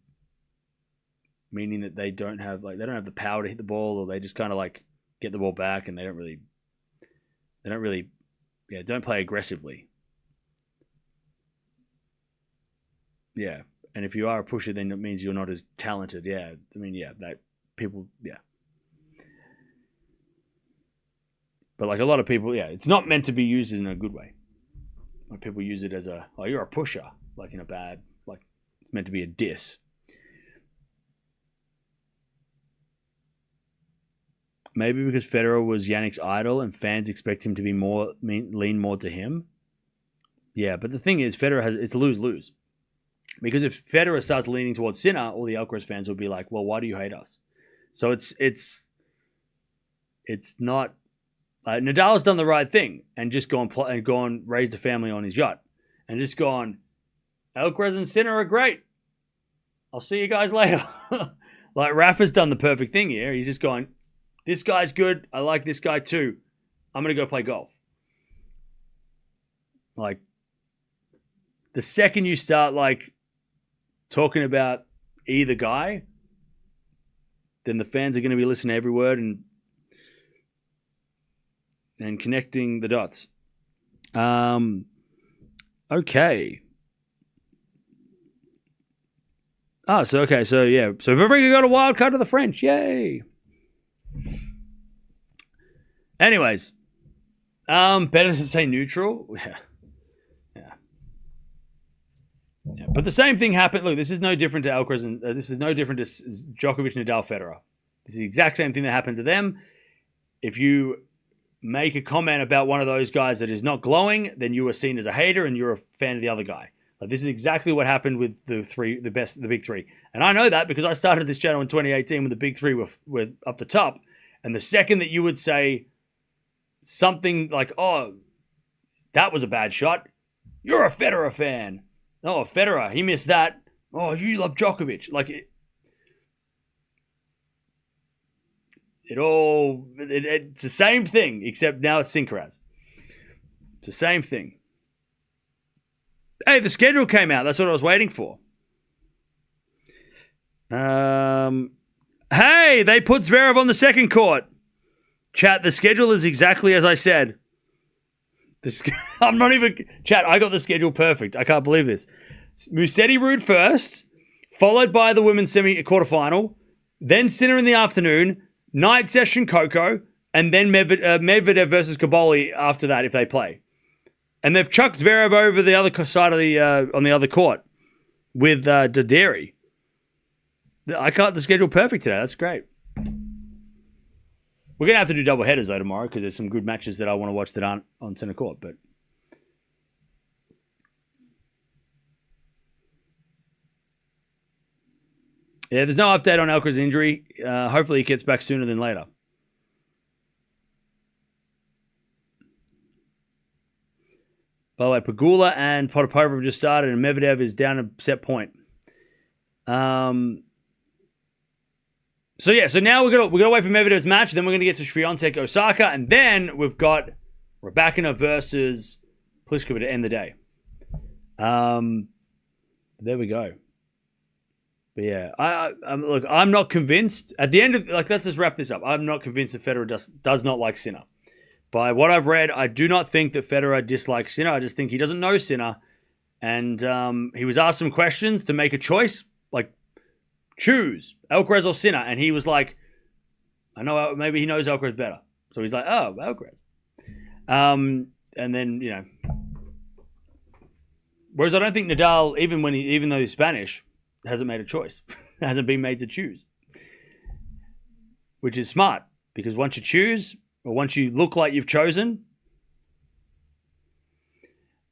that they don't have the power to hit the ball, or they just kind of like get the ball back, and they don't really don't play aggressively. Yeah, And if you are a pusher, then it means you're not as talented. Yeah. I mean, yeah, that people, yeah. But like a lot of people, yeah, it's not meant to be used in a good way. Like people use it as you're a pusher, like in a bad, like it's meant to be a diss. Maybe because Federer was Jannik's idol and fans expect him to be lean more to him. Yeah, but the thing is, it's a lose-lose. Because if Federer starts leaning towards Sinner, all the Alcaraz fans will be like, well, why do you hate us? So it's not... Nadal's done the right thing and just gone raised a family on his yacht. And just gone, Alcaraz and Sinner are great. I'll see you guys later. Like, Rafa's done the perfect thing here. He's just gone, this guy's good. I like this guy too. I'm going to go play golf. Like, the second you start, like, talking about either guy, then the fans are going to be listening to every word and connecting the dots. Okay. So yeah. So Wawrinka got a wild card to the French. Yay. Anyways. Better to say neutral. Yeah. But the same thing happened. Look, this is no different to Alcaraz and this is no different to Djokovic, Nadal, Federer. It's the exact same thing that happened to them. If you make a comment about one of those guys that is not glowing, then you are seen as a hater and you're a fan of the other guy. Like, this is exactly what happened with the big three. And I know that because I started this channel in 2018 when the big three were up the top. And the second that you would say something like, oh, that was a bad shot, you're a Federer fan. Oh, Federer, he missed that. Oh, you love Djokovic. Like, it's the same thing, except now it's Synchraz. It's the same thing. Hey, the schedule came out. That's what I was waiting for. Hey, they put Zverev on the second court. Chat, the schedule is exactly as I said. I'm not even... Chat, I got the schedule perfect. I can't believe this. Musetti-Ruud first, followed by the women's quarterfinal, then Sinner in the afternoon, night session Coco, and then Medvedev versus Kaboli after that if they play. And they've chucked Zverev over the other side of on the other court with Daderi. I got the schedule perfect today. That's great. We're going to have to do double headers though tomorrow because there's some good matches that I want to watch that aren't on center court. But yeah, there's no update on Alcaraz's injury. Hopefully he gets back sooner than later. By the way, Pegula and Potapova have just started and Medvedev is down a set point. So now we're gonna wait for Medvedev's match, then we're gonna get to Swiatek Osaka, and then we've got Rybakina versus Pliskova to end the day. There we go. But yeah, look, I'm not convinced. At the end of let's just wrap this up. I'm not convinced that Federer does not like Sinner. By what I've read, I do not think that Federer dislikes Sinner. I just think he doesn't know Sinner, and he was asked some questions to make a choice, like, choose Alcaraz or Sinner, and he was like, I know maybe he knows Alcaraz better, so he's like, oh, Alcaraz. And then whereas I don't think Nadal, even though he's Spanish, hasn't made a choice, hasn't been made to choose, which is smart because once you choose or once you look like you've chosen,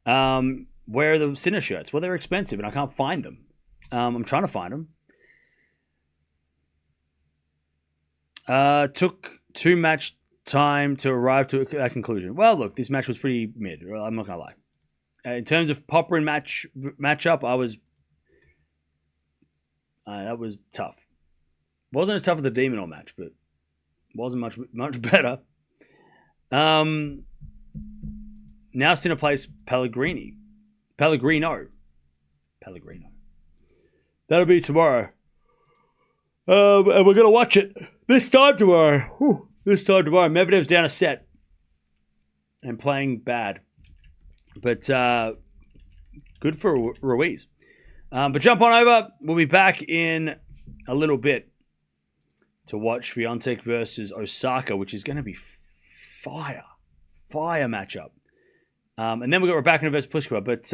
where are the Sinner shirts? Well, they're expensive and I can't find them. I'm trying to find them. Took 2 match time to arrive to a conclusion. Well, look, this match was pretty mid. I'm not gonna lie. In terms of Popyrin matchup, that was tough. Wasn't as tough as the Demon match, but wasn't much better. Now Sinner plays Pellegrino. That'll be tomorrow. And we're gonna watch it this time tomorrow. Medvedev's down a set and playing bad, but good for Ruiz. But jump on over. We'll be back in a little bit to watch Swiatek versus Osaka, which is going to be fire matchup. And then we've got Raducanu versus Pliskova. But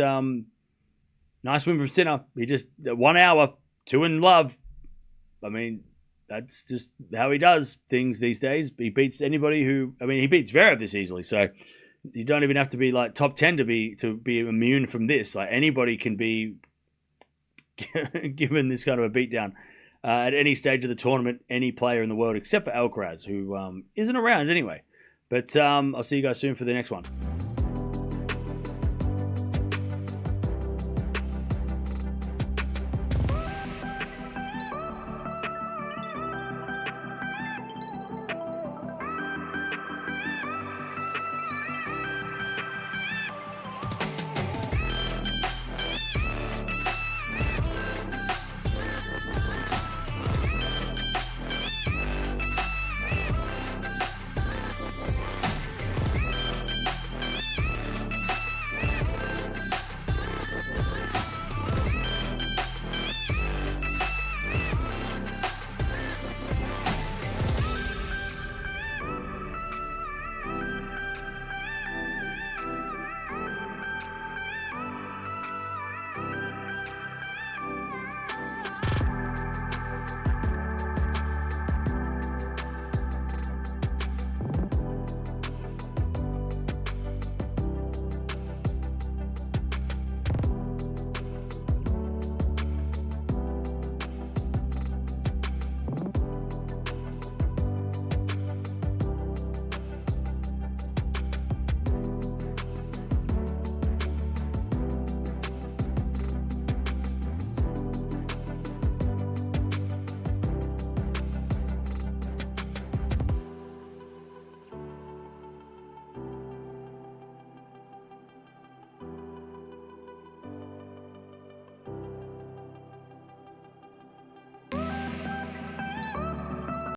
nice win from Sinner. He just 1 hour, 2 in love. I mean, that's just how he does things these days. He beats anybody who, I mean, he beats Zverev this easily. So you don't even have to be like top 10 to be immune from this. Like anybody can be given this kind of a beatdown at any stage of the tournament, any player in the world except for Alcaraz, who isn't around anyway. But I'll see you guys soon for the next one.